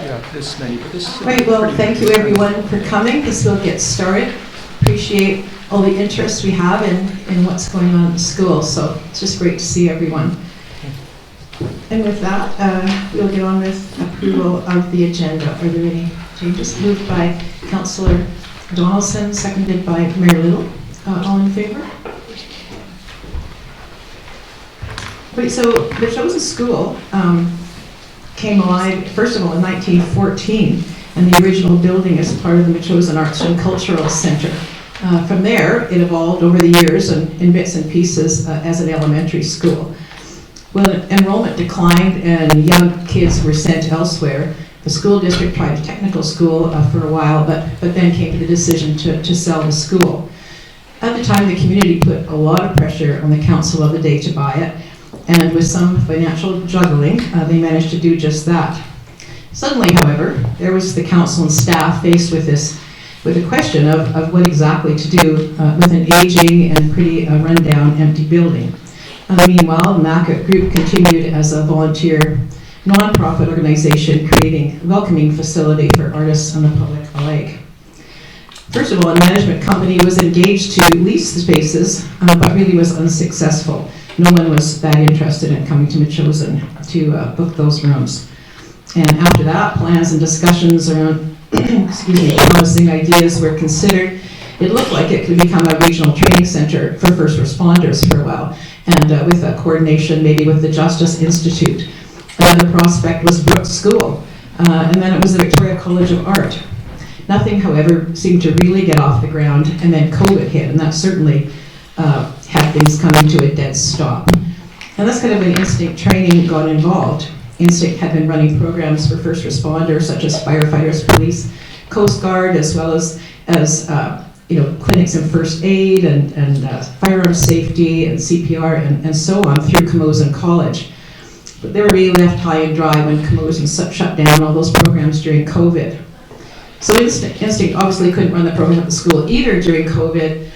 have this many, but this is... Right, well, thank you everyone for coming. This will get started. Appreciate all the interest we have in what's going on in the school, so it's just great to see everyone. And with that, we'll get on with approval of the agenda. Are there any changes? Moved by Councillor Donaldson, seconded by Mayor Little. All in favor? Right, so the Metchosin School came alive, first of all, in 1914, and the original building is part of the Metchosin Arts and Cultural Centre. From there, it evolved over the years and in bits and pieces as an elementary school. When enrollment declined and young kids were sent elsewhere, the school district tried a technical school for a while, but then came to the decision to sell the school. At the time, the community put a lot of pressure on the council of the day to buy it, and with some financial juggling, they managed to do just that. Suddenly, however, there was the council and staff faced with a question of what exactly to do with an aging and pretty rundown empty building. Meanwhile, the MACA group continued as a volunteer non-profit organization creating a welcoming facility for artists and the public alike. First of all, a management company was engaged to lease the spaces, but really was unsuccessful. No one was that interested in coming to Metchosin to book those rooms. And after that, plans and discussions around promising ideas were considered. It looked like it could become a regional training center for first responders for a while, and with a coordination maybe with the Justice Institute. Another prospect was Brooks School, and then it was the Victoria College of Art. Nothing, however, seemed to really get off the ground, and then COVID hit, and that certainly had things coming to a dead stop. And that's kind of when Instinct Training got involved. Instinct had been running programs for first responders such as firefighters, police, Coast Guard, as well as clinics in first aid and firearm safety and CPR and so on through Camosun College. But they were really left high and dry when Camosun shut down all those programs during COVID. So Instinct obviously couldn't run the program at the school either during COVID,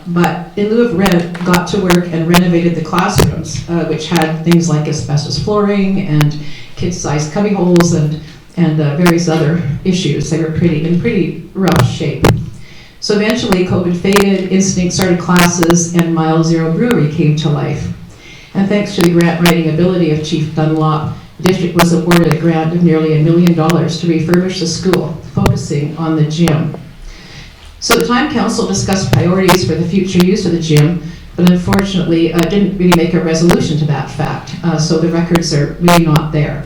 but in lieu of got to work and renovated the classrooms, which had things like asbestos flooring and kid-sized cubby holes and various other issues. They were in pretty rough shape. So eventually COVID faded, Instinct started classes, and Mile Zero Brewery came to life. And thanks to the grant writing ability of Chief Dunlop, the district was awarded a grant of nearly $1 million to refurbish the school, focusing on the gym. So the time council discussed priorities for the future use of the gym, but unfortunately didn't really make a resolution to that fact. So the records are really not there.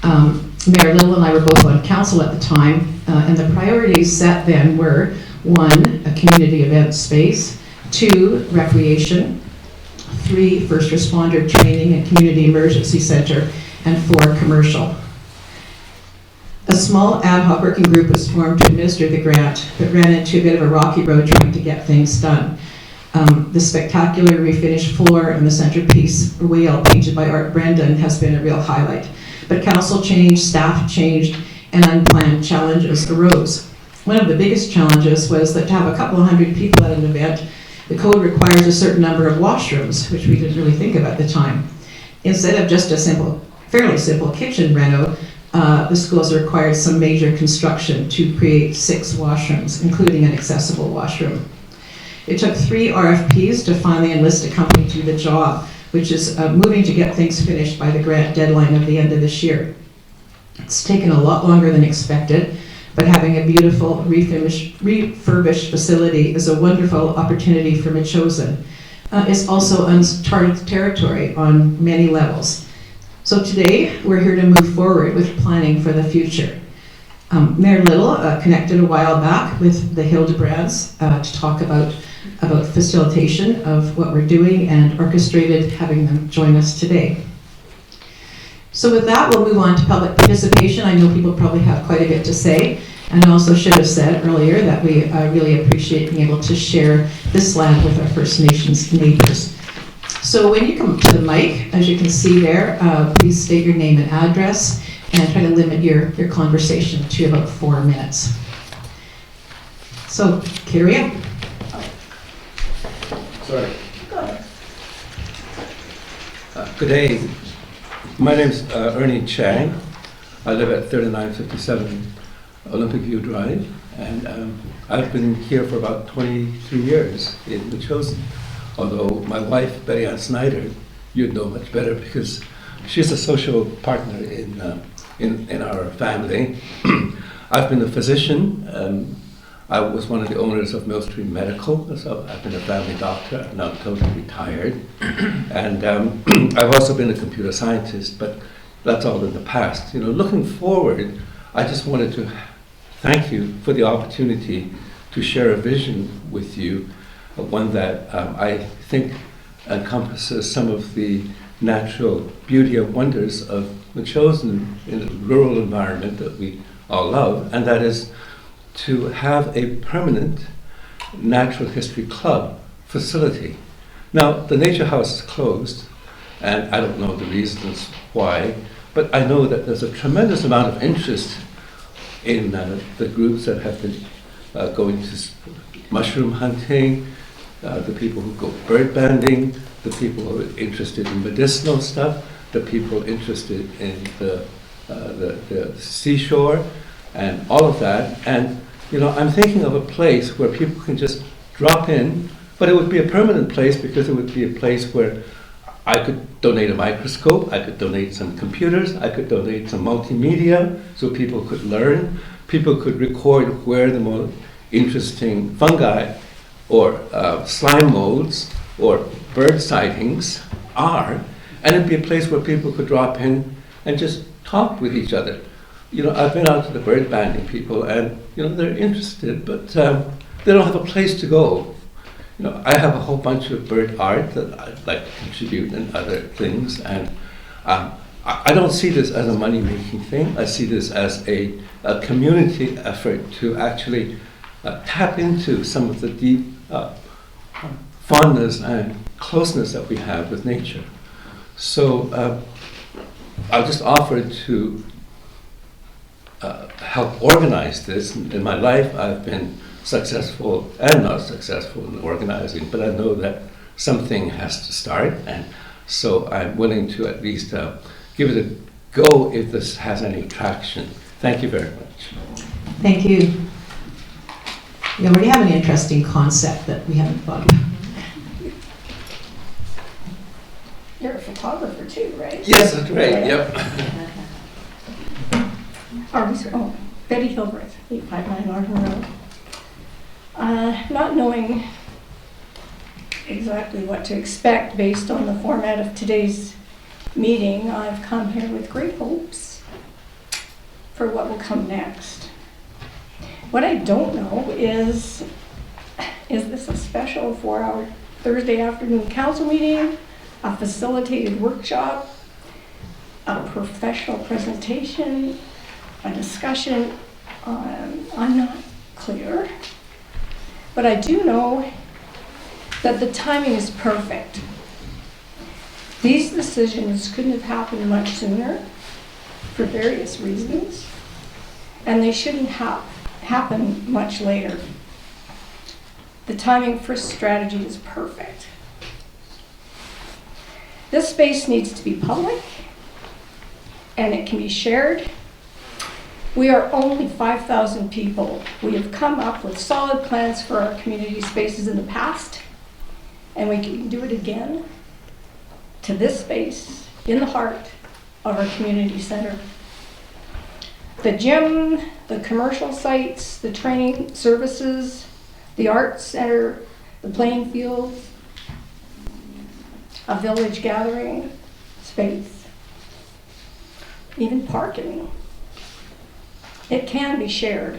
Mayor Little and I were both on council at the time, and the priorities set then were 1, a community event space, 2, recreation, 3, first responder training and community emergency center, and 4, commercial. A small ad hoc working group was formed to administer the grant, but ran into a bit of a rocky road trying to get things done. The spectacular refinished floor and the centerpiece whale painted by Art Brendan has been a real highlight. But council changed, staff changed, and unplanned challenges arose. One of the biggest challenges was that to have a couple of hundred people at an event, the code requires a certain number of washrooms, which we didn't really think of at the time. Instead of just a fairly simple kitchen reno, the schools required some major construction to create 6 washrooms, including an accessible washroom. It took 3 RFPs to finally enlist a company to do the job, which is moving to get things finished by the grant deadline of the end of this year. It's taken a lot longer than expected, but having a beautiful refurbished facility is a wonderful opportunity for Metchosin. It's also uncharted territory on many levels. So today, we're here to move forward with planning for the future. Mayor Little connected a while back with the Hildebrands to talk about facilitation of what we're doing and orchestrated having them join us today. So with that, we'll move on to public participation. I know people probably have quite a bit to say, and I also should have said earlier that we really appreciate being able to share this land with our First Nations neighbors. So when you come up to the mic, as you can see there, please state your name and address and try to limit your conversation to about 4 minutes. So, carry on. Sorry. Good day. My name is Ernie Chang. I live at 3957 Olympic View Drive, and I've been here for about 23 years in Metchosin. Although my wife, Betty Ann Snyder, you'd know much better because she's a social partner in our family. I've been a physician. I was one of the owners of Mill Street Medical, so I've been a family doctor. I'm now totally retired. And I've also been a computer scientist, but that's all in the past. You know, looking forward, I just wanted to thank you for the opportunity to share a vision with you, one that I think encompasses some of the natural beauty and wonders of Metchosin in a rural environment that we all love, and that is to have a permanent natural history club facility. Now, the Nature House is closed, and I don't know the reasons why, but I know that there's a tremendous amount of interest in the groups that have been going to mushroom hunting, the people who go bird banding, the people who are interested in medicinal stuff, the people interested in the seashore, and all of that. And you know, I'm thinking of a place where people can just drop in, but it would be a permanent place because it would be a place where I could donate a microscope, I could donate some computers, I could donate some multimedia so people could learn. People could record where the most interesting fungi or slime molds or bird sightings are, and it'd be a place where people could drop in and just talk with each other. You know, I've been out to the bird banding people, and you know, they're interested, but they don't have a place to go. You know, I have a whole bunch of bird art that I'd like to contribute and other things, and I don't see this as a money-making thing. I see this as a community effort to actually tap into some of the deep fondness and closeness that we have with nature. So I'll just offer to help organize this. In my life, I've been successful and not successful in organizing, but I know that something has to start, and so I'm willing to at least give it a go if this has any traction. Thank you very much. Thank you. You already have an interesting concept that we haven't thought about. You're a photographer too, right? Yes, that's right. Yep. Betty Hildebrand, 859 Norton Road. Not knowing exactly what to expect based on the format of today's meeting, I've come here with great hopes for what will come next. What I don't know is this a special 4-hour Thursday afternoon council meeting, a facilitated workshop, a professional presentation, a discussion? I'm not clear. But I do know that the timing is perfect. These decisions couldn't have happened much sooner for various reasons, and they shouldn't happen much later. The timing for strategy is perfect. This space needs to be public, and it can be shared. We are only 5,000 people. We have come up with solid plans for our community spaces in the past, and we can do it again to this space in the heart of our community center. The gym, the commercial sites, the training services, the arts center, the playing fields, a village gathering space, even parking. It can be shared.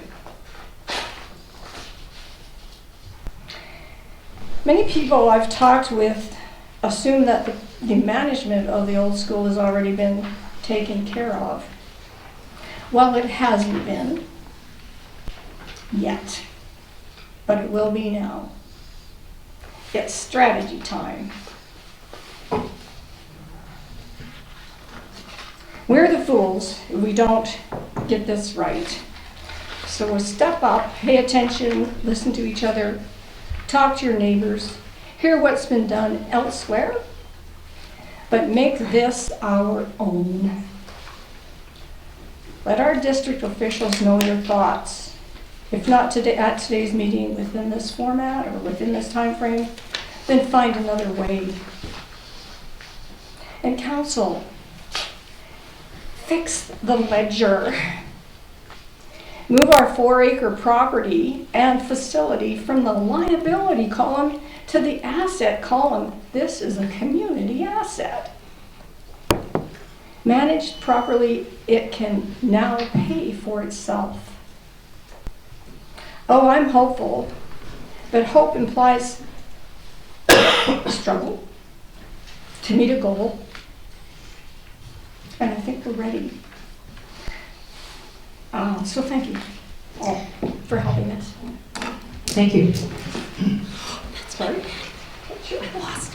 Many people I've talked with assume that the management of the old school has already been taken care of. Well, it hasn't been yet, but it will be now. It's strategy time. We're the fools if we don't get this right. So we'll step up, pay attention, listen to each other, talk to your neighbors, hear what's been done elsewhere, but make this our own. Let our district officials know your thoughts. If not today, at today's meeting within this format or within this time frame, then find another way. And council, fix the ledger. Move our 4-acre property and facility from the liability column to the asset column. This is a community asset. Managed properly, it can now pay for itself. Oh, I'm hopeful, but hope implies struggle to meet a goal, and I think we're ready. So thank you all for helping us. Thank you. Sorry. Sure, I lost.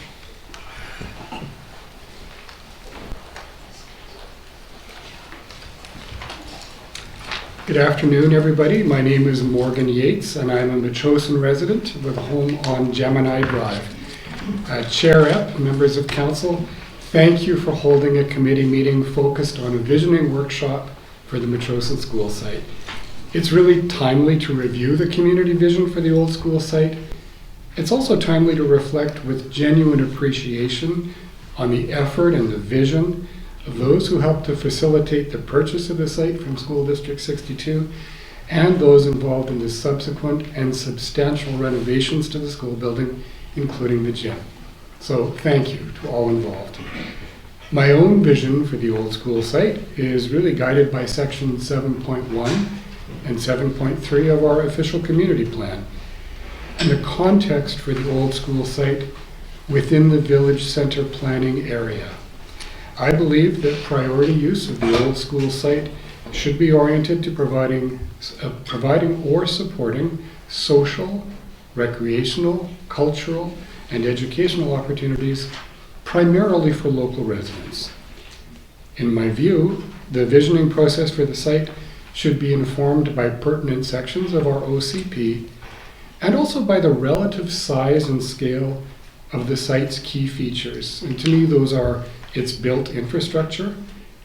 Good afternoon, everybody. My name is Morgan Yates, and I'm a Metchosin resident with a home on Gemini Drive. Chair Epp, members of council, thank you for holding a committee meeting focused on a visioning workshop for the Metchosin school site. It's really timely to review the community vision for the old school site. It's also timely to reflect with genuine appreciation on the effort and the vision of those who helped to facilitate the purchase of the site from School District 62 and those involved in the subsequent and substantial renovations to the school building, including the gym. So thank you to all involved. My own vision for the old school site is really guided by section 7.1 and 7.3 of our official community plan, and the context for the old school site within the village center planning area. I believe that priority use of the old school site should be oriented to providing or supporting social, recreational, cultural, and educational opportunities primarily for local residents. In my view, the visioning process for the site should be informed by pertinent sections of our OCP and also by the relative size and scale of the site's key features. And to me, those are its built infrastructure,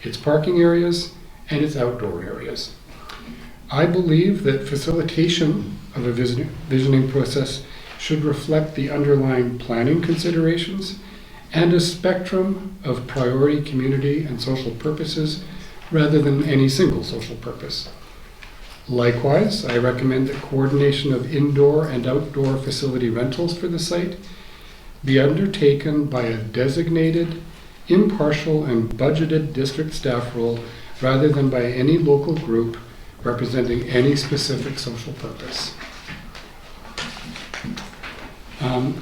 its parking areas, and its outdoor areas. I believe that facilitation of a visioning process should reflect the underlying planning considerations and a spectrum of priority community and social purposes rather than any single social purpose. Likewise, I recommend that coordination of indoor and outdoor facility rentals for the site be undertaken by a designated, impartial, and budgeted district staff role rather than by any local group representing any specific social purpose.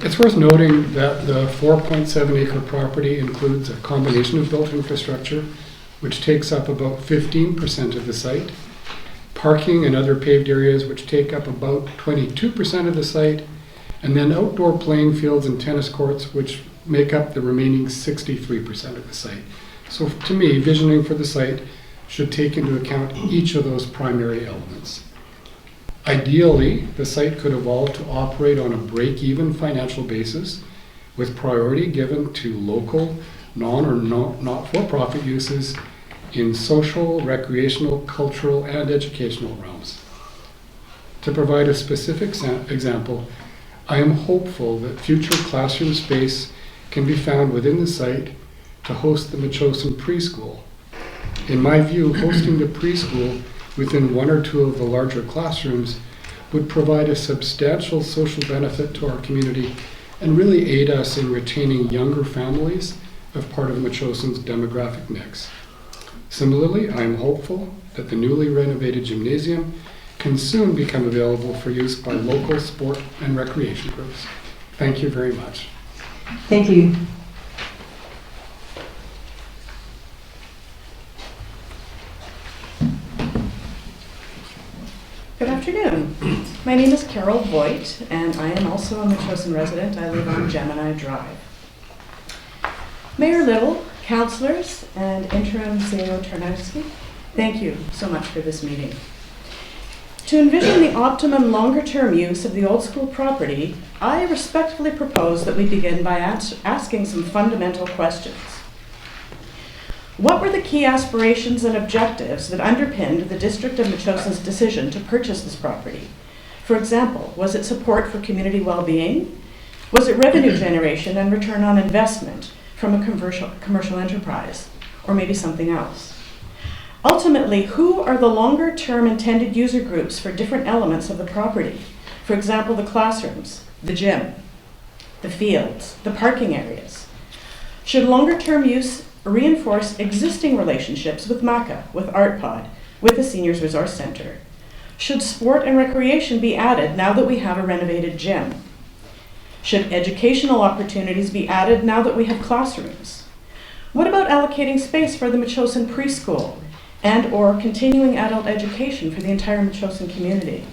It's worth noting that the 4.7 acre property includes a combination of built infrastructure, which takes up about 15% of the site, parking and other paved areas, which take up about 22% of the site, and then outdoor playing fields and tennis courts, which make up the remaining 63% of the site. So to me, visioning for the site should take into account each of those primary elements. Ideally, the site could evolve to operate on a break-even financial basis with priority given to local, not-for-profit uses in social, recreational, cultural, and educational realms. To provide a specific example, I am hopeful that future classroom space can be found within the site to host the Metchosin preschool. In my view, hosting the preschool within one or two of the larger classrooms would provide a substantial social benefit to our community and really aid us in retaining younger families as part of Metchosin's demographic mix. Similarly, I am hopeful that the newly renovated gymnasium can soon become available for use by local sport and recreation groups. Thank you very much. Thank you. Good afternoon. My name is Carol Voigt, and I am also a Metchosin resident. I live on Gemini Drive. Mayor Little, councillors, and interim CEO Tarnowski, thank you so much for this meeting. To envision the optimum longer-term use of the old school property, I respectfully propose that we begin by asking some fundamental questions. What were the key aspirations and objectives that underpinned the District of Metchosin's decision to purchase this property? For example, was it support for community well-being? Was it revenue generation and return on investment from a commercial enterprise? Or maybe something else? Ultimately, who are the longer-term intended user groups for different elements of the property? For example, the classrooms, the gym, the fields, the parking areas. Should longer-term use reinforce existing relationships with MACA, with ArtPod, with the Seniors Resource Center? Should sport and recreation be added now that we have a renovated gym? Should educational opportunities be added now that we have classrooms? What about allocating space for the Metchosin preschool and or continuing adult education for the entire Metchosin community?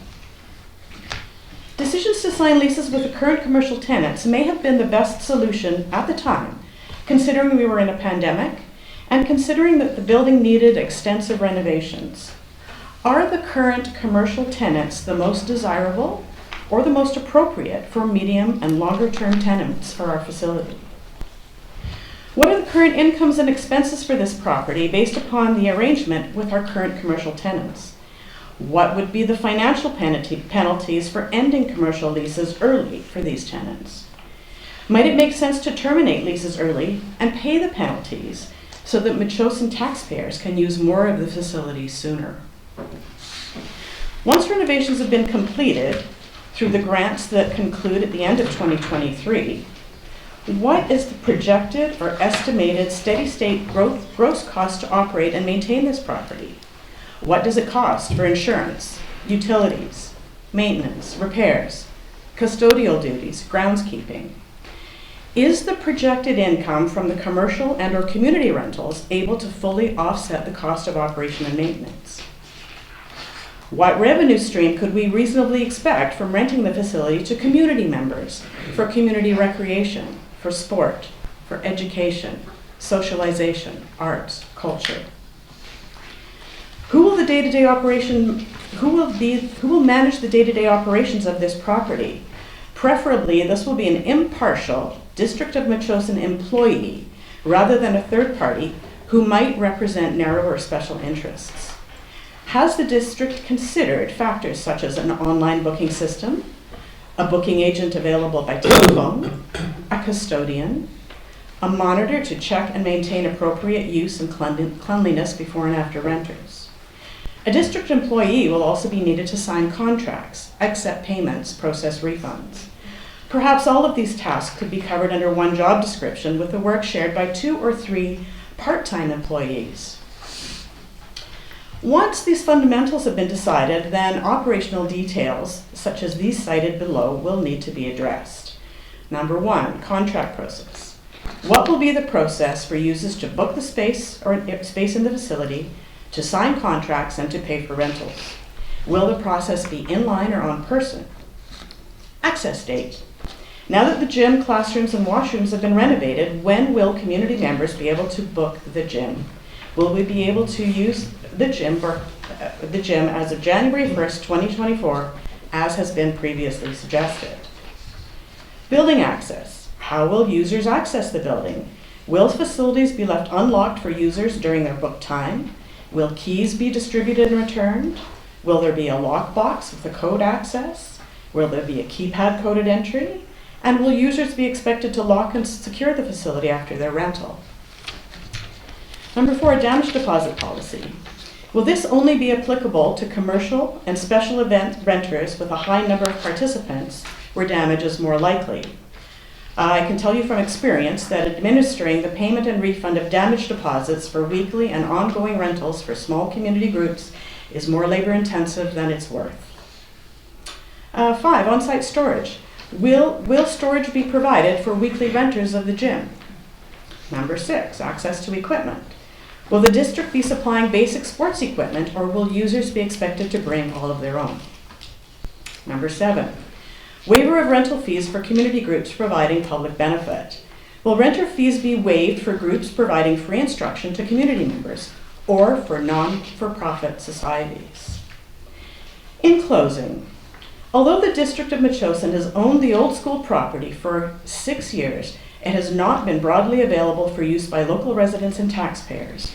Decisions to sign leases with the current commercial tenants may have been the best solution at the time, considering we were in a pandemic and considering that the building needed extensive renovations. Are the current commercial tenants the most desirable or the most appropriate for medium and longer term tenants for our facility? What are the current incomes and expenses for this property based upon the arrangement with our current commercial tenants? What would be the financial penalties for ending commercial leases early for these tenants? Might it make sense to terminate leases early and pay the penalties so that Metchosin taxpayers can use more of the facility sooner? Once renovations have been completed through the grants that conclude at the end of 2023, what is the projected or estimated steady-state gross cost to operate and maintain this property? What does it cost for insurance, utilities, maintenance, repairs, custodial duties, groundskeeping? Is the projected income from the commercial and or community rentals able to fully offset the cost of operation and maintenance? What revenue stream could we reasonably expect from renting the facility to community members for community recreation, for sport, for education, socialization, arts, culture? Who will manage the day-to-day operations of this property? Preferably, this will be an impartial District of Metchosin employee rather than a third party who might represent narrower special interests. Has the district considered factors such as an online booking system, a booking agent available by telephone, a custodian, a monitor to check and maintain appropriate use and cleanliness before and after renters? A district employee will also be needed to sign contracts, accept payments, process refunds. Perhaps all of these tasks could be covered under one job description with the work shared by 2 or 3 part-time employees. Once these fundamentals have been decided, then operational details, such as these cited below, will need to be addressed. Number 1, contract process. What will be the process for users to book the space or space in the facility, to sign contracts, and to pay for rentals? Will the process be inline or on person? Access date. Now that the gym, classrooms, and washrooms have been renovated, when will community members be able to book the gym? Will we be able to use the gym as of January 1st, 2024, as has been previously suggested? Building access. How will users access the building? Will facilities be left unlocked for users during their book time? Will keys be distributed and returned? Will there be a lockbox with a code access? Will there be a keypad coded entry? And will users be expected to lock and secure the facility after their rental? Number 4, damage deposit policy. Will this only be applicable to commercial and special event renters with a high number of participants where damage is more likely? I can tell you from experience that administering the payment and refund of damage deposits for weekly and ongoing rentals for small community groups is more labor intensive than it's worth. 5, on-site storage. Will storage be provided for weekly renters of the gym? Number 6, access to equipment. Will the district be supplying basic sports equipment, or will users be expected to bring all of their own? Number 7, waiver of rental fees for community groups providing public benefit. Will renter fees be waived for groups providing free instruction to community members or for non-for-profit societies? In closing, although the District of Metchosin has owned the old school property for 6 years It has not been broadly available for use by local residents and taxpayers.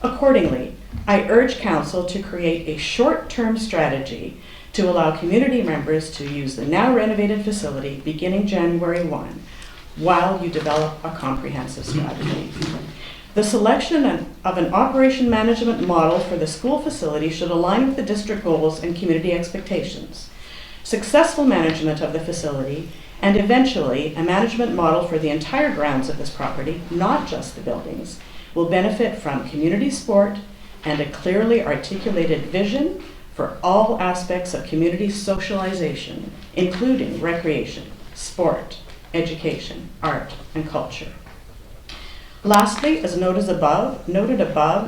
Accordingly, I urge Council to create a short-term strategy to allow community members to use the now renovated facility beginning January 1, while you develop a comprehensive strategy. The selection of an operation management model for the school facility should align with the district goals and community expectations. Successful management of the facility, and eventually a management model for the entire grounds of this property, not just the buildings, will benefit from community support and a clearly articulated vision for all aspects of community socialization, including recreation, sport, education, art, and culture. Lastly, as noted above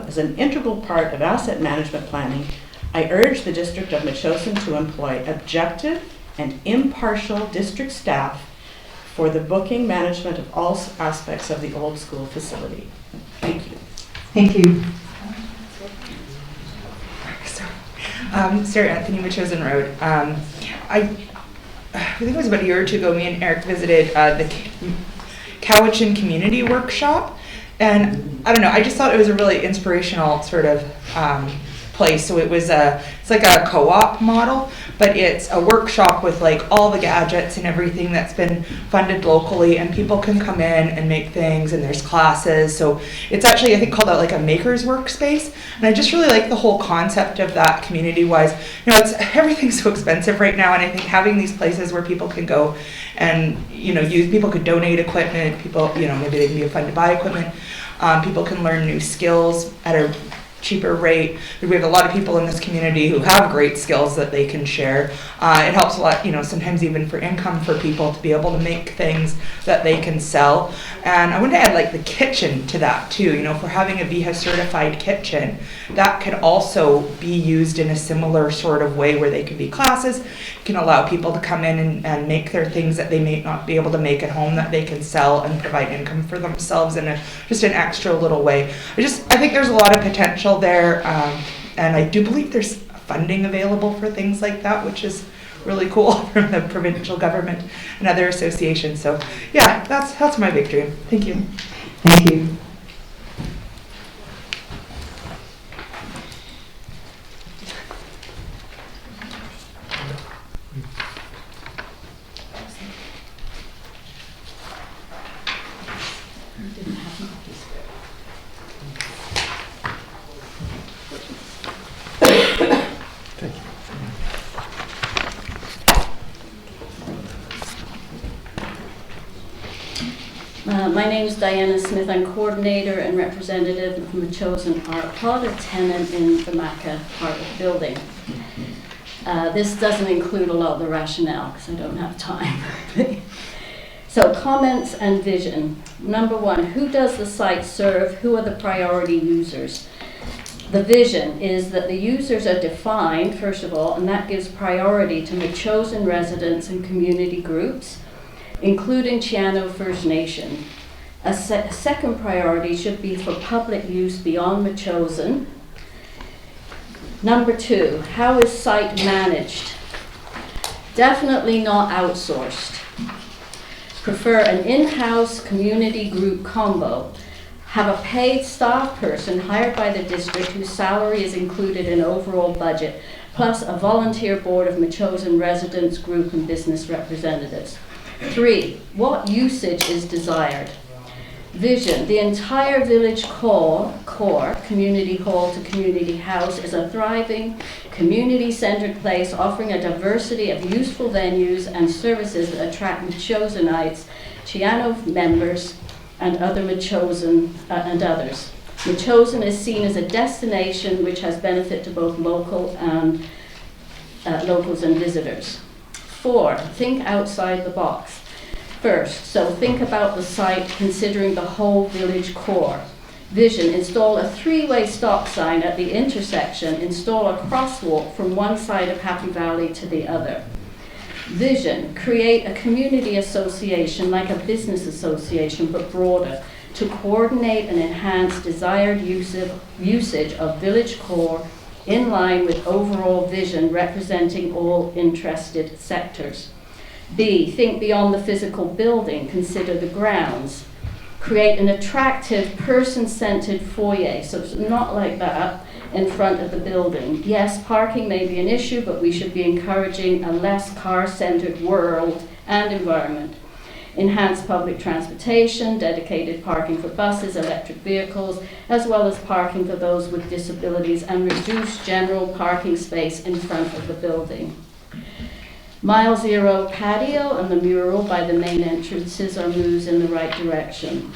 as an integral part of asset management planning, I urge the District of Metchosin to employ objective and impartial district staff for the booking management of all aspects of the old school facility. Thank you. Thank you. Sarah Anthony, Metchosin Road. I think it was about a year or two ago, me and Eric visited the Cowichan Community Workshop, and I don't know, I just thought it was a really inspirational sort of place. So it's like a co-op model, but it's a workshop with like all the gadgets and everything that's been funded locally, and people can come in and make things, and there's classes. So it's actually, I think, called out like a maker's workspace, and I just really like the whole concept of that community-wise. You know, everything's so expensive right now, and I think having these places where people can go and, you know, people could donate equipment, people, you know, maybe they can be funded to buy equipment, people can learn new skills at a cheaper rate. We have a lot of people in this community who have great skills that they can share. It helps a lot, you know, sometimes even for income for people to be able to make things that they can sell. And I want to add like the kitchen to that too. You know, if we're having a VIHA certified kitchen, that could also be used in a similar sort of way where they could be classes. It can allow people to come in and make their things that they may not be able to make at home that they can sell and provide income for themselves in just an extra little way. I think there's a lot of potential there, and I do believe there's funding available for things like that, which is really cool from the provincial government and other associations. So yeah, that's my big dream. Thank you. Thank you. My name is Diana Smith. I'm coordinator and representative of Metchosin Art Pod, a tenant in the Maca part of the building. This doesn't include a lot of the rationale because I don't have time. So comments and vision. Number one, who does the site serve? Who are the priority users? The vision is that the users are defined, first of all, and that gives priority to Metchosin residents and community groups, including Chiano First Nation. A second priority should be for public use beyond Metchosin. Number two, how is site managed? Definitely not outsourced. Prefer an in-house community group combo. Have a paid staff person hired by the district whose salary is included in overall budget, plus a volunteer board of Metchosin residents, group, and business representatives. 3, what usage is desired? Vision, the entire village core, community hall to community house, is a thriving, community-centered place offering a diversity of useful venues and services that attract Metchosinites, Chiano members, and other Metchosin and others. Metchosin is seen as a destination which has benefit to both locals and visitors. 4, think outside the box. First, so think about the site considering the whole village core. Vision, install a 3-way stop sign at the intersection, install a crosswalk from one side of Happy Valley to the other. Vision, create a community association like a business association but broader to coordinate and enhance desired usage of village core in line with overall vision representing all interested sectors. B, think beyond the physical building, consider the grounds. Create an attractive, person-centered foyer, so it's not like that in front of the building. Yes, parking may be an issue, but we should be encouraging a less car-centered world and environment. Enhance public transportation, dedicated parking for buses, electric vehicles, as well as parking for those with disabilities, and reduce general parking space in front of the building. Mile Zero patio and the mural by the main entrances are moves in the right direction.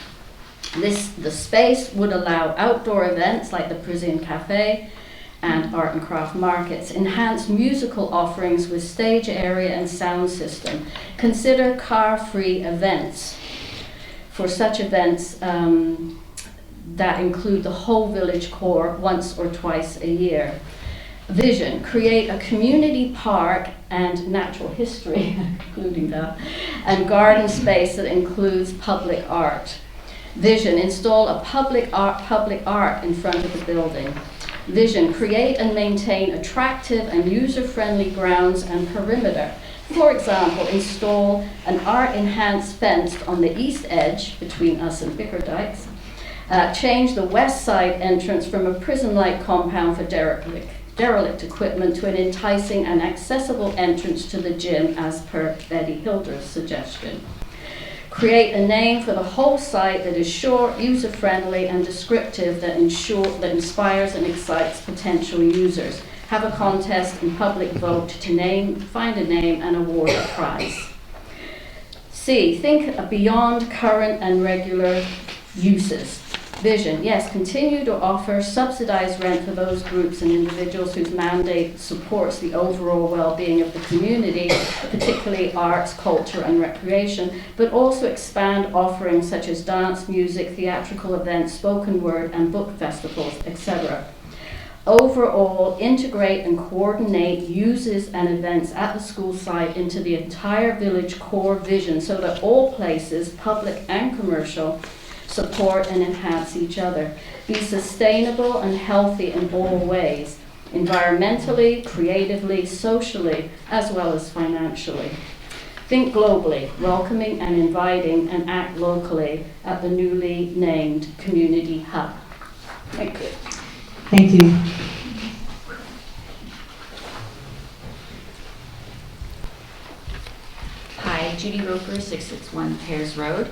The space would allow outdoor events like the Parisian Cafe and art and craft markets. Enhance musical offerings with stage area and sound system. Consider car-free events. For such events that include the whole village core once or twice a year. Vision, create a community park and natural history, including that, and garden space that includes public art. Vision, install a public art in front of the building. Vision, create and maintain attractive and user-friendly grounds and perimeter. For example, install an art-enhanced fence on the east edge between us and Bickerdykes. Change the west side entrance from a prison-like compound for derelict equipment to an enticing and accessible entrance to the gym as per Betty Hilder's suggestion. Create a name for the whole site that is short, user-friendly, and descriptive that inspires and excites potential users. Have a contest and public vote to find a name and award a prize. C, think beyond current and regular uses. Vision, yes, continue to offer subsidized rent for those groups and individuals whose mandate supports the overall well-being of the community, particularly arts, culture, and recreation, but also expand offerings such as dance, music, theatrical events, spoken word, and book festivals, etc. Overall, integrate and coordinate uses and events at the school site into the entire village core vision so that all places, public and commercial, support and enhance each other. Be sustainable and healthy in all ways, environmentally, creatively, socially, as well as financially. Think globally, welcoming and inviting, and act locally at the newly named Community Hub. Thank you. Thank you. Hi, Judy Roper, 661 Pears Road.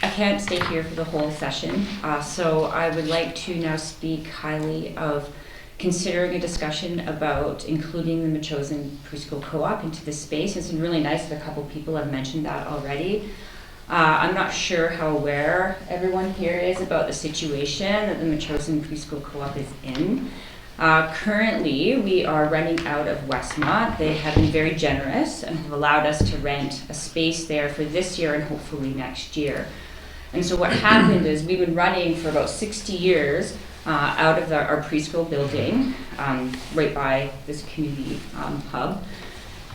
I can't stay here for the whole session, so I would like to now speak highly of considering a discussion about including the Metchosin Preschool Co-op into this space. It's been really nice that a couple people have mentioned that already. I'm not sure how aware everyone here is about the situation that the Metchosin Preschool Co-op is in. Currently, we are renting out of Westmont. They have been very generous and have allowed us to rent a space there for this year and hopefully next year. And so what happened is we've been running for about 60 years out of our preschool building right by this community hub.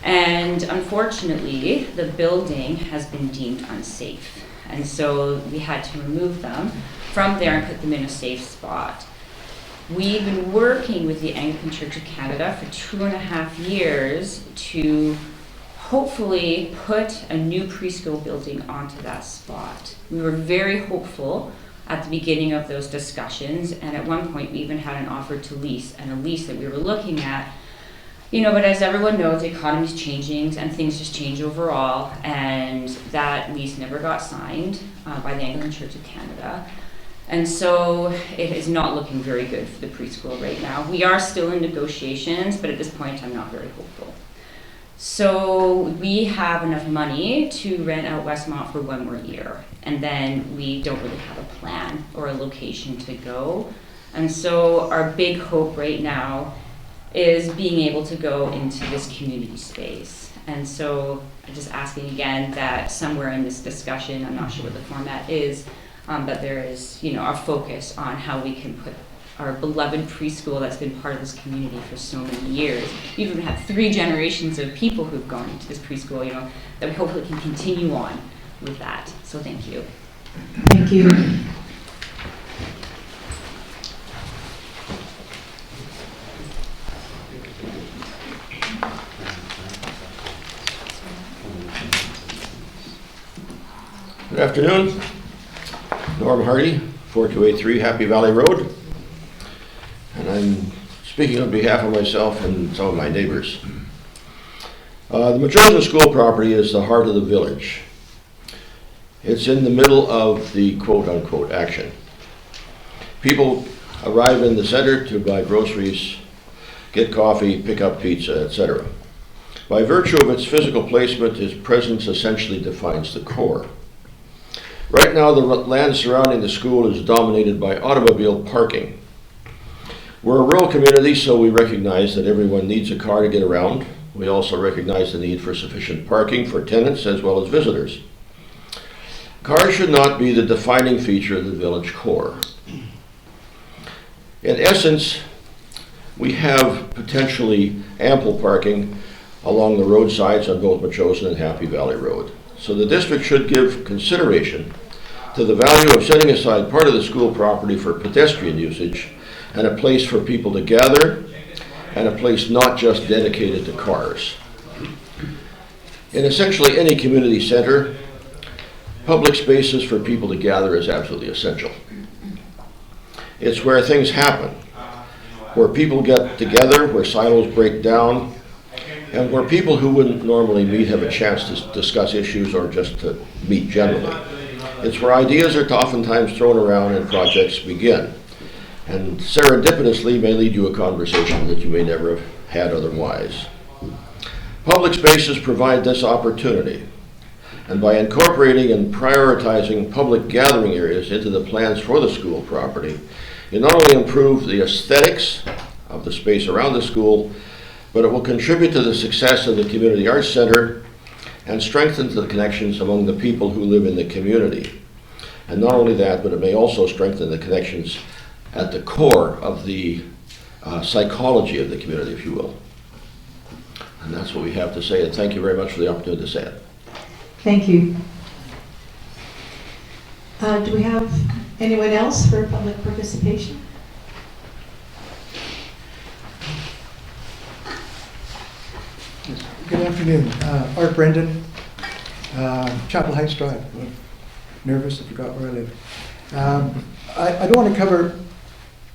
And unfortunately, the building has been deemed unsafe. And so we had to remove them from there and put them in a safe spot. We've been working with the Anglican Church of Canada for 2.5 years to hopefully put a new preschool building onto that spot. We were very hopeful at the beginning of those discussions, and at one point we even had an offer to lease, and a lease that we were looking at. But as everyone knows, the economy's changing and things just change overall, and that lease never got signed by the Anglican Church of Canada. And so it is not looking very good for the preschool right now. We are still in negotiations, but at this point I'm not very hopeful. So we have enough money to rent out Westmont for 1 more year, and then we don't really have a plan or a location to go. And so our big hope right now is being able to go into this community space. And so I'm just asking again that somewhere in this discussion, I'm not sure what the format is, but there is, a focus on how we can put our beloved preschool that's been part of this community for so many years. We've even had 3 generations of people who've gone into this preschool, that we hopefully can continue on with that. So thank you. Thank you. Afternoon. Norm Hardy, 4283 Happy Valley Road. And I'm speaking on behalf of myself and some of my neighbors. The Metchosin School property is the heart of the village. It's in the middle of the quote-unquote action. People arrive in the center to buy groceries, get coffee, pick up pizza, etc. By virtue of its physical placement, its presence essentially defines the core. Right now, the land surrounding the school is dominated by automobile parking. We're a rural community, so we recognize that everyone needs a car to get around. We also recognize the need for sufficient parking for tenants as well as visitors. Cars should not be the defining feature of the village core. In essence, we have potentially ample parking along the roadsides on both Metchosin and Happy Valley Road. So the district should give consideration to the value of setting aside part of the school property for pedestrian usage and a place for people to gather and a place not just dedicated to cars. In essentially any community center, public spaces for people to gather is absolutely essential. It's where things happen, where people get together, where silos break down, and where people who wouldn't normally meet have a chance to discuss issues or just to meet generally. It's where ideas are oftentimes thrown around and projects begin, and serendipitously may lead you a conversation that you may never have had otherwise. Public spaces provide this opportunity, and by incorporating and prioritizing public gathering areas into the plans for the school property, it not only improves the aesthetics of the space around the school, but it will contribute to the success of the Community Arts Center and strengthen the connections among the people who live in the community. And not only that, but it may also strengthen the connections at the core of the psychology of the community, if you will. And that's what we have to say, and thank you very much for the opportunity to say it. Thank you. Do we have anyone else for public participation? Good afternoon. Art Brendan, Chapel Heights Drive. I'm nervous, I forgot where I live. I don't want to cover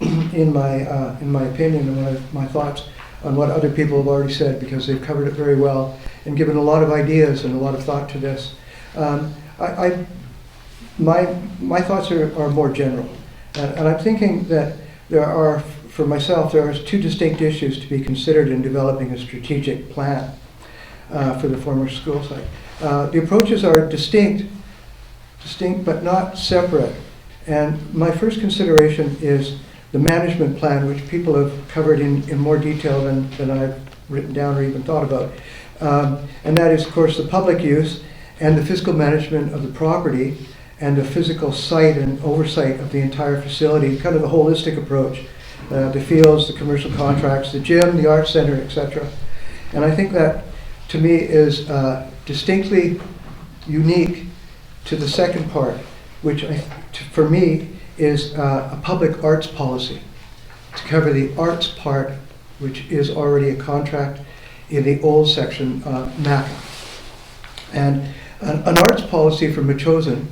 in my opinion and my thoughts on what other people have already said, because they've covered it very well and given a lot of ideas and a lot of thought to this. My thoughts are more general, and I'm thinking that for myself, there are two distinct issues to be considered in developing a strategic plan for the former school site. The approaches are distinct but not separate. And my first consideration is the management plan, which people have covered in more detail than I've written down or even thought about. And that is, of course, the public use and the fiscal management of the property and the physical site and oversight of the entire facility, kind of a holistic approach. The fields, the commercial contracts, the gym, the arts center, etc. And I think that, to me, is distinctly unique to the second part, which for me is a public arts policy to cover the arts part, which is already a contract in the old section, MACA. And an arts policy for Metchosin,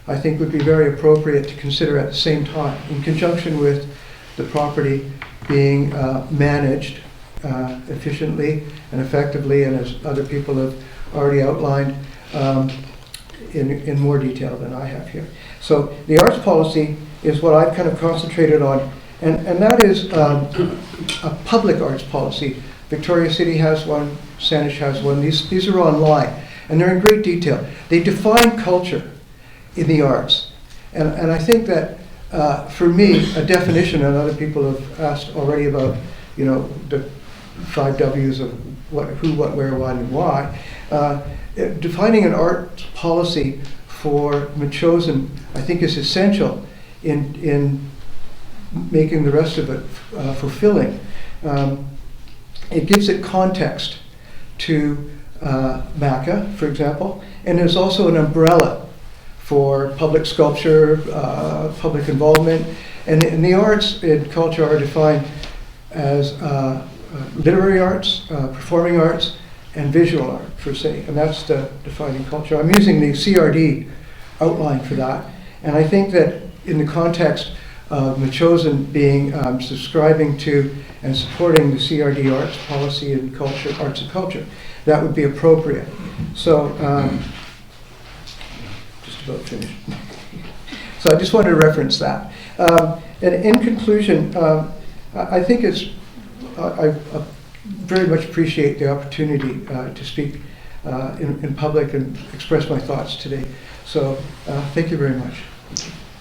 I think, would be very appropriate to consider at the same time, in conjunction with the property being managed efficiently and effectively, and as other people have already outlined in more detail than I have here. So the arts policy is what I've kind of concentrated on, and that is a public arts policy. Victoria City has one, Saanich has one. These are online, and they're in great detail. They define culture in the arts, and I think that for me, a definition, and other people have asked already about, the 5 W's of what, who, what, where, when, and why. Defining an art policy for Metchosin, I think, is essential in making the rest of it fulfilling. It gives it context to MACA, for example, and there's also an umbrella for public sculpture, public involvement, and the arts and culture are defined as literary arts, performing arts, and visual art, per se, and that's the defining culture. I'm using the CRD outline for that. And I think that in the context of Metchosin being subscribing to and supporting the CRD arts policy and culture, arts and culture, that would be appropriate. So, just about finished. So I just wanted to reference that. And in conclusion, I think I very much appreciate the opportunity to speak in public and express my thoughts today. So thank you very much.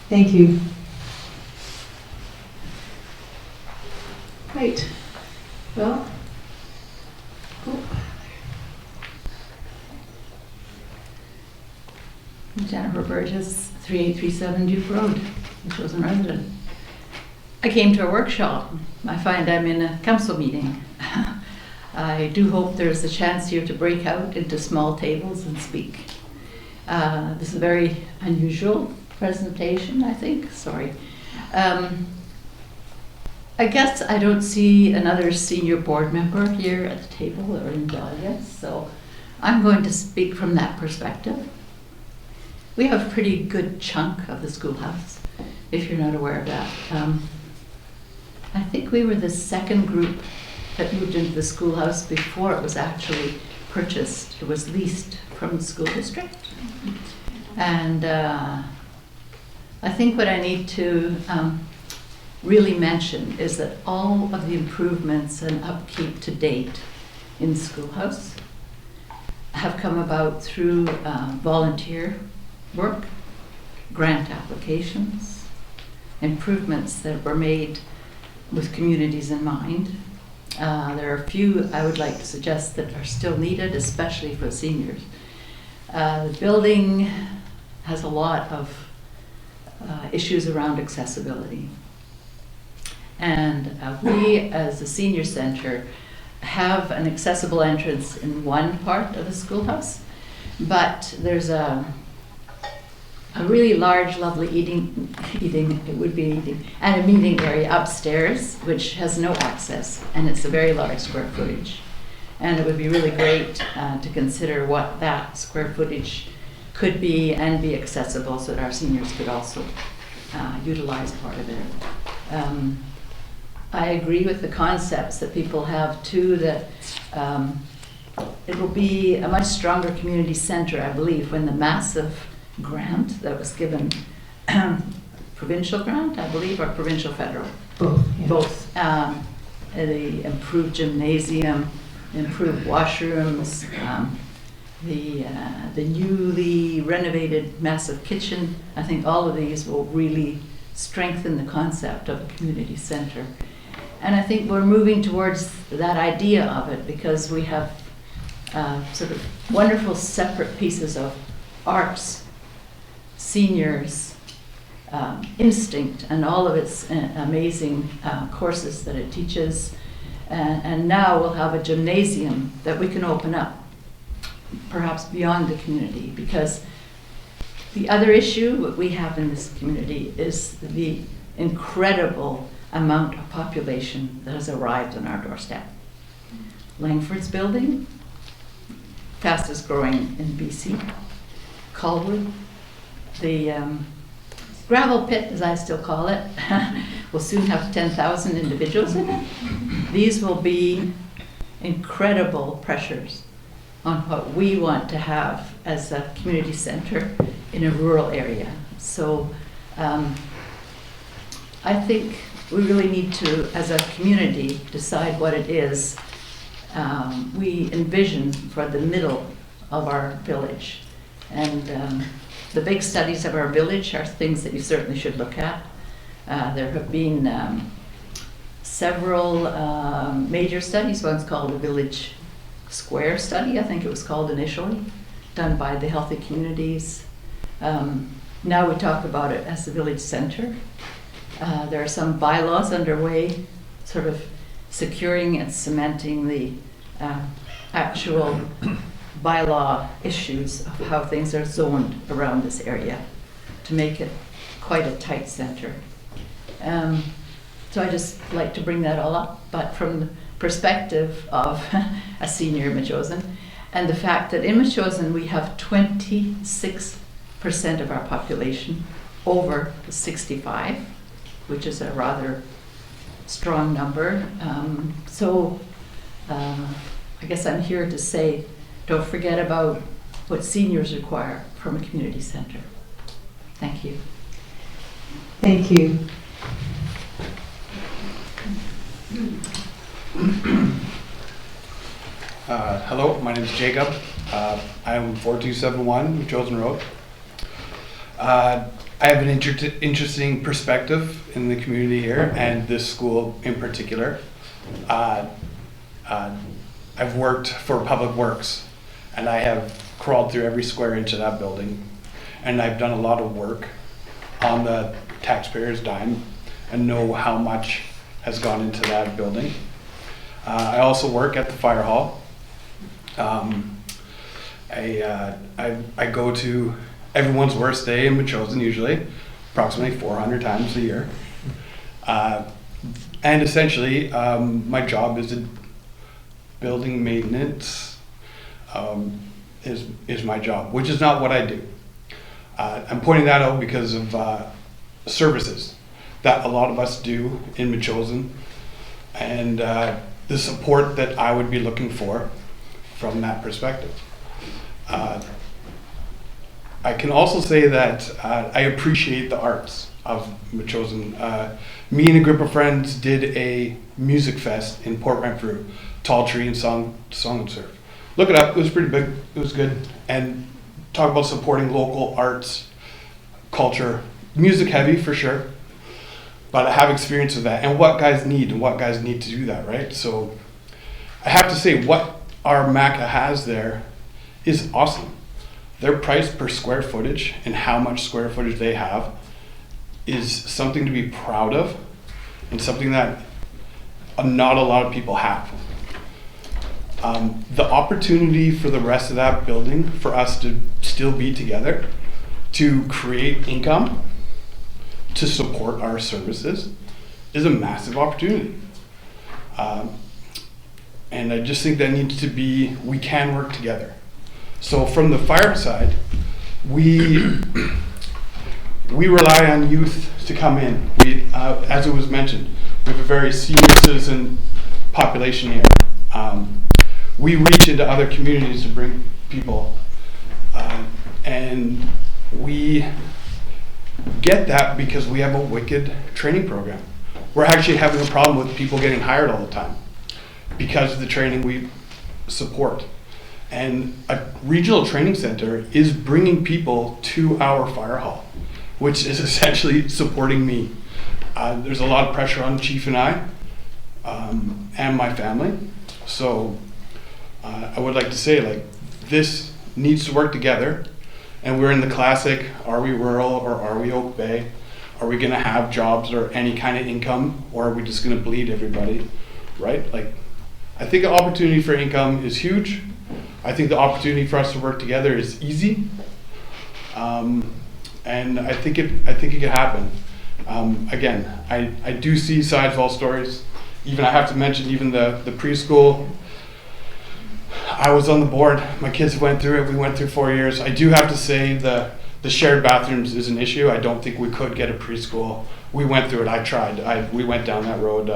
Thank you. Right. Well, Jennifer Burgess, 3837 Duke Road, Metchosin resident. I came to a workshop. I find I'm in a council meeting. I do hope there's a chance here to break out into small tables and speak. This is a very unusual presentation, I think. Sorry. I guess I don't see another senior board member here at the table or in the audience, so I'm going to speak from that perspective. We have a pretty good chunk of the schoolhouse, if you're not aware of that. I think we were the second group that moved into the schoolhouse before it was actually purchased. It was leased from the school district. And I think what I need to really mention is that all of the improvements and upkeep to date in the schoolhouse have come about through volunteer work, grant applications, improvements that were made with communities in mind. There are a few I would like to suggest that are still needed, especially for seniors. The building has a lot of issues around accessibility. And we, as a senior center, have an accessible entrance in one part of the schoolhouse, but there's a really large, lovely eating, and a meeting area upstairs, which has no access, and it's a very large square footage. And it would be really great to consider what that square footage could be and be accessible so that our seniors could also utilize part of it. I agree with the concepts that people have too, that it will be a much stronger community center, I believe, when the massive grant that was given, provincial grant, I believe, or provincial federal? both. Yeah. Both. The improved gymnasium, improved washrooms, the newly renovated massive kitchen. I think all of these will really strengthen the concept of a community center. And I think we're moving towards that idea of it because we have sort of wonderful separate pieces of arts, seniors, instinct, and all of its amazing courses that it teaches. And now we'll have a gymnasium that we can open up, perhaps beyond the community, because the other issue that we have in this community is the incredible amount of population that has arrived on our doorstep. Langford's building, fastest growing in BC. Colwood, the gravel pit, as I still call it, will soon have 10,000 individuals in it. These will be incredible pressures on what we want to have as a community center in a rural area. So I think we really need to, as a community, decide what it is we envision for the middle of our village. And the big studies of our village are things that you certainly should look at. There have been several major studies. One's called the Village Square Study, I think it was called initially, done by the Healthy Communities. Now we talk about it as the village center. There are some bylaws underway, sort of securing and cementing the actual bylaw issues of how things are zoned around this area to make it quite a tight center. So I just like to bring that all up, but from the perspective of a senior in Metchosin, and the fact that in Metchosin we have 26% of our population over 65, which is a rather strong number. I guess I'm here to say, don't forget about what seniors require from a community center. Thank you. Thank you. Hello, my name is Jacob. I'm 4271 Metchosin Road. I have an interesting perspective in the community here and this school in particular. I've worked for Public Works and I have crawled through every square inch of that building, and I've done a lot of work on the taxpayers' dime and know how much has gone into that building. I also work at the fire hall. I go to everyone's worst day in Metchosin usually, approximately 400 times a year. And essentially, my job is building maintenance is my job, which is not what I do. I'm pointing that out because of services that a lot of us do in Metchosin, and the support that I would be looking for from that perspective. I can also say that I appreciate the arts of Metchosin. Me and a group of friends did a music fest in Port Renfrew, Tall Tree and Song and Surf. Look it up, it was pretty big, it was good. And talk about supporting local arts, culture, music heavy for sure. But I have experience with that and what guys need to do that, right? So I have to say what our MACA has there is awesome. Their price per square footage and how much square footage they have is something to be proud of and something that not a lot of people have. The opportunity for the rest of that building for us to still be together, to create income, to support our services is a massive opportunity. And I just think that needs to be, we can work together. So from the fire side, we rely on youth to come in. As it was mentioned, we have a very senior citizen population here. We reach into other communities to bring people, and we get that because we have a wicked training program. We're actually having a problem with people getting hired all the time because of the training we support. And a regional training center is bringing people to our fire hall, which is essentially supporting me. There's a lot of pressure on the chief and I, and my family. So I would like to say, like, this needs to work together. And we're in the classic, are we rural or are we Oak Bay? Are we gonna have jobs or any kind of income, or are we just gonna bleed everybody, right? Like, I think the opportunity for income is huge. I think the opportunity for us to work together is easy. And I think it could happen. Again, I do see sides of all stories. Even I have to mention even the preschool. I was on the board. My kids went through it. We went through 4 years. I do have to say the shared bathrooms is an issue. I don't think we could get a preschool. We went through it. I tried. We went down that road.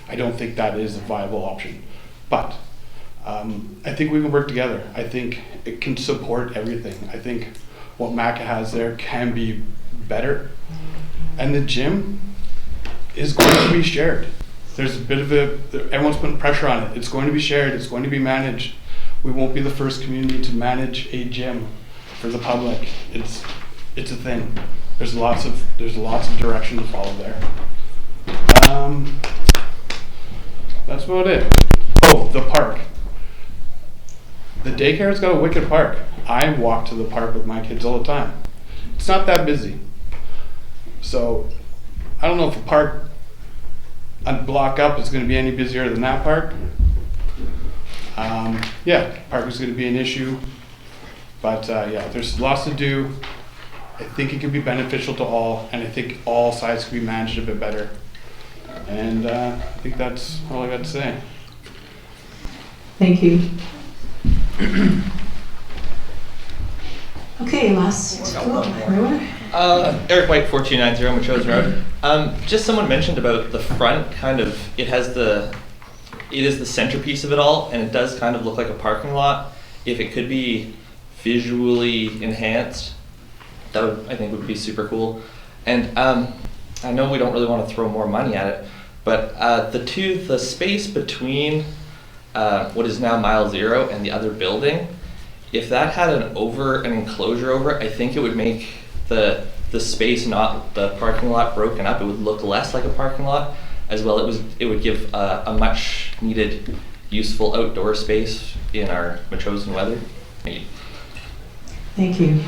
I don't think that is a viable option. But I think we can work together. I think it can support everything. I think what MACA has there can be better. And the gym is going to be shared. There's a bit of everyone's putting pressure on it. It's going to be shared, it's going to be managed. We won't be the first community to manage a gym for the public. It's a thing. There's lots of direction to follow there. That's about it. Oh, the park. The daycare's got a wicked park. I walk to the park with my kids all the time. It's not that busy. So I don't know if a park a block up is going to be any busier than that park. Yeah, park is going to be an issue, but yeah, there's lots to do. I think it could be beneficial to all, and I think all sides could be managed a bit better. And I think that's all I got to say. Thank you. Okay, last, everyone? Eric White, 4290 Metchosin Road. Just someone mentioned about the front, kind of, it is the centerpiece of it all, and it does kind of look like a parking lot. If it could be visually enhanced, that would, I think, would be super cool. And I know we don't really want to throw more money at it, but the space between what is now Mile Zero and the other building, if that had an enclosure over it, I think it would make the space, not the parking lot, broken up. It would look less like a parking lot. As well, it would give a much needed, useful outdoor space in our Metchosin weather. Thank you. Thank you.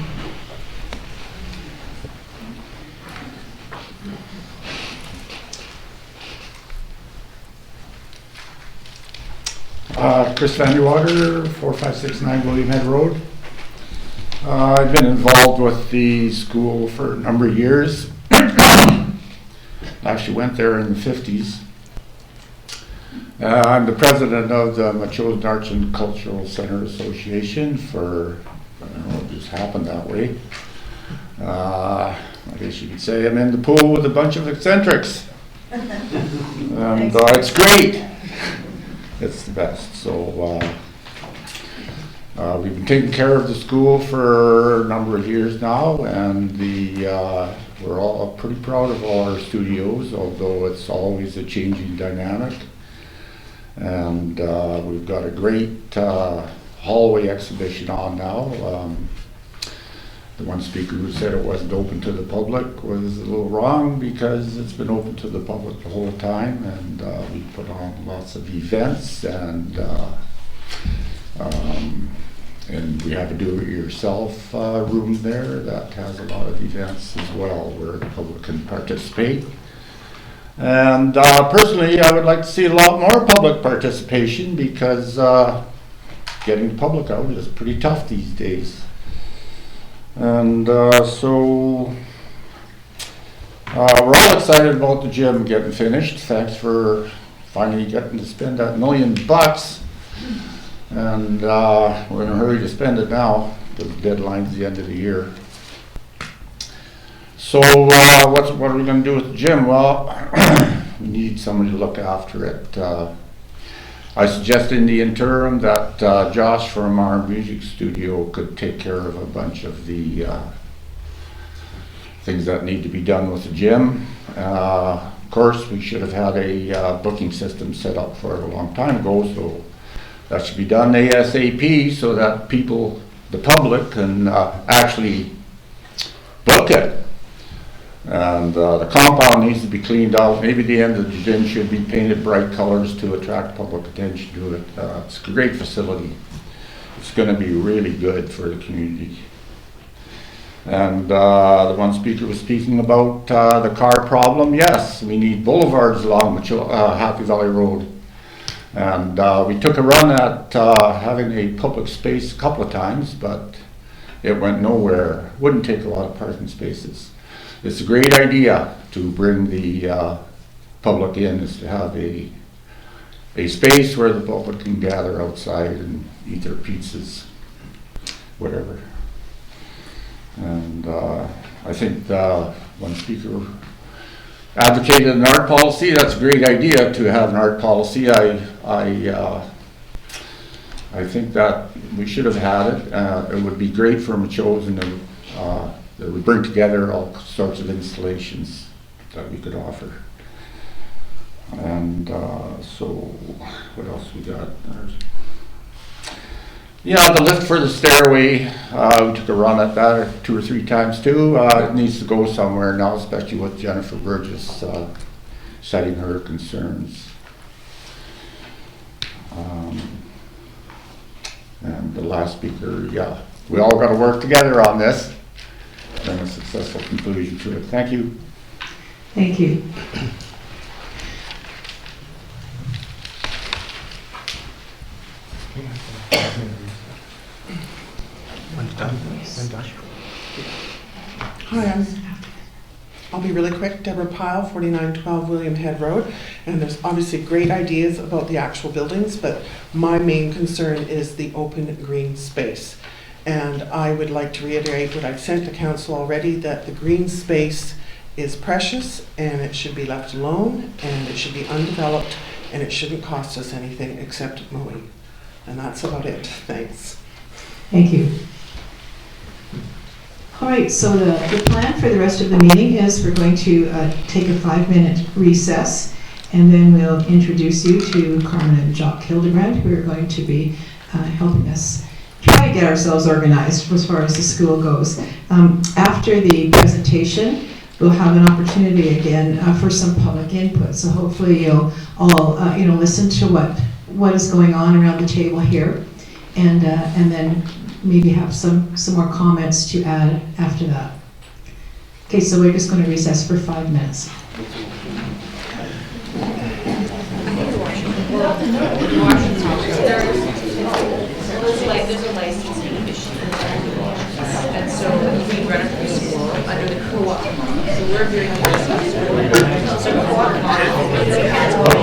Chris Vanderwater, 4569 William Head Road. I've been involved with the school for a number of years. Actually went there in the 50s. I'm the president of the Metchosin Arts and Cultural Center Association for, I don't know, it just happened that way. I guess you could say I'm in the pool with a bunch of eccentrics. And it's great. It's the best. So we've been taking care of the school for a number of years now, and we're all pretty proud of all our studios, although it's always a changing dynamic. And we've got a great hallway exhibition on now. The one speaker who said it wasn't open to the public was a little wrong, because it's been open to the public the whole time, and we put on lots of events, and we have a do-it-yourself room there that has a lot of events as well where the public can participate. And personally, I would like to see a lot more public participation, because getting the public out is pretty tough these days. And so we're all excited about the gym getting finished. Thanks for finally getting to spend that $1 million. And we're in a hurry to spend it now, because the deadline's the end of the year. So what are we going to do with the gym? Well, we need somebody to look after it. I suggested in the interim that Josh from our music studio could take care of a bunch of the things that need to be done with the gym. Of course, we should have had a booking system set up for it a long time ago, so that should be done ASAP, so that people, the public, can actually book it. And the compound needs to be cleaned out. Maybe the end of the gym should be painted bright colors to attract public attention to it. It's a great facility. It's going to be really good for the community. And the one speaker was speaking about the car problem. Yes, we need boulevards along Happy Valley Road. And we took a run at having a public space a couple of times, but it went nowhere. Wouldn't take a lot of parking spaces. It's a great idea to bring the public in, is to have a space where the public can gather outside and eat their pizzas, whatever. And I think one speaker advocated an art policy. That's a great idea to have an art policy. I think that we should have had it. It would be great for Metchosin that would bring together all sorts of installations that we could offer. And so, what else we got? Yeah, the lift for the stairway, we took a run at that 2 or 3 times too. It needs to go somewhere now, especially with Jennifer Burgess citing her concerns. And the last speaker, yeah, we all got to work together on this and a successful conclusion to it. Thank you. Thank you. Hi, I'll be really quick. Deborah Pyle, 4912 William Head Road. And there's obviously great ideas about the actual buildings, but my main concern is the open green space. And I would like to reiterate what I've sent to council already, that the green space is precious and it should be left alone and it should be undeveloped and it shouldn't cost us anything except mowing. And that's about it. Thanks. Thank you. All right, so the plan for the rest of the meeting is we're going to take a 5-minute recess, and then we'll introduce you to Carmen and Jock Hildebrand, who are going to be helping us try to get ourselves organized as far as the school goes. After the presentation, we'll have an opportunity again for some public input. So hopefully you'll all listen to what is going on around the table here, and then maybe have some more comments to add after that. Okay, so we're just going to recess for 5 minutes. There's a licensing issue. And so we run a preschool under the co-op model. So we're doing the licensing. So co-op model means you have to pay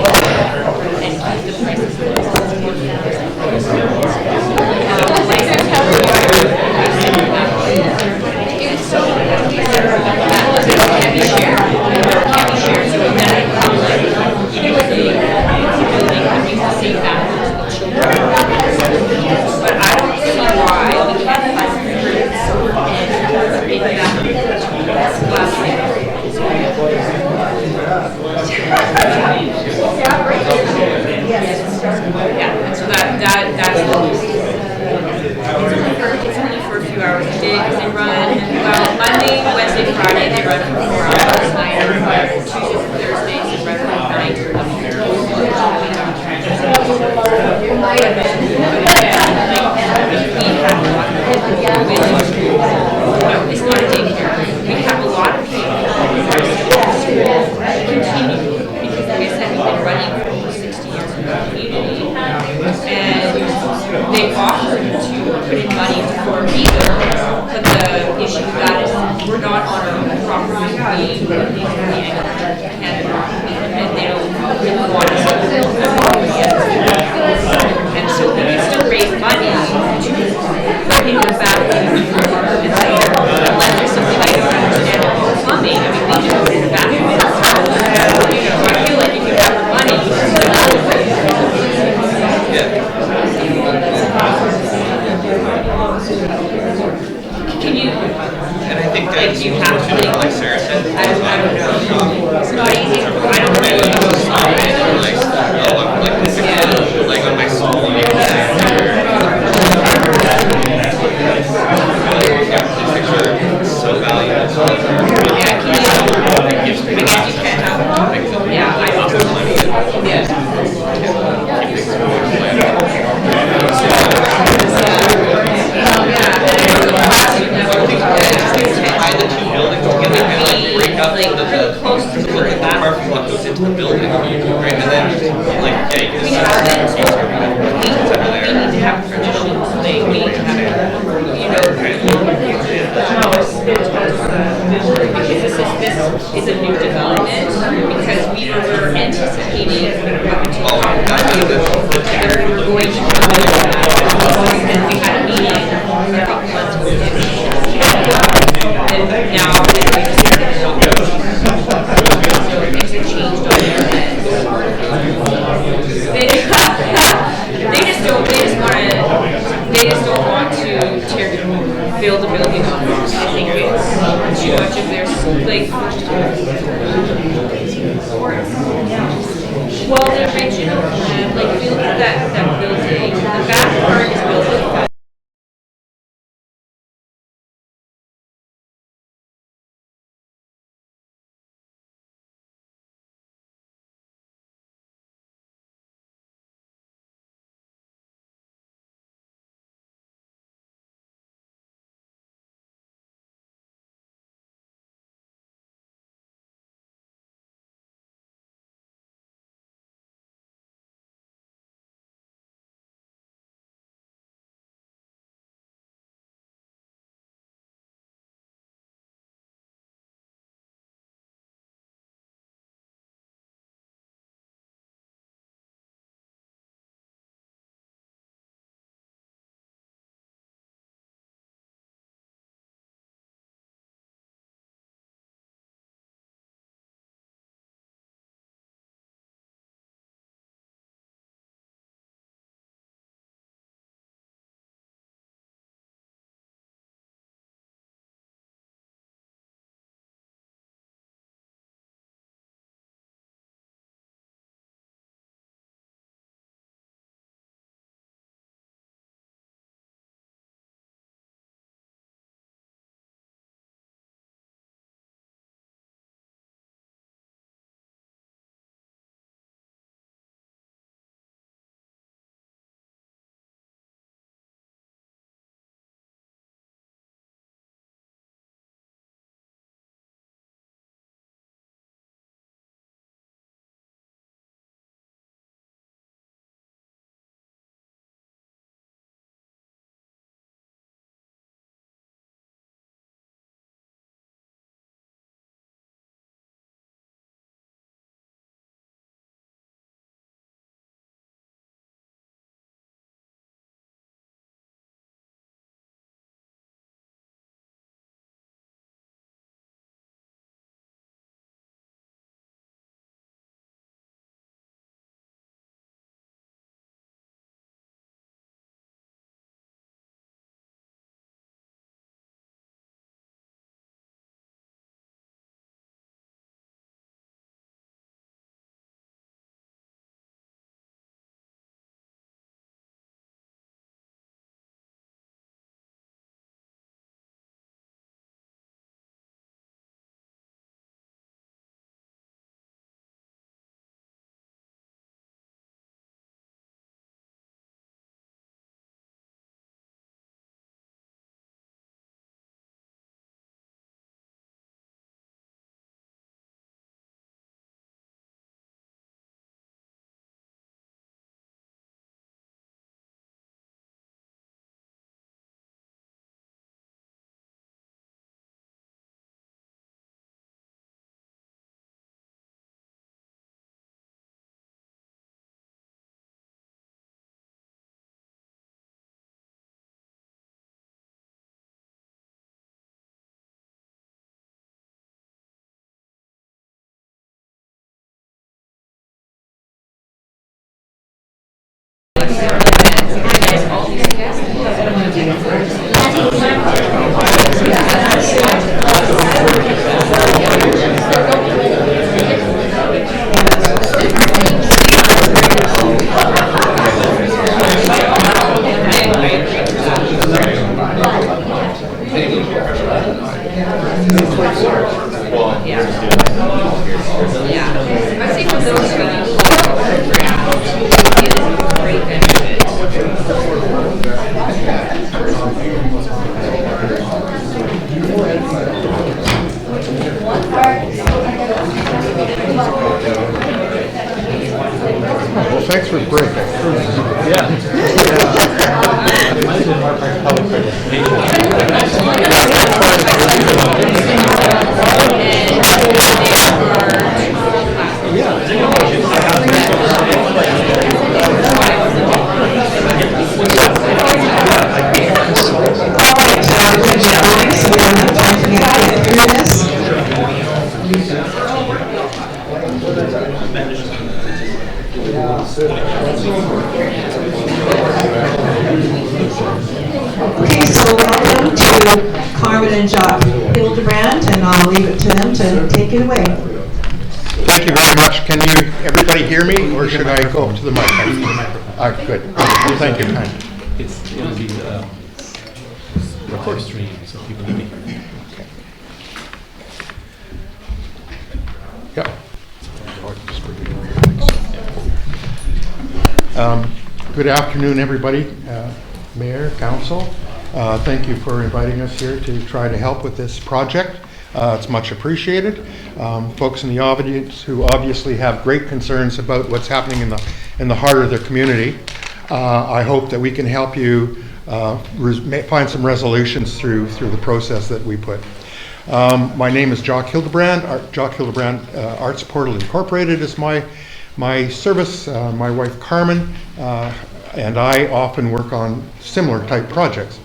and keep the prices low. It's only for a few hours a day because they run, Monday, Wednesday, Friday, they run for 4 hours. Tuesdays and Thursdays, they run from 9 to 11. It's not a daycare. We have a lot of people who continue because, like I said, we've been running for over 60 years in the community. And they offered to put in money for people, but the issue with that is we're not on our own property. We live in Canada, and they don't really want us to build and so we can still raise money to put in the back unless there's something I don't understand about plumbing. I mean, we can put in the bathroom. I feel like if you have the money, can you? And I think that you have to, like Sarah said, I don't know. It's not easy. I don't know. Like on my soul, so valuable. Yeah, can you? I guess you can. Yeah, I also. By the two buildings together and like break up the close to the parking lot goes into the building, right? And then like yeah, you can see we need to have traditional thing. We need to have because this is a new development because we were anticipating up until we were going to come and we had a meeting a couple months ago. And now it's changed on their end. They just don't want to build a building on it. I think it's too much of their well, the original plan, like if you look at that building, the back part is built with Okay, so welcome to Carmen and Jock Hildebrand, and I'll leave it to them to take it away. Thank you very much. Can you, everybody hear me, or should I go up to the mic? All right, good. Thank you. It's going to be recorded stream, so people can hear. Okay. Yep. Good afternoon, everybody. Mayor, Council. Thank you for inviting us here to try to help with this project. It's much appreciated. Folks in the audience who obviously have great concerns about what's happening in the heart of their community. I hope that we can help you find some resolutions through the process that we put. My name is Jock Hildebrand. Jock Hildebrand Arts Portal Incorporated is my service. My wife Carmen and I often work on similar type projects.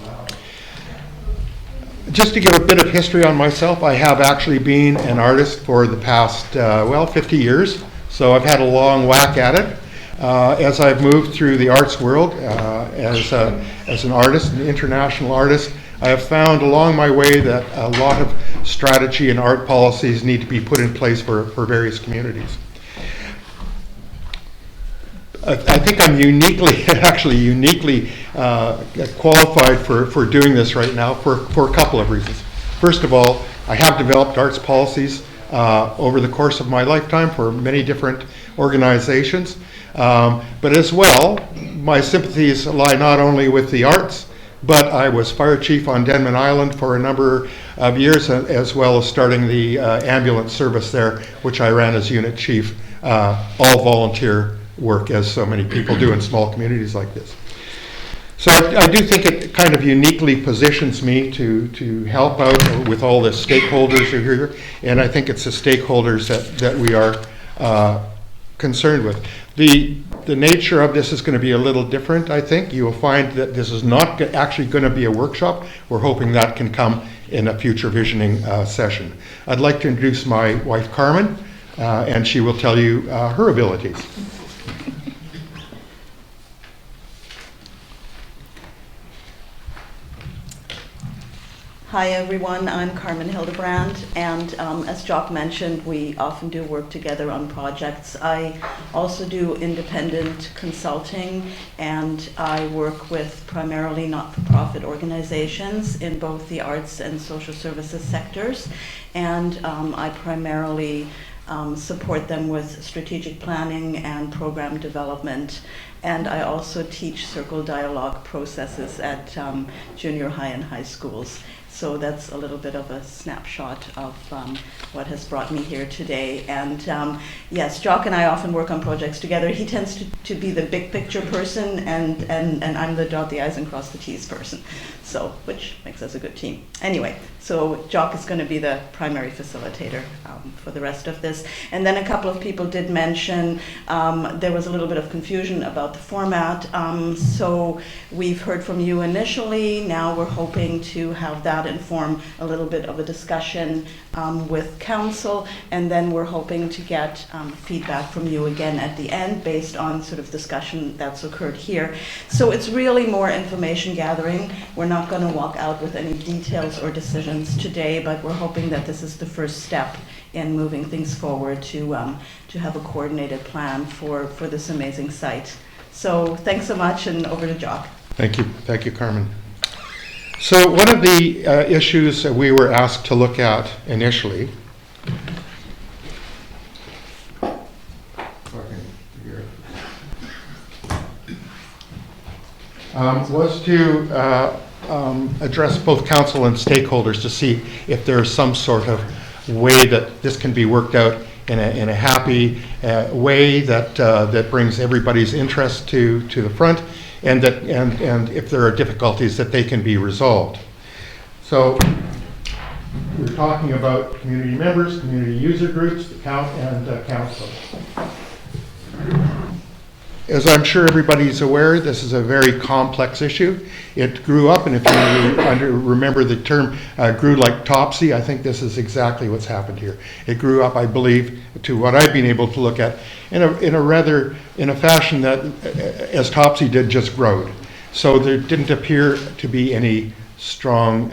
Just to give a bit of history on myself, I have actually been an artist for the past, 50 years. So I've had a long whack at it. As I've moved through the arts world as an artist, an international artist, I have found along my way that a lot of strategy and art policies need to be put in place for various communities. I think I'm uniquely qualified for doing this right now for a couple of reasons. First of all, I have developed arts policies over the course of my lifetime for many different organizations, but as well, my sympathies lie not only with the arts, but I was fire chief on Denman Island for a number of years, as well as starting the ambulance service there, which I ran as unit chief, all volunteer work, as so many people do in small communities like this. So I do think it kind of uniquely positions me to help out with all the stakeholders who are here, and I think it's the stakeholders that we are concerned with. The nature of this is going to be a little different, I think. You will find that this is not actually going to be a workshop. We're hoping that can come in a future visioning session. I'd like to introduce my wife Carmen, and she will tell you her abilities. Hi everyone, I'm Carmen Hildebrand, and as Jock mentioned, we often do work together on projects. I also do independent consulting, and I work with primarily not-for-profit organizations in both the arts and social services sectors, and I primarily support them with strategic planning and program development. And I also teach circle dialogue processes at junior high and high schools. So that's a little bit of a snapshot of what has brought me here today. And yes, Jock and I often work on projects together. He tends to be the big picture person, and I'm the dot the I's and cross the T's person. So, which makes us a good team. Anyway, so Jock is going to be the primary facilitator for the rest of this. And then a couple of people did mention there was a little bit of confusion about the format. So we've heard from you initially. Now we're hoping to have that inform a little bit of a discussion with council, and then we're hoping to get feedback from you again at the end based on sort of discussion that's occurred here. So it's really more information gathering. We're not going to walk out with any details or decisions today, but we're hoping that this is the first step in moving things forward to have a coordinated plan for this amazing site. So thanks so much, and over to Jock. Thank you, Carmen. So one of the issues that we were asked to look at initially was to address both council and stakeholders to see if there's some sort of way that this can be worked out in a happy way that brings everybody's interest to the front, and if there are difficulties, that they can be resolved. So we're talking about community members, community user groups, the council. As I'm sure everybody's aware, this is a very complex issue. It grew up, and if you remember the term, grew like Topsy. I think this is exactly what's happened here. It grew up, I believe, to what I've been able to look at, in a fashion that, as Topsy did, just growed. So there didn't appear to be any strong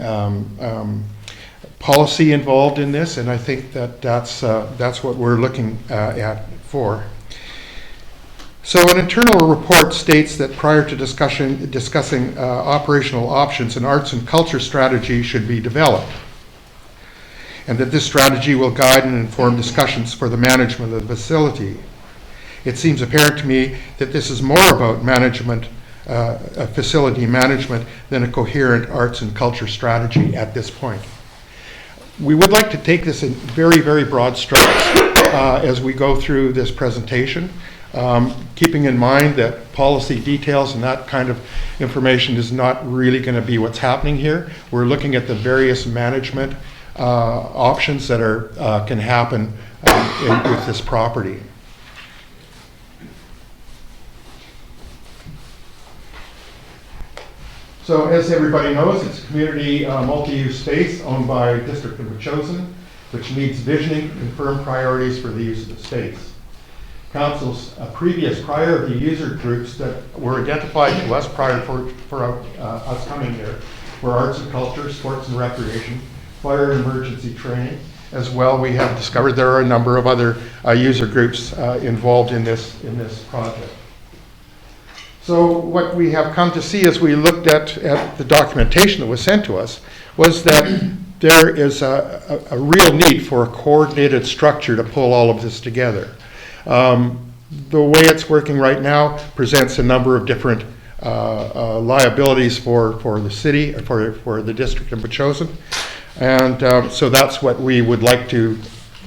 policy involved in this, and I think that's what we're looking at for. So an internal report states that prior to discussing operational options, an arts and culture strategy should be developed, and that this strategy will guide and inform discussions for the management of the facility. It seems apparent to me that this is more about facility management than a coherent arts and culture strategy at this point. We would like to take this in very, very broad strokes as we go through this presentation. Keeping in mind that policy details and that kind of information is not really going to be what's happening here. We're looking at the various management options that can happen with this property. So as everybody knows, it's a community multi-use space owned by District of Metchosin, which needs visioning and firm priorities for the use of the space. Council's previous priority user groups that were identified to us prior for us coming here were arts and culture, sports and recreation, fire and emergency training. As well, we have discovered there are a number of other user groups involved in this project. So what we have come to see as we looked at the documentation that was sent to us was that there is a real need for a coordinated structure to pull all of this together. The way it's working right now presents a number of different liabilities for the city, for the District of Metchosin. And so that's what we would like to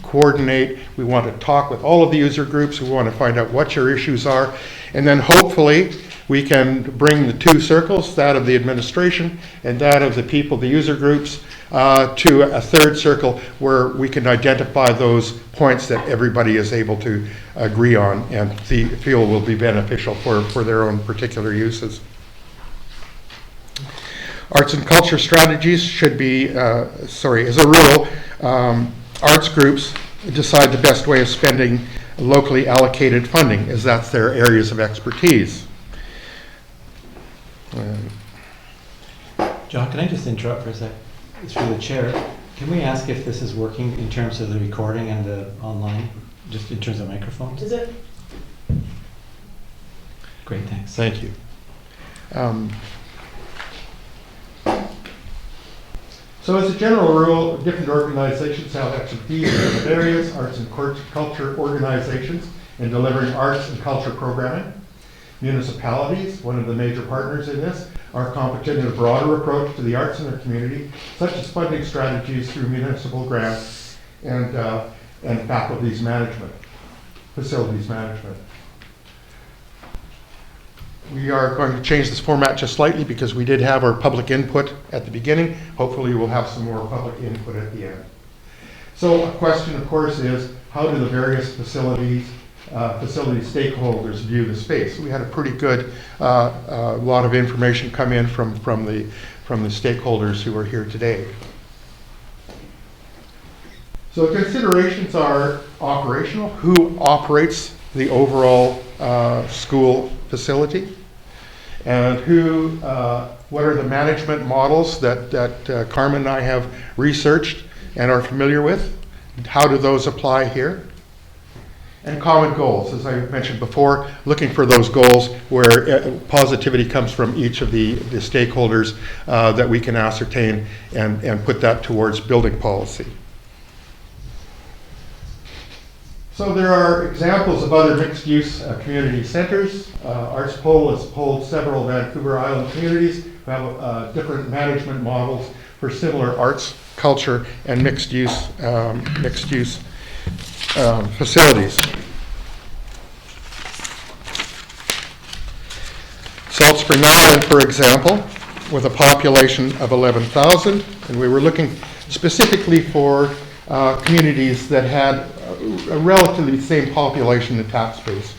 coordinate. We want to talk with all of the user groups. We want to find out what your issues are. And then hopefully we can bring the two circles, that of the administration and that of the people, the user groups, to a third circle where we can identify those points that everybody is able to agree on and feel will be beneficial for their own particular uses. Arts and culture strategies should be, as a rule, arts groups decide the best way of spending locally allocated funding, as that's their areas of expertise. John, can I just interrupt for a sec? It's for the chair. Can we ask if this is working in terms of the recording and the online, just in terms of microphones? Is it? Great, thanks. Thank you. So as a general rule, different organizations have expertise in different areas, arts and culture organizations in delivering arts and culture programming. Municipalities, one of the major partners in this, are competent in a broader approach to the arts in their community, such as funding strategies through municipal grants and facilities management. We are going to change this format just slightly because we did have our public input at the beginning. Hopefully we'll have some more public input at the end. So a question, of course, is how do the various facility stakeholders view the space? We had a pretty good lot of information come in from the stakeholders who are here today. So considerations are operational. Who operates the overall school facility? And what are the management models that Carmen and I have researched and are familiar with? How do those apply here? And common goals, as I mentioned before, looking for those goals where positivity comes from each of the stakeholders that we can ascertain and put that towards building policy. So there are examples of other mixed-use community centers. Arts Pole has polled several Vancouver Island communities who have different management models for similar arts, culture, and mixed-use Facilities. Salt Spring Island, for example, with a population of 11,000, and we were looking specifically for communities that had a relatively same population and tax base.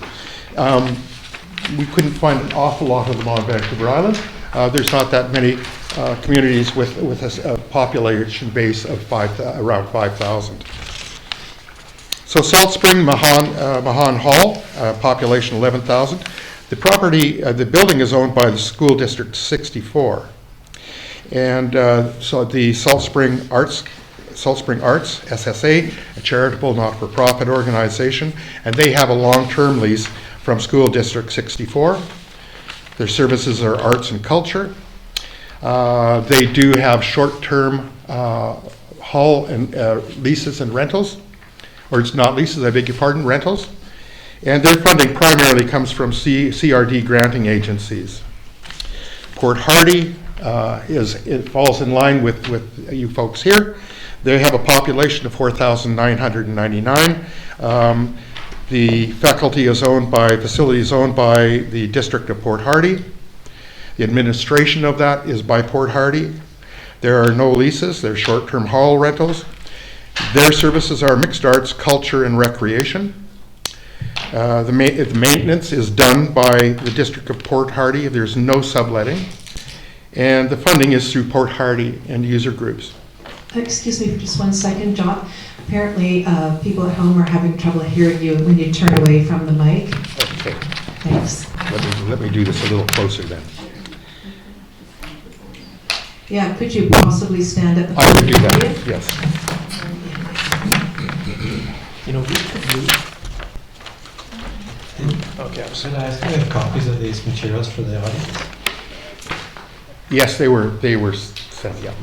We couldn't find an awful lot of them on Vancouver Island. There's not that many communities with a population base of around 5,000. So Salt Spring, Mahan Hall, population 11,000. The property, the building is owned by the School District 64. And so the Salt Spring Arts, SSA, a charitable not-for-profit organization, and they have a long-term lease from School District 64. Their services are arts and culture. They do have short-term hall and leases and rentals, or it's not leases, I beg your pardon, rentals. And their funding primarily comes from CRD granting agencies. Port Hardy it falls in line with you folks here. They have a population of 4,999. The faculty is owned by, facilities owned by the District of Port Hardy. The administration of that is by Port Hardy. There are no leases, they're short-term hall rentals. Their services are mixed arts, culture, and recreation. The maintenance is done by the District of Port Hardy. There's no subletting. And the funding is through Port Hardy and user groups. Excuse me for just 1 second, Jock. Apparently, people at home are having trouble hearing you when you turn away from the mic. Okay. Thanks. Let me do this a little closer then. Yeah, could you possibly stand at the I would do podium? that, yes. You know, we could okay, should I ask you have copies of these materials for the audience? Yes, they were sent, yeah.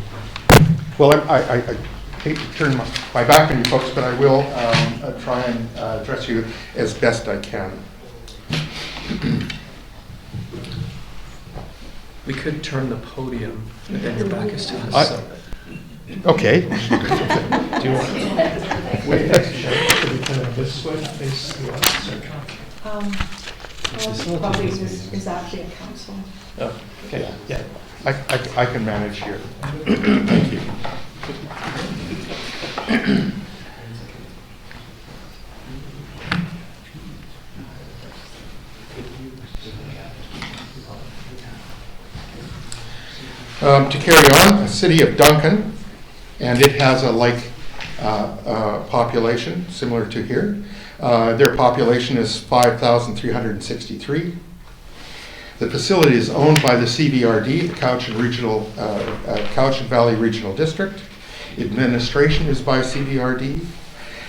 Well, I hate to turn my back on you folks, but I will try and address you as best I can. We could turn the podium, but then your back is to us. Okay. Do you want to wait? Should we turn it this way, face the audience? Probably is actually a council. Oh, okay, yeah. I can manage here. Thank you. To carry on, the city of Duncan, and it has a like population similar to here. Their population is 5,363. The facility is owned by the CVRD, the Cowichan Valley Regional District. Administration is by CVRD,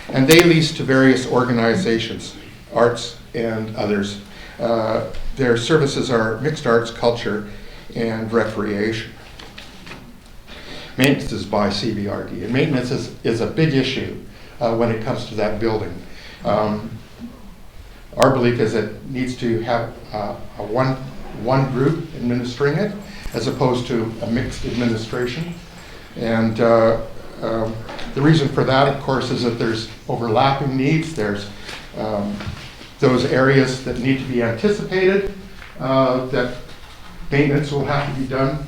and they lease to various organizations, arts and others. Their services are mixed arts, culture, and recreation. Maintenance is by CVRD, and maintenance is a big issue when it comes to that building. Our belief is it needs to have one group administering it, as opposed to a mixed administration. And the reason for that, of course, is that there's overlapping needs. There's those areas that need to be anticipated, that maintenance will have to be done.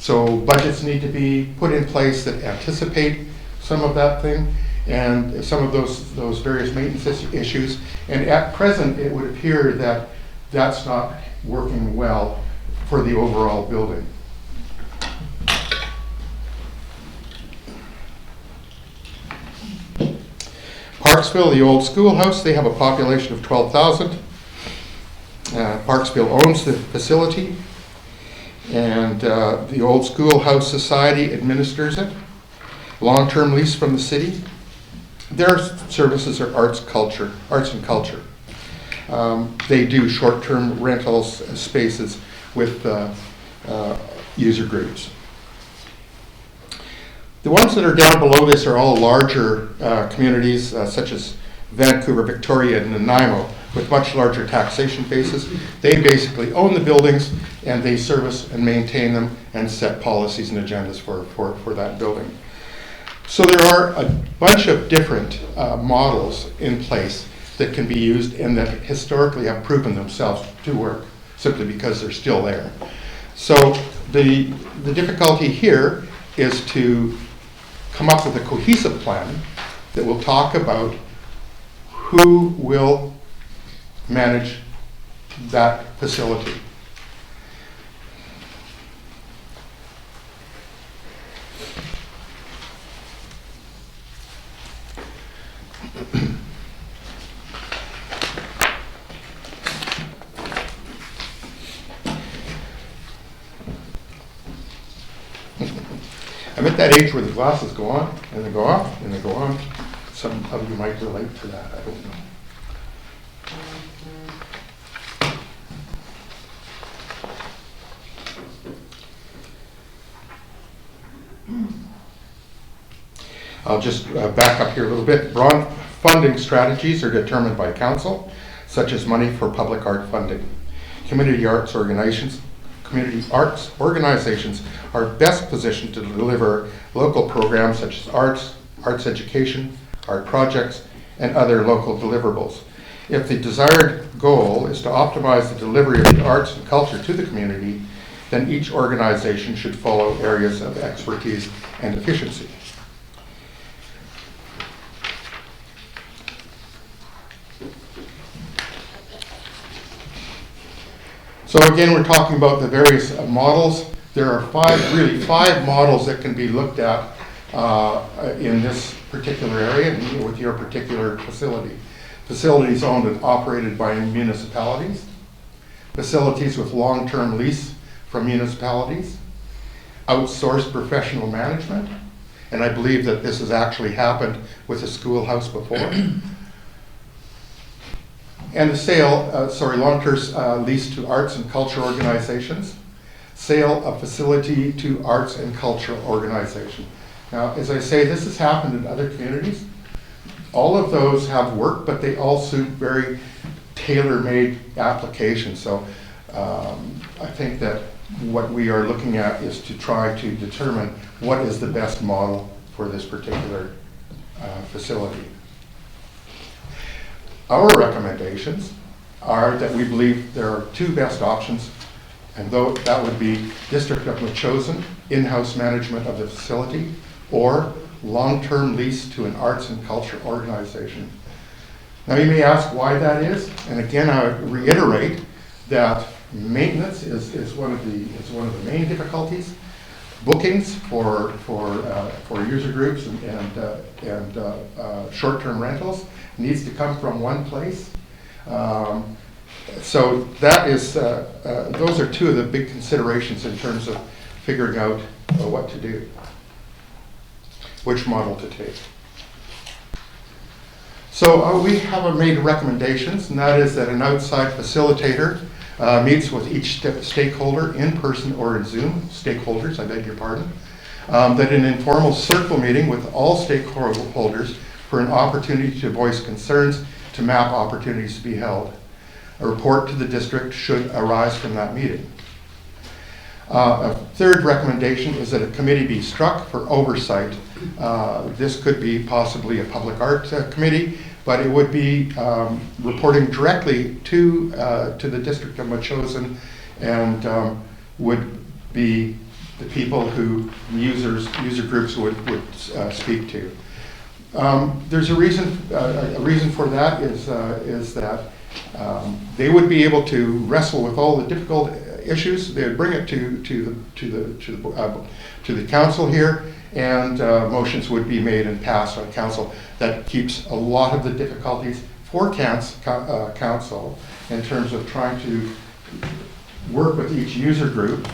So budgets need to be put in place that anticipate some of that thing and some of those various maintenance issues. And at present, it would appear that that's not working well for the overall building. Parksville, the old schoolhouse, they have a population of 12,000. Parksville owns the facility, and the old schoolhouse society administers it. Long-term lease from the city. Their services are arts and culture. They do short-term rentals spaces with user groups. The ones that are down below this are all larger communities, such as Vancouver, Victoria, and Nanaimo, with much larger taxation bases. They basically own the buildings, and they service and maintain them and set policies and agendas for that building. So there are a bunch of different models in place that can be used and that historically have proven themselves to work, simply because they're still there. So the difficulty here is to come up with a cohesive plan that will talk about who will manage that facility. I'm at that age where the glasses go on, and they go off, and they go on. Some of you might relate to that, I don't know. I'll just back up here a little bit. Broad funding strategies are determined by council, such as money for public art funding. Community arts organizations are best positioned to deliver local programs such as arts education, art projects, and other local deliverables. If the desired goal is to optimize the delivery of the arts and culture to the community, then each organization should follow areas of expertise and efficiency. So again, we're talking about the various models. There are five models that can be looked at in this particular area and with your particular facility. Facilities owned and operated by municipalities, facilities with long-term lease from municipalities, outsourced professional management, and I believe that this has actually happened with a schoolhouse before. And the long-term lease to arts and culture organizations, sale of facility to arts and cultural organization. Now, as I say, this has happened in other communities. All of those have worked, but they all suit very tailor-made applications. So I think that what we are looking at is to try to determine what is the best model for this particular facility. Our recommendations are that we believe there are two best options, and that would be District of Metchosin, in-house management of the facility, or long-term lease to an arts and culture organization. Now you may ask why that is, and again I would reiterate that maintenance is one of the main difficulties. Bookings for user groups and short-term rentals needs to come from one place. So that is those are two of the big considerations in terms of figuring out what to do, which model to take. So we have made recommendations, and that is that an outside facilitator meets with each stakeholder in person or in Zoom, stakeholders, I beg your pardon, that an informal circle meeting with all stakeholders for an opportunity to voice concerns, to map opportunities to be held. A report to the district should arise from that meeting. A third recommendation is that a committee be struck for oversight. This could be possibly a public art committee, but it would be reporting directly to the District of Metchosin, and would be the people who user groups would speak to. There's a reason for that is that they would be able to wrestle with all the difficult issues. They would bring it to the council here, and motions would be made and passed on council. That keeps a lot of the difficulties for council in terms of trying to work with each user group,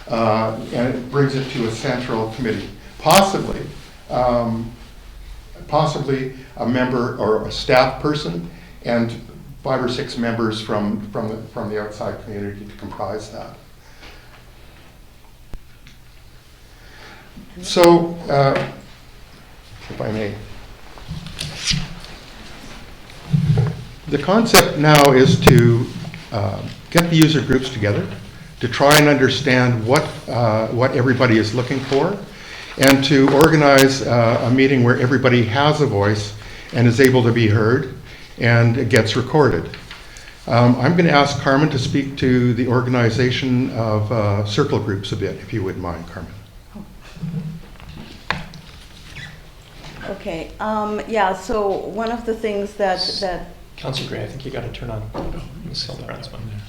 and it brings it to a central committee, possibly a member or a staff person, and 5 or 6 members from the outside community to comprise that. So, if I may, the concept now is to get the user groups together to try and understand what everybody is looking for, and to organize a meeting where everybody has a voice and is able to be heard and it gets recorded. I'm going to ask Carmen to speak to the organization of circle groups a bit, if you wouldn't mind, Carmen. Okay, yeah, so one of the things that Councillor Gray, I think you got to turn on Ms. Hildebrand's one there.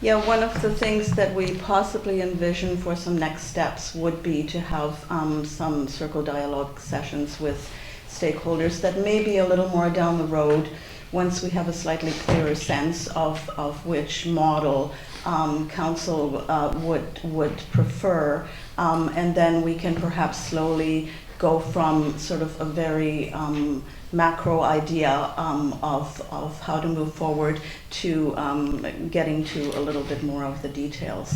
Yeah, one of the things that we possibly envision for some next steps would be to have some circle dialogue sessions with stakeholders that may be a little more down the road once we have a slightly clearer sense of which model council would prefer, and then we can perhaps slowly go from sort of a very macro idea of how to move forward to getting to a little bit more of the details.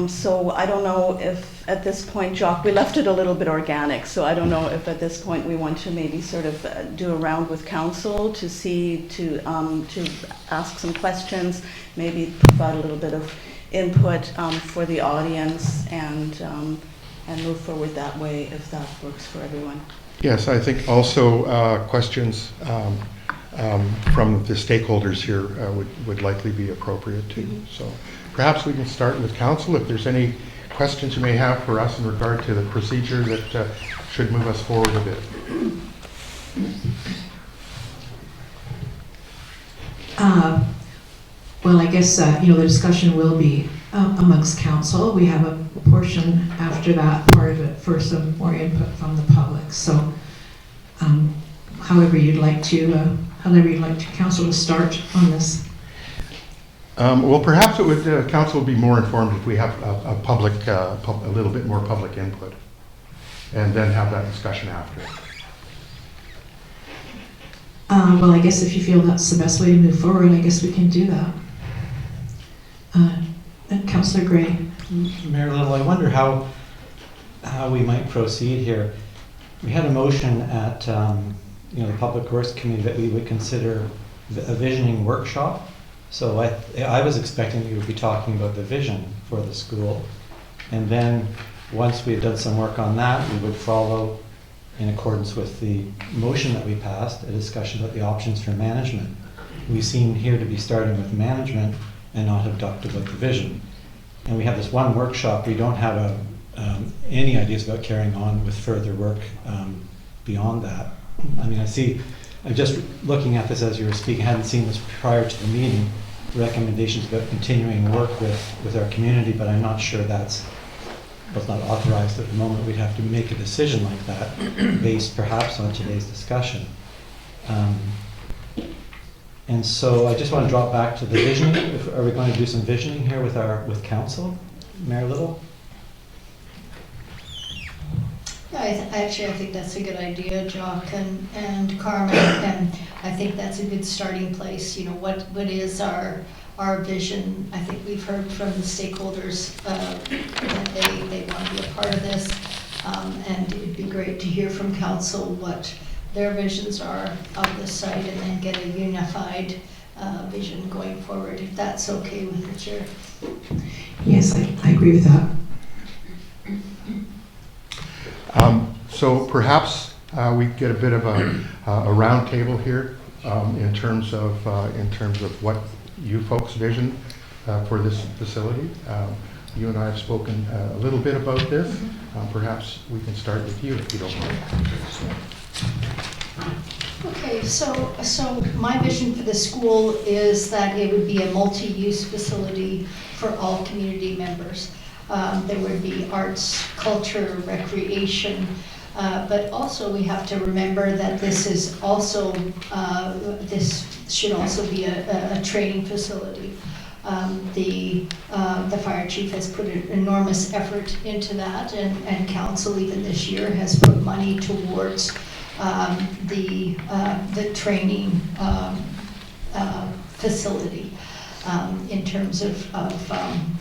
So I don't know if at this point, Jock, we left it a little bit organic, so I don't know if at this point we want to maybe sort of do a round with council to see, to ask some questions, maybe provide a little bit of input for the audience and move forward that way if that works for everyone. Yes, I think also questions from the stakeholders here would likely be appropriate too. Mm-hmm. So perhaps we can start with council. If there's any questions you may have for us in regard to the procedure that should move us forward a bit. Well, I guess the discussion will be amongst council. We have a portion after that part of it for some more input from the public. So, however you'd like council to start on this. Well, perhaps it would council would be more informed if we have a little bit more public input, and then have that discussion after. Well, I guess if you feel that's the best way to move forward, I guess we can do that. Councillor Gray. Mayor Little, I wonder how we might proceed here. We had a motion at the Public Works Committee that we would consider a visioning workshop. So I was expecting we would be talking about the vision for the school, and then once we had done some work on that, we would follow, in accordance with the motion that we passed, a discussion about the options for management. We seem here to be starting with management and not have talked about the vision. And we have this one workshop. We don't have any ideas about carrying on with further work beyond that. I mean, I'm just looking at this as you were speaking. I hadn't seen this prior to the meeting, recommendations about continuing work with our community, but I'm not sure that's not authorized at the moment. We'd have to make a decision like that based perhaps on today's discussion. And so I just want to drop back to the visioning. Are we going to do some visioning here with council? Mayor Little? Yeah, I think that's a good idea, Jock and Carmen, and I think that's a good starting place. What is our vision? I think we've heard from the stakeholders that they want to be a part of this, and it'd be great to hear from council what their visions are of the site, and then get a unified vision going forward, if that's okay with the chair. Yes, I agree with that. So perhaps we get a bit of a round table here in terms of what you folks vision for this facility. You and I have spoken a little bit about this. Perhaps we can start with you if you don't mind. Okay, so my vision for the school is that it would be a multi-use facility for all community members. There would be arts, culture, recreation, but also we have to remember that this is also, this should also be a training facility. The fire chief has put an enormous effort into that, and council even this year has put money towards the training facility in terms of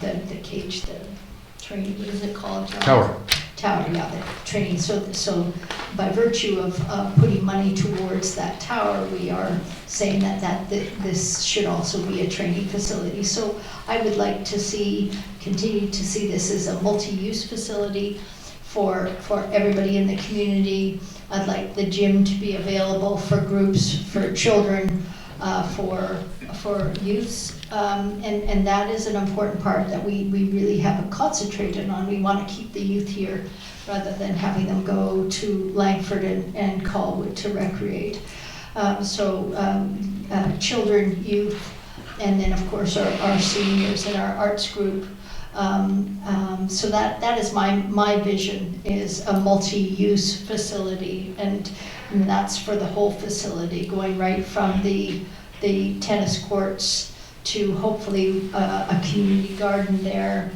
the cage, the training, what is it called, John? tower, yeah, the training. So by virtue of putting money towards that tower, we are saying that this should also be a training facility. So I would like to continue to see this as a multi-use facility for everybody in the community. I'd like the gym to be available for groups, for children, for youths, and that is an important part that we really haven't concentrated on. We want to keep the youth here rather than having them go to Langford and Colwood to recreate. Children, youth, and then of course our seniors and our arts group. So that is my vision, is a multi-use facility, and that's for the whole facility, going right from the tennis courts to hopefully a community garden there,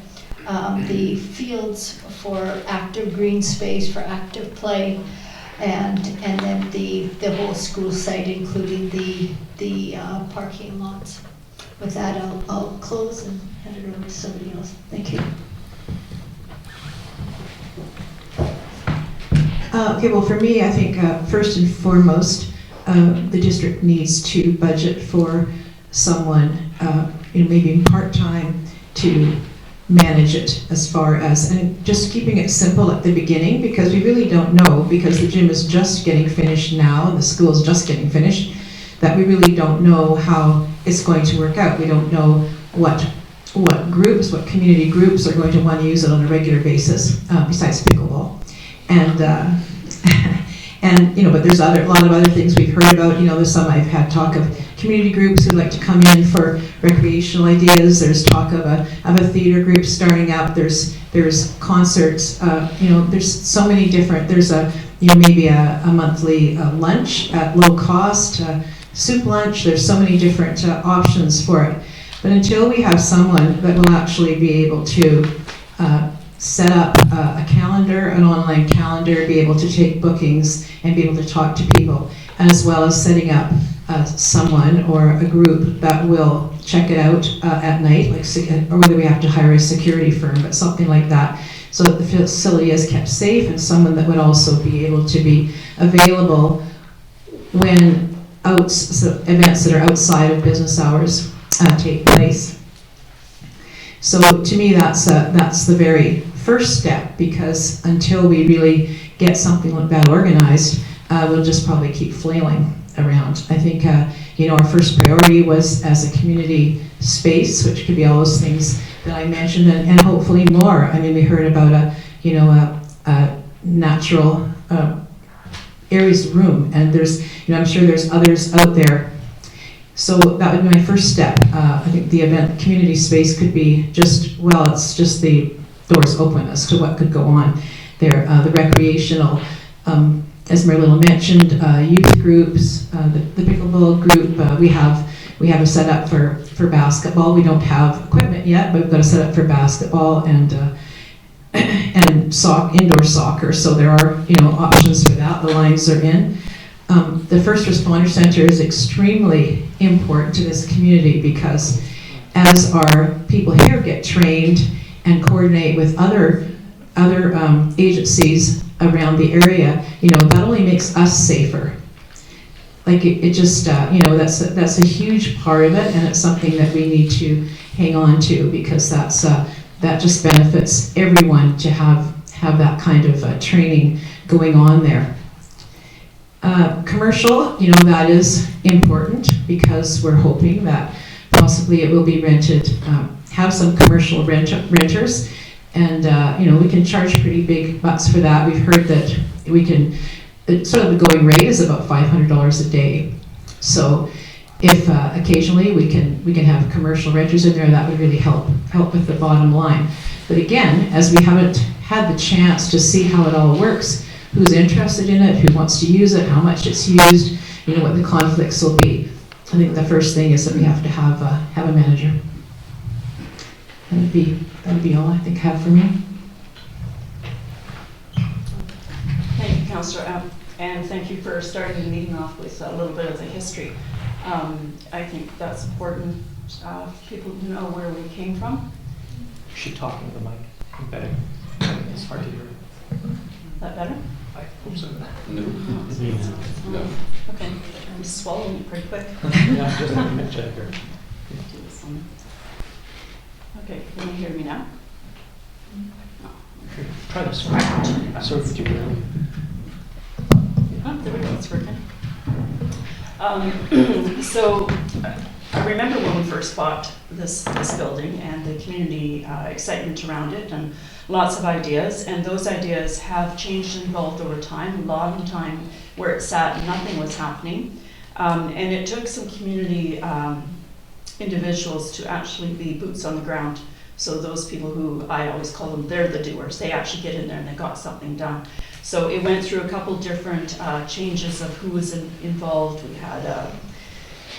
the fields for active green space for active play, and then the whole school site, including the parking lots. With that, I'll close and hand it over to somebody else. Thank you. Okay, well, for me, I think first and foremost, the district needs to budget for someone, maybe part-time, to manage it as far as, and just keeping it simple at the beginning, because we really don't know, because the gym is just getting finished now, and the school is just getting finished, that we really don't know how it's going to work out. We don't know what community groups are going to want to use it on a regular basis, besides pickleball. And but there's a lot of other things we've heard about. There's some I've had talk of community groups who'd like to come in for recreational ideas. There's talk of a theater group starting up. There's concerts. There's so many different. There's maybe a monthly lunch at low cost, soup lunch. There's so many different options for it. But until we have someone that will actually be able to set up a calendar, an online calendar, be able to take bookings and be able to talk to people, as well as setting up someone or a group that will check it out at night, or whether we have to hire a security firm, but something like that, so that the facility is kept safe, and someone that would also be able to be available when events that are outside of business hours take place. So to me, that's the very first step, because until we really get something like that organized, we'll just probably keep flailing around. I think our first priority was as a community space, which could be all those things that I mentioned, and hopefully more. I mean, we heard about a natural Aries room, and I'm sure there's others out there. So that would be my first step. I think the event community space could be it's just the doors open as to what could go on there. The recreational, as Mary Little mentioned, youth groups, the pickleball group. We have a setup for basketball. We don't have equipment yet, but we've got a setup for basketball and indoor soccer. So there are options for that. The lines are in. The First Responder Center is extremely important to this community, because as our people here get trained and coordinate with other agencies around the area, that only makes us safer. Like it just, that's a huge part of it, and it's something that we need to hang on to, because that just benefits everyone to have that kind of training going on there. Commercial, that is important, because we're hoping that possibly it will be rented, have some commercial renters, and we can charge pretty big bucks for that. We've heard that sort of the going rate is about $500 a day. So if occasionally we can have commercial renters in there, that would really help with the bottom line. But again, as we haven't had the chance to see how it all works, who's interested in it, who wants to use it, how much it's used, what the conflicts will be. I think the first thing is that we have to have a manager. That would be all I think I have for me. Thank you, Councillor, and thank you for starting the meeting off with a little bit of the history. I think that's important. People to know where we came from. Is she talking to the mic? Better. It's hard to hear. That better? I hope so. No. No. Okay, I'm swallowing it pretty quick. Yeah, just like a Mick Jagger. Do this one. Okay, can you hear me now? Try to sort of keep it around. Oh, there we go, it's working. So I remember when we first bought this building and the community excitement around it and lots of ideas, and those ideas have changed and evolved over time. A lot of the time where it sat, nothing was happening. And it took some community individuals to actually be boots on the ground. So those people who, I always call them, they're the doers. They actually get in there and they got something done. So it went through a couple different changes of who was involved. We had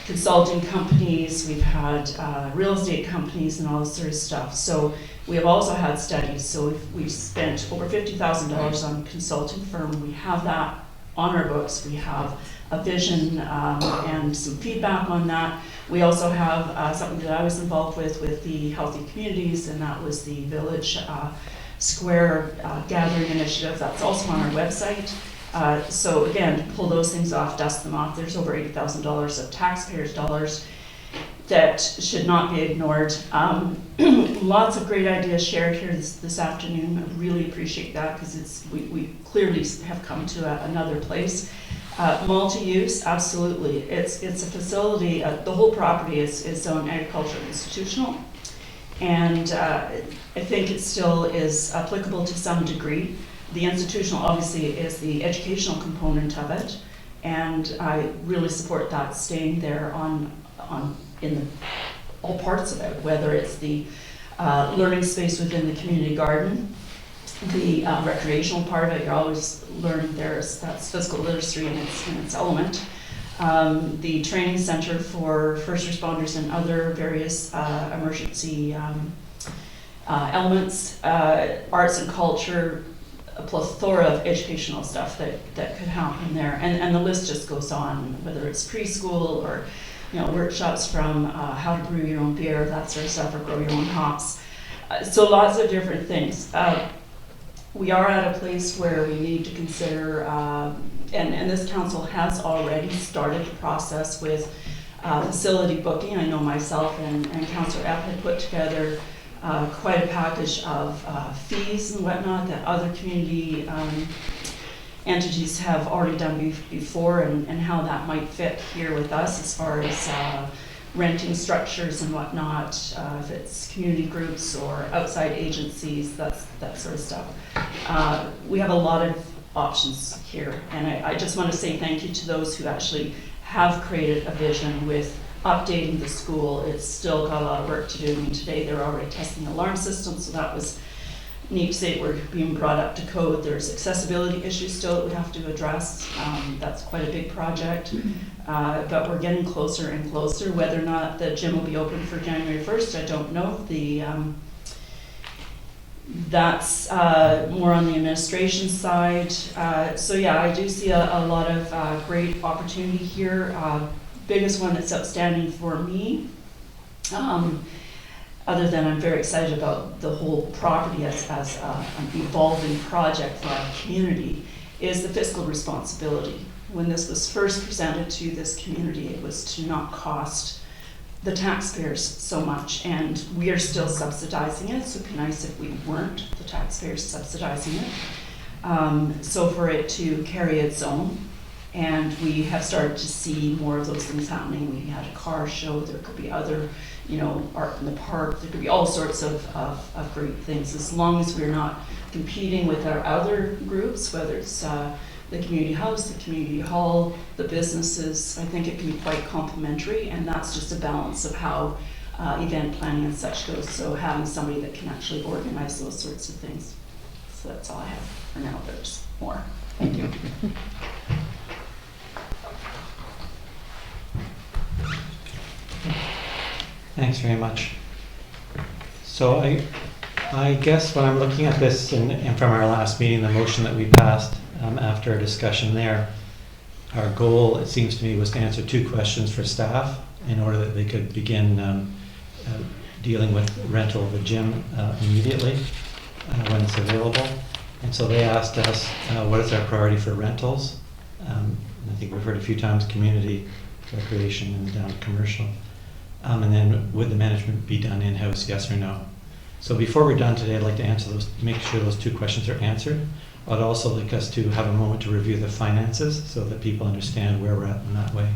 consulting companies, we've had real estate companies and all this sort of stuff. So we have also had studies. So we've spent over $50,000 on a consulting firm. We have that on our books. We have a vision and some feedback on that. We also have something that I was involved with the Healthy Communities, and that was the Village Square Gathering Initiative. That's also on our website. So again, pull those things off, dust them off. There's over $80,000 of taxpayers' dollars that should not be ignored. Lots of great ideas shared here this afternoon. I really appreciate that because we clearly have come to another place. Multi-use, absolutely. It's a facility. The whole property is zoned agricultural institutional, and I think it still is applicable to some degree. The institutional obviously is the educational component of it, and I really support that staying there in all parts of it, whether it's the learning space within the community garden, the recreational part of it. You're always learning that's physical literacy in its element. The training center for first responders and other various emergency elements, arts and culture, a plethora of educational stuff that could happen there, and the list just goes on. Whether it's preschool or workshops from how to brew your own beer, that sort of stuff, or grow your own hops. So lots of different things. We are at a place where we need to consider, and this council has already started the process with facility booking. I know myself and Councillor Epp had put together quite a package of fees and whatnot that other community entities have already done before, and how that might fit here with us as far as renting structures and whatnot, if it's community groups or outside agencies, that sort of stuff. We have a lot of options here, and I just want to say thank you to those who actually have created a vision with updating the school. It's still got a lot of work to do. I mean, today they're already testing the alarm system, so that was neat to say we're being brought up to code. There's accessibility issues still that we have to address. That's quite a big project, but we're getting closer and closer. Whether or not the gym will be open for January 1st, I don't know. That's more on the administration side. So yeah, I do see a lot of great opportunity here. Biggest one that's outstanding for me, other than I'm very excited about the whole property as an evolving project for our community, is the fiscal responsibility. When this was first presented to this community, it was to not cost the taxpayers so much, and we are still subsidizing it, so it'd be nice if we weren't the taxpayers subsidizing it. So for it to carry its own, and we have started to see more of those things happening. We had a car show, there could be other, art in the park, there could be all sorts of great things, as long as we're not competing with our other groups, whether it's the community house, the community hall, the businesses. I think it can be quite complementary, and that's just a balance of how event planning and such goes. So having somebody that can actually organize those sorts of things. So that's all I have for now. There's more. Thank you. Thanks very much. So I guess when I'm looking at this and from our last meeting, the motion that we passed after a discussion there, our goal, it seems to me, was to answer 2 questions for staff in order that they could begin dealing with rental of a gym immediately when it's available. And so they asked us, what is our priority for rentals? And I think we've heard a few times community, recreation, and down to commercial. And then would the management be done in-house, yes or no? So before we're done today, I'd like to answer those, make sure those two questions are answered. I'd also like us to have a moment to review the finances so that people understand where we're at in that way.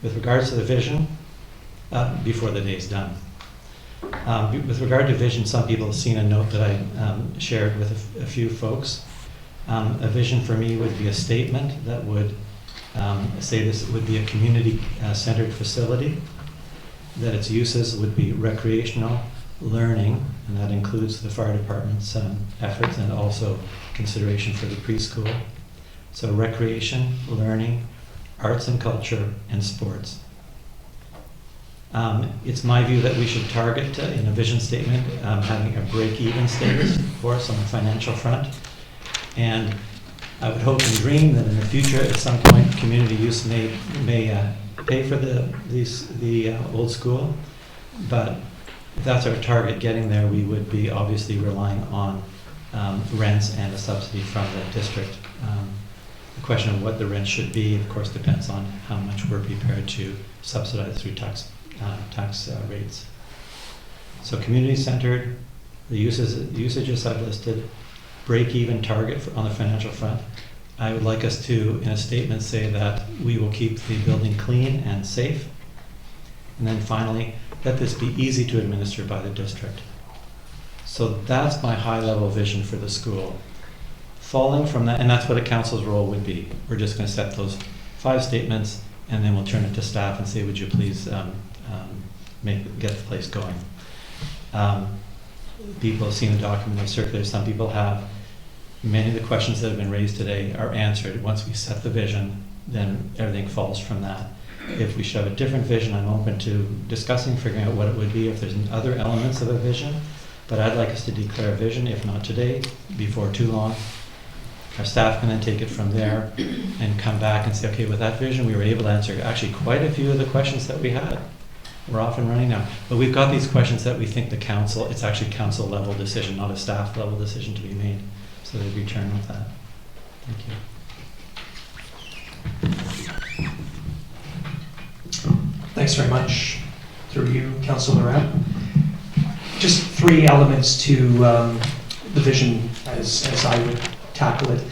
With regards to the vision, before the day's done. With regard to vision, some people have seen a note that I shared with a few folks. A vision for me would be a statement that would say this would be a community-centered facility, that its uses would be recreational, learning, and that includes the fire department's efforts and also consideration for the preschool. So recreation, learning, arts and culture, and sports. It's my view that we should target in a vision statement having a break-even status for us on the financial front. And I would hope and dream that in the future, at some point, community use may pay for the old school. But if that's our target getting there, we would be obviously relying on rents and a subsidy from the district. The question of what the rent should be, of course, depends on how much we're prepared to subsidize through tax rates. So community-centered, the usages I've listed, break-even target on the financial front. I would like us to, in a statement, say that we will keep the building clean and safe. And then finally, let this be easy to administer by the district. So that's my high-level vision for the school. Falling from that, and that's what a council's role would be. We're just going to set those 5 statements, and then we'll turn it to staff and say, would you please get the place going. People have seen the document that's circulated, some people have. Many of the questions that have been raised today are answered. Once we set the vision, then everything falls from that. If we should have a different vision, I'm open to discussing, figuring out what it would be if there's other elements of a vision. But I'd like us to declare a vision, if not today, before too long. Our staff can then take it from there and come back and say, okay, with that vision, we were able to answer actually quite a few of the questions that we had. We're off and running now. But we've got these questions that we think the council, it's actually council level decision, not a staff level decision to be made. So they'd return with that. Thank you. Thanks very much. Through you, Councillor Rapp. Just 3 elements to the vision as I would tackle it.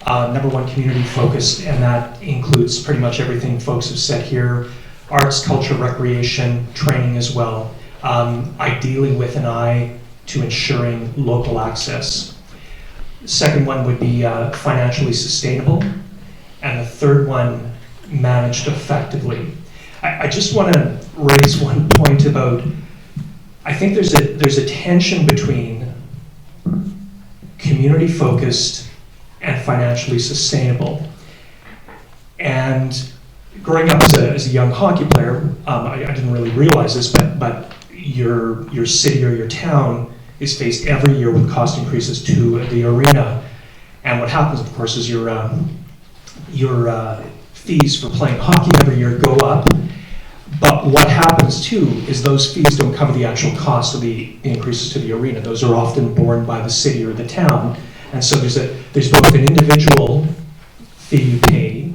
Number 1, community focused, and that includes pretty much everything folks have said here. Arts, culture, recreation, training as well. Ideally with an eye to ensuring local access. The second one would be financially sustainable. And the third one, managed effectively. I just want to raise one point about, I think there's a tension between community focused and financially sustainable. And growing up as a young hockey player, I didn't really realize this, but your city or your town is faced every year with cost increases to the arena. And what happens, of course, is your fees for playing hockey every year go up. But what happens too is those fees don't cover the actual cost of the increases to the arena. Those are often borne by the city or the town. And so there's both an individual fee you pay,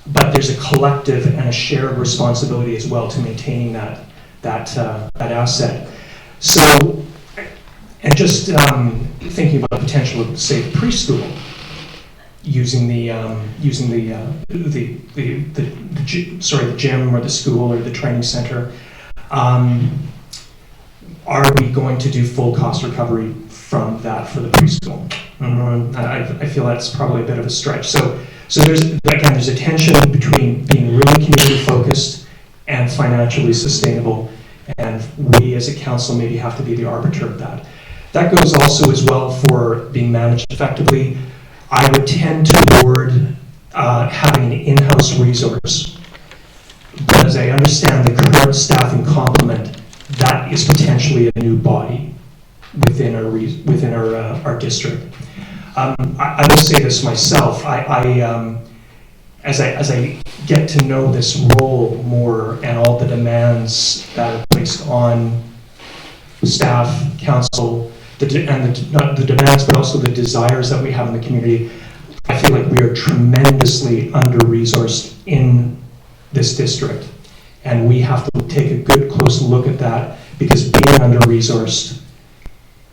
but there's a collective and a shared responsibility as well to maintaining that asset. So, and just thinking about the potential of, say, preschool, using the gym or the school or the training center. Are we going to do full cost recovery from that for the preschool? I feel that's probably a bit of a stretch. So there's a tension between being really community focused and financially sustainable, and we as a council maybe have to be the arbiter of that. That goes also as well for being managed effectively. I would tend toward having an in-house resource, but as I understand the current staffing complement, that is potentially a new body within our district. I will say this myself. As I get to know this role more and all the demands that are placed on staff, council, not the demands, but also the desires that we have in the community, I feel like we are tremendously under-resourced in this district. And we have to take a good, close look at that, because being under-resourced,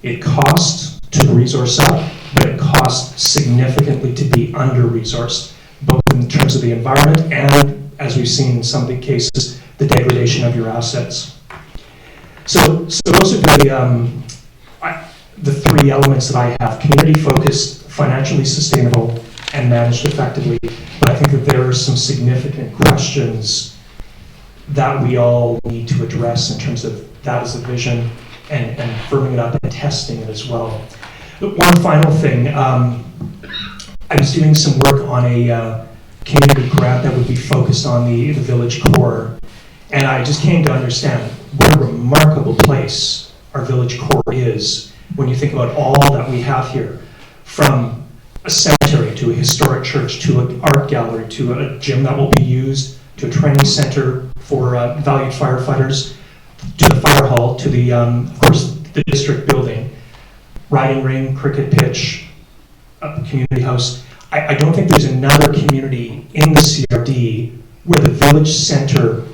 it costs to resource up, but it costs significantly to be under-resourced, both in terms of the environment and, as we've seen in some big cases, the degradation of your assets. So those are the three elements that I have: community-focused, financially sustainable, and managed effectively. But I think that there are some significant questions that we all need to address in terms of that as a vision and firming it up and testing it as well. But one final thing, I was doing some work on a community grant that would be focused on the village core, and I just came to understand what a remarkable place our village core is when you think about all that we have here, from a cemetery to a historic church to an art gallery to a gym that will be used to a training center for valued firefighters, to the fire hall, to the, of course, the district building, riding ring, cricket pitch, community house. I don't think there's another community in the CRD where the village center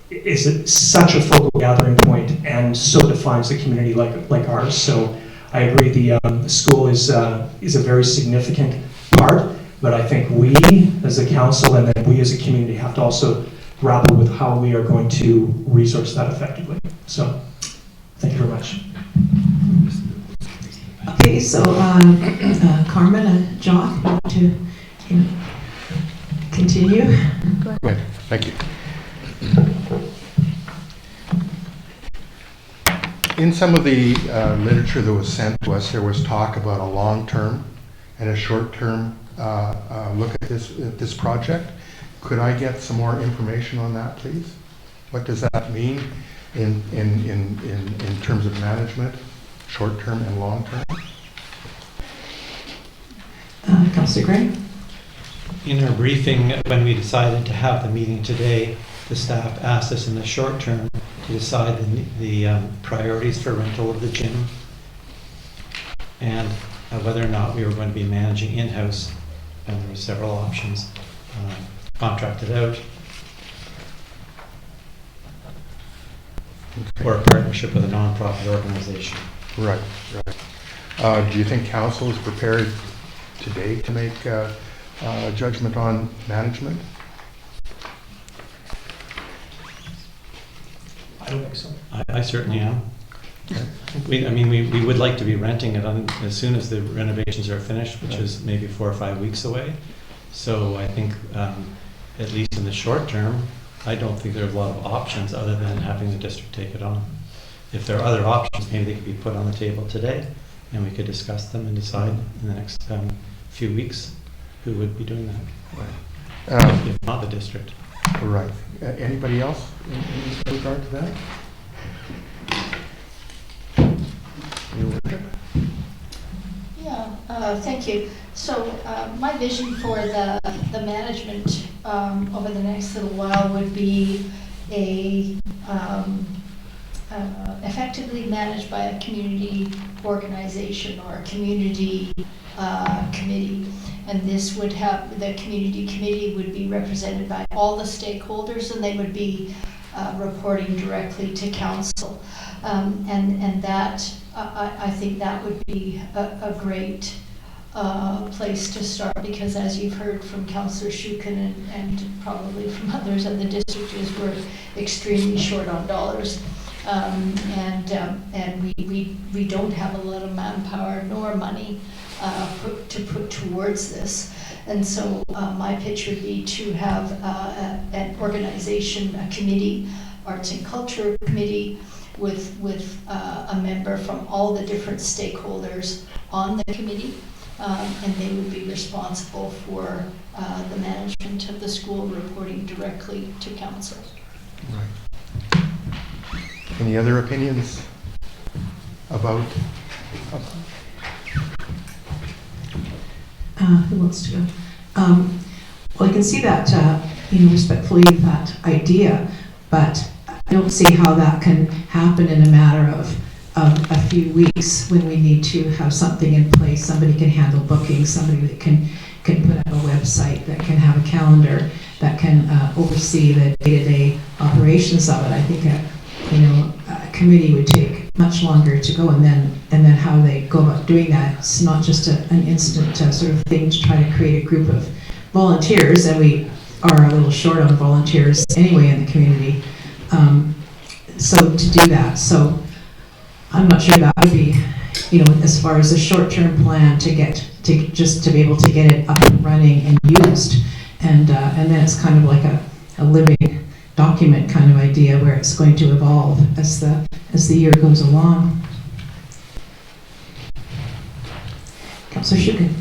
is such a focal gathering point and so defines the community like ours. So I agree the school is a very significant part, but I think we as a council and then we as a community have to also grapple with how we are going to resource that effectively. So thank you very much. Okay, so Carmen and Jock, want to continue? Go ahead. Thank you. In some of the literature that was sent to us, there was talk about a long-term and a short-term look at this project. Could I get some more information on that, please? What does that mean in terms of management, short-term and long-term? Councillor Gray? In our briefing, when we decided to have the meeting today, the staff asked us in the short term to decide the priorities for rental of the gym and whether or not we were going to be managing in-house, and there were several options, contracted out, or a partnership with a non-profit organization. Right, right. Do you think council is prepared today to make a judgment on management? I don't think so. I certainly am. We would like to be renting it as soon as the renovations are finished, which is maybe 4 or 5 weeks away. So I think, at least in the short term, I don't think there are a lot of options other than having the district take it on. If there are other options, maybe they could be put on the table today, and we could discuss them and decide in the next few weeks who would be doing that. Right. If not the district. Right. Anybody else in regard to that? Yeah, thank you. So my vision for the management over the next little while would be effectively managed by a community organization or a community committee. And this would have, the community committee would be represented by all the stakeholders, and they would be reporting directly to council. And that, I think that would be a great place to start, because as you've heard from Councillor Shukin and probably from others in the district, is we're extremely short on dollars. And we don't have a lot of manpower nor money to put towards this. And so my pitch would be to have an organization, a committee, Arts and Culture Committee, with a member from all the different stakeholders on the committee, and they would be responsible for the management of the school, reporting directly to council. Right. Any other opinions about? Who wants to go? Well, I can see that, respectfully, that idea, but I don't see how that can happen in a matter of of a few weeks when we need to have something in place. Somebody can handle bookings, somebody that can put up a website, that can have a calendar, that can oversee the day-to-day operations of it. I think a committee would take much longer to go, and then how they go about doing that. It's not just an instant sort of thing to try to create a group of volunteers, and we are a little short on volunteers anyway in the community. So to do that, so I'm not sure that would be, as far as a short-term plan to be able to get it up and running and used, and then it's kind of like a living document kind of idea where it's going to evolve as the year goes along. Councillor Shukin.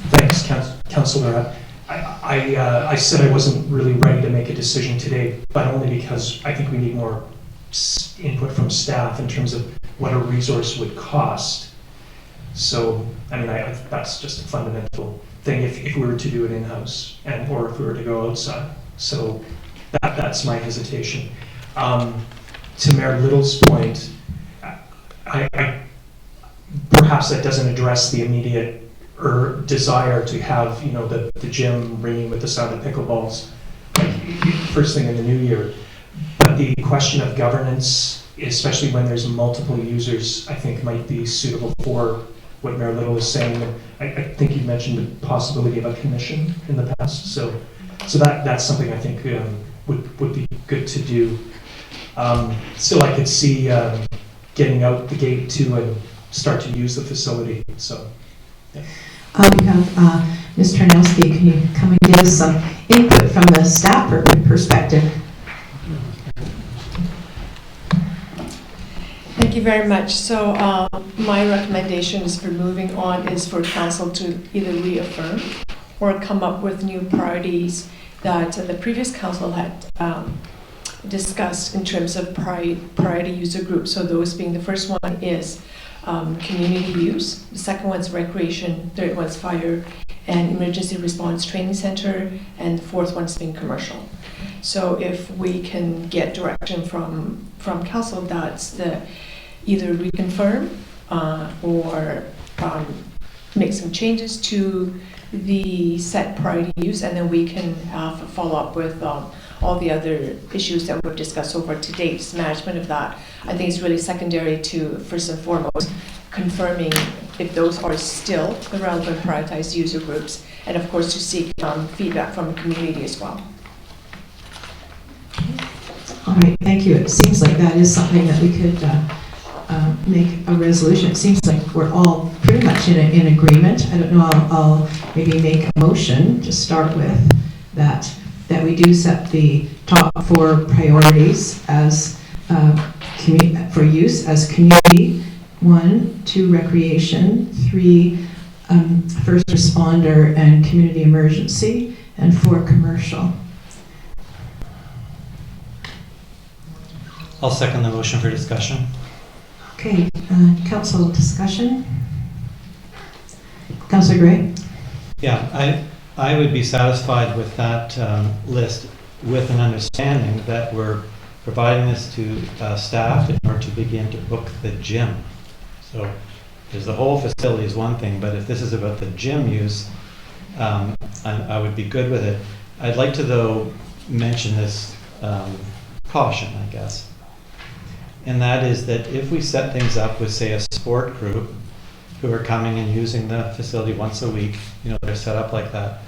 Thanks, Councillor. I said I wasn't really ready to make a decision today, but only because I think we need more input from staff in terms of what a resource would cost. So, that's just a fundamental thing if we were to do it in-house or if we were to go outside. So that's my hesitation. To Mayor Little's point, I perhaps that doesn't address the immediate desire to have the gym ringing with the sound of pickleballs first thing in the new year. But the question of governance, especially when there's multiple users, I think might be suitable for what Mayor Little is saying. I think you mentioned the possibility of a commission in the past, so that's something I think would be good to do. Still, I could see getting out the gate too and start to use the facility. So. Yeah. We have Ms. Tarnowski. Can you come and give us some input from the staff perspective? Thank you very much. So my recommendations for moving on is for council to either reaffirm or come up with new priorities that the previous council had discussed in terms of priority user groups. So those being, the first one is community use, the second one's recreation, third one's fire and emergency response training center, and the fourth one's being commercial. So if we can get direction from council, that's the either reconfirm or make some changes to the set priority use, and then we can have a follow up with all the other issues that we've discussed over to date. Management of that, I think, is really secondary to, first and foremost, confirming if those are still the relevant prioritized user groups, and of course to seek feedback from the community as well. All right, thank you. It seems like that is something that we could make a resolution. It seems like we're all pretty much in agreement. I don't know, I'll maybe make a motion to start with that we do set the top 4 priorities as for use as community, 1, 2 recreation, 3 first responder and community emergency, and 4 commercial. I'll second the motion for discussion. Okay, council discussion. Councillor Gray? Yeah, I would be satisfied with that list, with an understanding that we're providing this to staff in order to begin to book the gym. So, because the whole facility is one thing, but if this is about the gym use, I would be good with it. I'd like to, though, mention this caution, I guess. And that is that if we set things up with, say, a sport group who are coming and using the facility once a week, they're set up like that.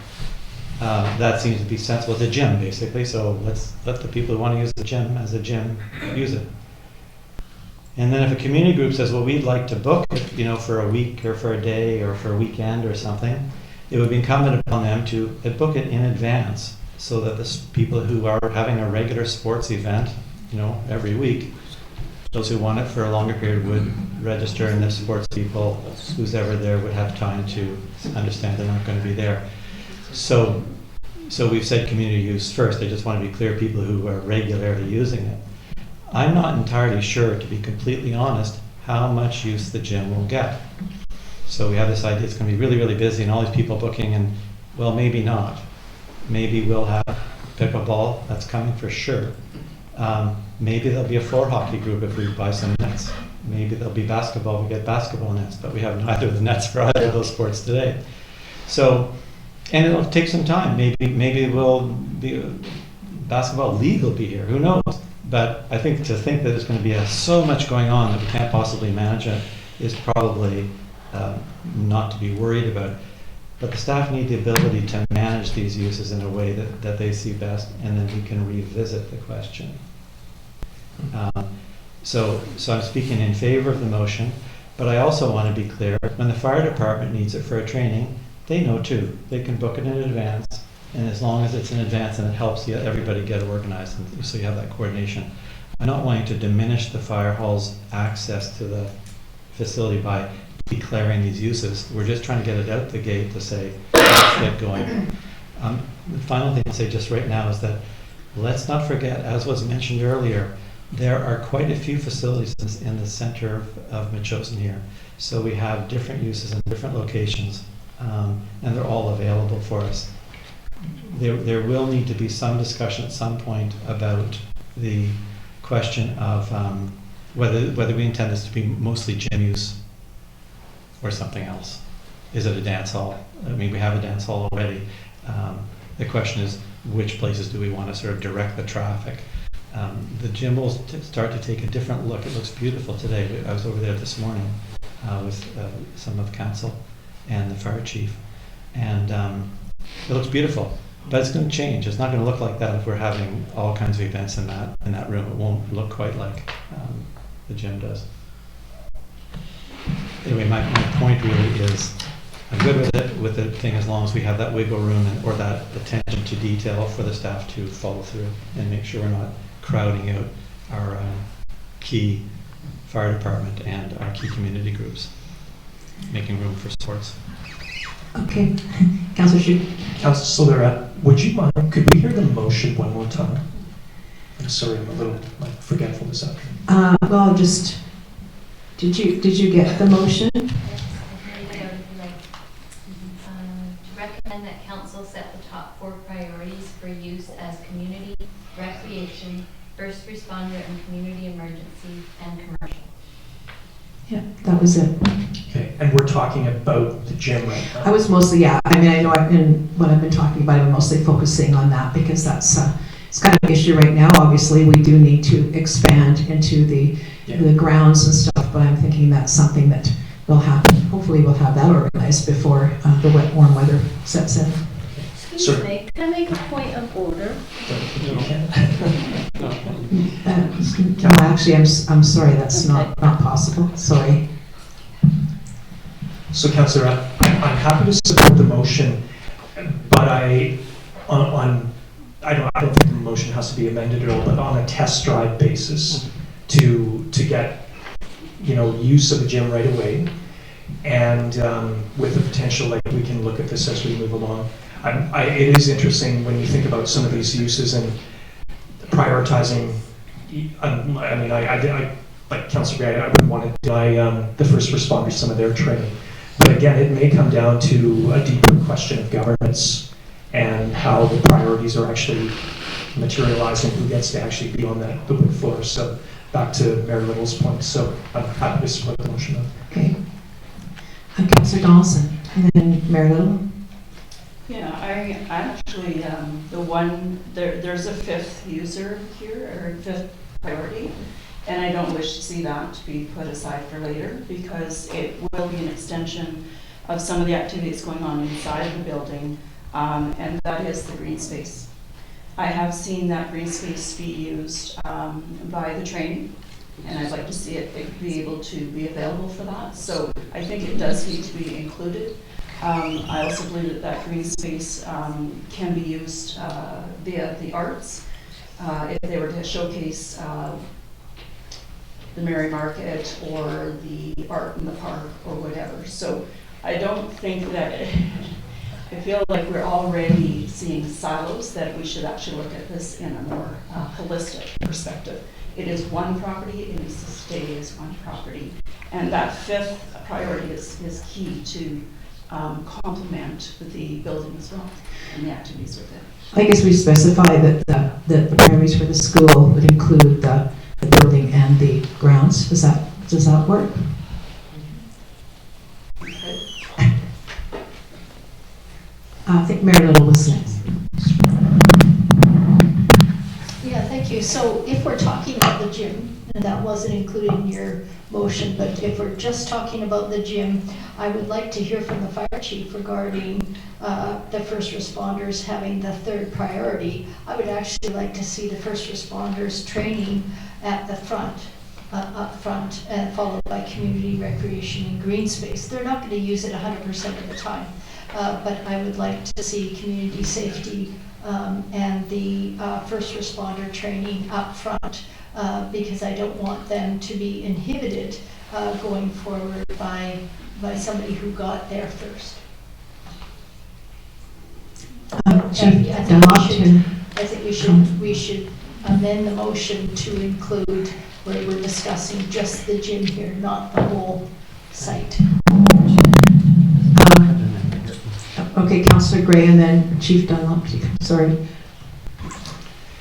That seems to be sensible. It's a gym, basically, so let's let the people who want to use the gym as a gym use it. And then if a community group says, well, we'd like to book it, for a week or for a day or for a weekend or something, it would be incumbent upon them to book it in advance so that the people who are having a regular sports event, every week, those who want it for a longer period would register, and the sports people, who's ever there, would have time to understand they're not going to be there. So we've said community use first. I just want to be clear, people who are regularly using it. I'm not entirely sure, to be completely honest, how much use the gym will get. So we have this idea it's going to be really, really busy and all these people booking, and well, maybe not. Maybe we'll have pickleball, that's coming for sure. Maybe there'll be a floor hockey group if we buy some nets. maybe there'll be basketball, we get basketball nets, but we have neither of the nets for either of those sports today. So, and it'll take some time. Maybe we'll be, basketball league will be here, who knows? But I think to think that there's going to be so much going on that we can't possibly manage it is probably not to be worried about. But the staff need the ability to manage these uses in a way that they see best, and then we can revisit the question. So I'm speaking in favor of the motion, but I also want to be clear, when the fire department needs it for a training, they know too. They can book it in advance, and as long as it's in advance and it helps everybody get organized, and so you have that coordination. I'm not wanting to diminish the fire hall's access to the facility by declaring these uses. We're just trying to get it out the gate to say, let's get going. The final thing to say just right now is that let's not forget, as was mentioned earlier, there are quite a few facilities in the center of Metchosin here. So we have different uses in different locations, and they're all available for us. There will need to be some discussion at some point about the question of whether we intend this to be mostly gym use or something else. Is it a dance hall? I mean, we have a dance hall already. The question is, which places do we want to sort of direct the traffic? The gym will start to take a different look. It looks beautiful today. I was over there this morning with some of council and the fire chief, and it looks beautiful. But it's going to change. It's not going to look like that if we're having all kinds of events in that room. It won't look quite like the gym does. Anyway, my point really is, I'm good with the thing as long as we have that wiggle room or that attention to detail for the staff to follow through and make sure we're not crowding out our key fire department and our key community groups, making room for sports. Okay, Councillor Shu. Councillor, would you mind, could we hear the motion one more time? I'm sorry, I'm a little forgetful this afternoon. Well, just, did you get the motion? To recommend that council set the top 4 priorities for use as community, recreation, first responder and community emergency, and commercial. Yeah, that was it. Okay, and we're talking about the gym right now. I was mostly, yeah, I mean, I know what I've been talking about, I'm mostly focusing on that because that's it's kind of an issue right now. Obviously, we do need to expand into the grounds and stuff, but I'm thinking that's something that will happen. Hopefully we'll have that organized before the wet, warm weather sets in. Excuse me, can I make a point of order? No, actually, I'm sorry, that's not possible. Sorry. So, Councillor, I'm happy to support the motion, but I don't think the motion has to be amended at all, but on a test drive basis to get use of the gym right away, and with the potential, like, we can look at this as we move along. It is interesting when you think about some of these uses and prioritizing. I mean, I like Councillor Gray, I wouldn't want to deny the first responders some of their training, but again, it may come down to a deeper question of governance and how the priorities are actually materializing, who gets to actually be on the wood floor. So back to Mayor Little's point. So I'm happy to support the motion. Okay. Councillor Dawson, and then Mayor Little. Yeah, I actually, there's a 5th user here, or 5th priority, and I don't wish to see that to be put aside for later because it will be an extension of some of the activities going on inside of the building, and that is the green space. I have seen that green space be used by the training, and I'd like to see it be able to be available for that. So I think it does need to be included. I also believe that green space can be used via the arts if they were to showcase the Merry Market or the art in the park or whatever. So I don't think that, I feel like we're already seeing silos, that we should actually look at this in a more holistic perspective. It is one property, it needs to stay as one property. And that 5th priority is key to complement the building as well and the activities with it. I guess we specify that the priorities for the school would include the building and the grounds. Is that Does that work? I think Mary Little was next. Yeah, thank you. So if we're talking about the gym, and that wasn't included in your motion, but if we're just talking about the gym, I would like to hear from the fire chief regarding the first responders having the third priority. I would actually like to see the first responders training at the front, up front, and followed by community recreation and green space. They're not going to use it 100% of the time, but I would like to see community safety and the first responder training up front, because I don't want them to be inhibited going forward by somebody who got there first. I think we should amend the motion to include where we're discussing just the gym here, not the whole site. Okay, Councillor Gray and then Chief Dunlop. Sorry.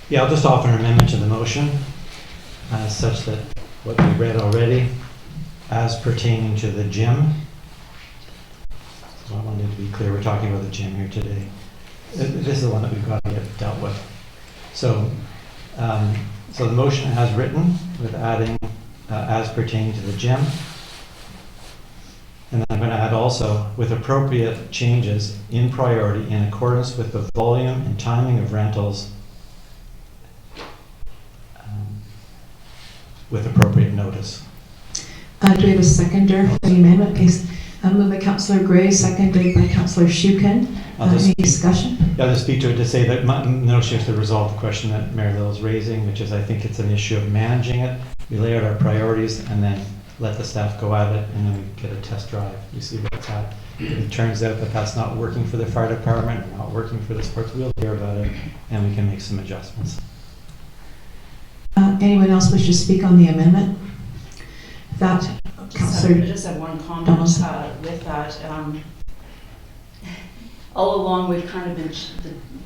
Yeah, I'll just offer an amendment to the motion such that what we read already, as pertaining to the gym. So I wanted to be clear, we're talking about the gym here today. This is the one that we've got to get dealt with. So, so the motion as written, with adding as pertaining to the gym. And then I'm going to add also, with appropriate changes in priority in accordance with the volume and timing of rentals with appropriate notice. Do we have a seconder for the amendment? Case moved by Councillor Gray, seconded by Councillor Shukin. Any discussion? Yeah, I'll just speak to it to say that no chance to resolve the question that Mary Lil is raising, which is I think it's an issue of managing it. We lay out our priorities and then let the staff go at it, and then we get a test drive. We see where it's at. If it turns out that that's not working for the fire department, or not working for the sports, we'll hear about it, and we can make some adjustments. Anyone else wish to speak on the amendment? That Councillor. I just have one comment with that. All along, we've kind of been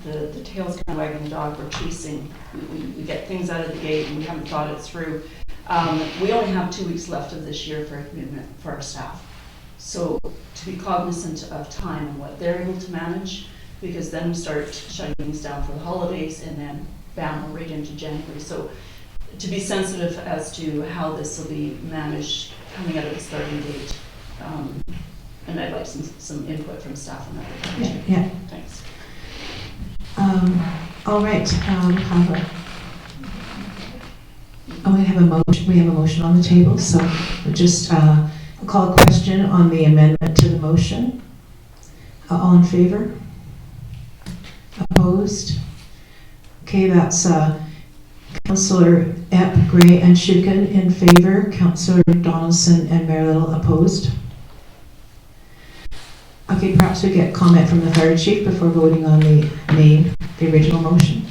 the tail's kind of wagging the dog. We're chasing. We get things out of the gate, and we haven't thought it through. We only have 2 weeks left of this year for a commitment for our staff. So to be cognizant of time and what they're able to manage, because then we start shutting things down for the holidays, and then bam, we're right into January. So to be sensitive as to how this will be managed coming out of the starting date. And I'd like some input from staff on that. Yeah. Thanks. All right. We have a motion. We have a motion on the table. So we'll just call a question on the amendment to the motion. All in favor? Opposed? Okay, that's Councillor Epp, Gray, and Shukin in favor. Councillor Donaldson and Mary Little opposed. Okay, perhaps we get comment from the fire chief before voting on the original motion.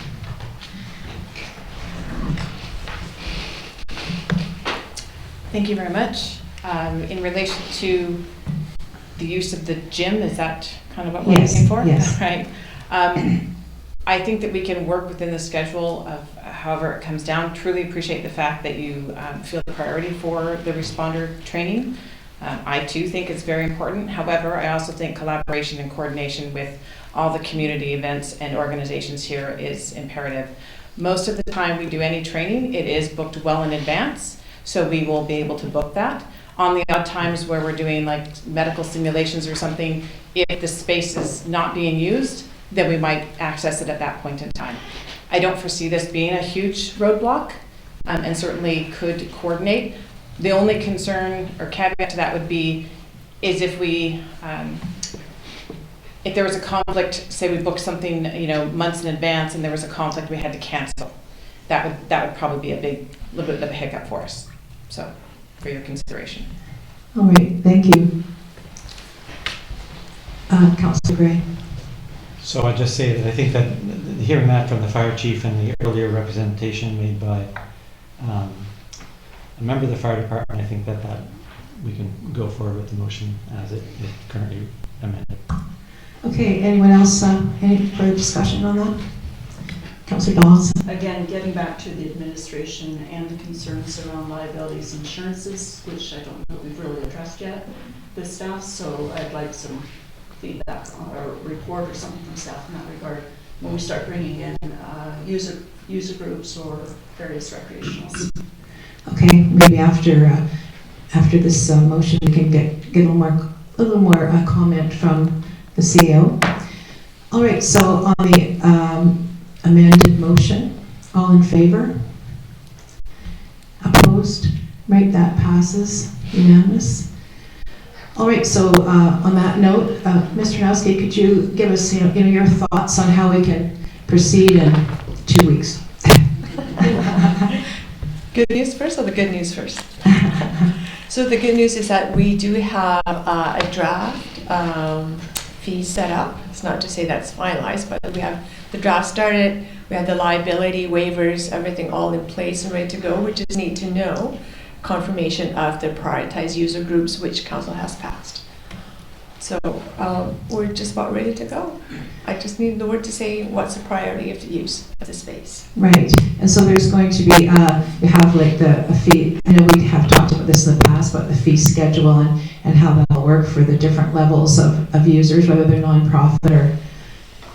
Thank you very much. In relation to the use of the gym, is that kind of what we're looking for? Yes. Right. I think that we can work within the schedule of however it comes down. Truly appreciate the fact that you feel the priority for the responder training. I too think it's very important. However, I also think collaboration and coordination with all the community events and organizations here is imperative. Most of the time we do any training, it is booked well in advance, so we will be able to book that. On the odd times where we're doing like medical simulations or something, if the space is not being used, then we might access it at that point in time. I don't foresee this being a huge roadblock, and certainly could coordinate. The only concern or caveat to that would be is if we, if there was a conflict, say we booked something, months in advance, and there was a conflict we had to cancel. That would probably be a little bit of a hiccup for us. So, for your consideration. All right, thank you. Councillor Gray. So I just say that I think that hearing that from the fire chief and the earlier representation made by a member of the fire department, I think that we can go forward with the motion as it is currently amended. Okay, anyone else, any further discussion on that? Councillor Donaldson. Again, getting back to the administration and the concerns around liabilities insurances, which I don't know we've really addressed yet with staff, so I'd like some feedback on a report or something from staff in that regard when we start bringing in user groups or various recreationals. Okay, maybe after this motion, we can get a little more comment from the CEO. All right, so on the amended motion, all in favor? Opposed? Right, that passes unanimous. All right, so on that note, Mr. Nowski, could you give us your thoughts on how we can proceed in 2 weeks? Good news first or the good news first? So the good news is that we do have a draft fee set up. It's not to say that's finalized, but we have the draft started. We have the liability waivers, everything all in place and ready to go. We just need to know confirmation of the prioritized user groups which council has passed. So we're just about ready to go. I just need the word to say what's the priority of the use of the space. Right, and so there's going to be, you have like a fee, I know we have talked about this in the past, about the fee schedule and how that'll work for the different levels of users, whether they're nonprofit or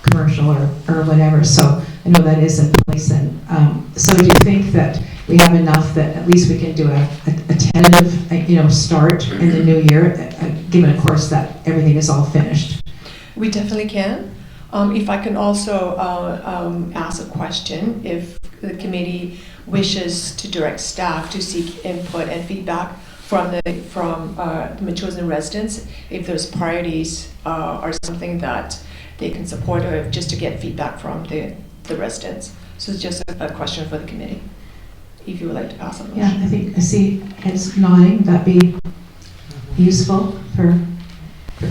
commercial or whatever. So I know that is in place. And so do you think that we have enough that at least we can do a tentative, start in the new year, given of course that everything is all finished? We definitely can. If I can also ask a question, if the committee wishes to direct staff to seek input and feedback from the Metchosin residents, if those priorities are something that they can support, or just to get feedback from the residents. So it's just a question for the committee, if you would like to pass on. Yeah, I think I see heads nodding. That'd be useful for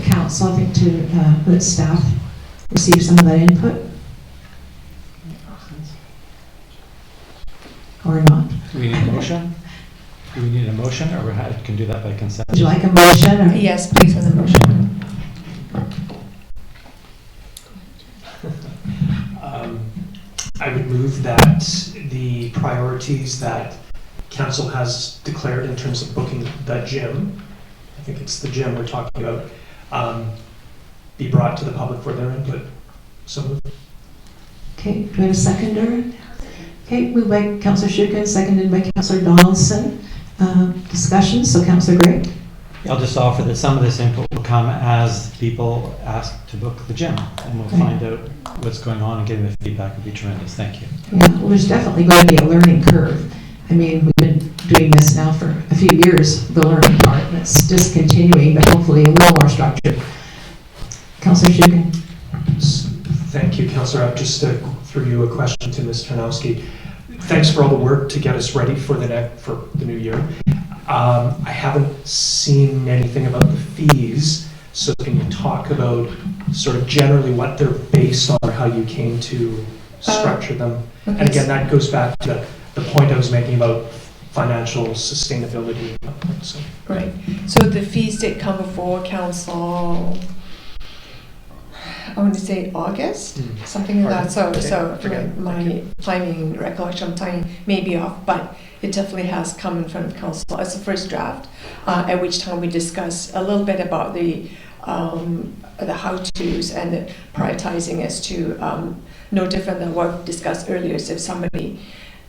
council, I think, to let staff receive some of that input. Or not. Do we need a motion? Do we need a motion, or we can do that by consent? Would you like a motion? Or? Yes, please, on the motion. I would move that the priorities that council has declared in terms of booking the gym, I think it's the gym we're talking about, be brought to the public for their input. So moved. Okay, do we have a seconder? Okay, moved by Councillor Shukin, seconded by Councillor Donaldson. Discussion, so Councillor Gray. I'll just offer that some of this input will come as people ask to book the gym, and we'll find out what's going on, and getting the feedback would be tremendous. Thank you. Yeah, well, there's definitely going to be a learning curve. I mean, we've been doing this now for a few years, the learning part, and it's just continuing, but hopefully a little more structured. Councillor Shukin. Thank you, Councillor. Just threw you a question to Ms. Tarnowski. Thanks for all the work to get us ready for the new year. I haven't seen anything about the fees, so can you talk about sort of generally what they're based on, or how you came to structure them? Okay. And again, that goes back to the point I was making about financial sustainability. So. Right. So the fees did come before council, I want to say August, something like that. So my timing, recollection of timing may be off, but it definitely has come in front of council as the first draft, at which time we discussed a little bit about the how-tos and the prioritizing as to no different than what we discussed earlier. So if somebody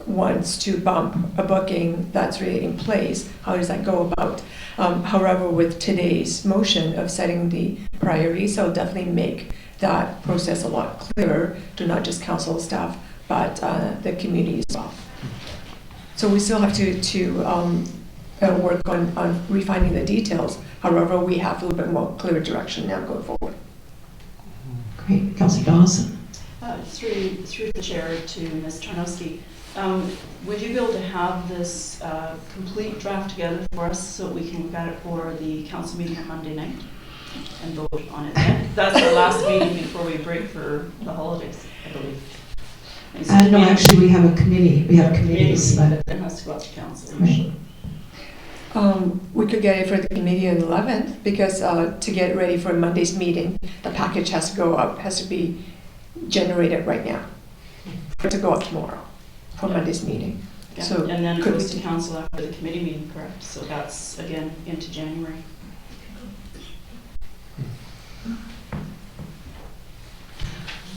wants to bump a booking that's really in place, how does that go about? However, with today's motion of setting the priorities, I'll definitely make that process a lot clearer to not just council staff, but the community as well. So we still have to work on refining the details. However, we have a little bit more clear direction now going forward. Great. Councillor Donaldson. Through the chair to Ms. Tarnowski, would you be able to have this complete draft together for us so we can look at it for the council meeting on Monday night and vote on it then? That's our last meeting before we break for the holidays, I believe. No, actually, we have a committee. We have committees, but it has to go out to council. Right. We could get it for the committee on the 11th, because to get it ready for Monday's meeting, the package has to go out, has to be generated right now. for it to go up tomorrow for Monday's meeting. Yeah, So and then it could goes we to council after the committee meeting, correct? So that's, again, into January.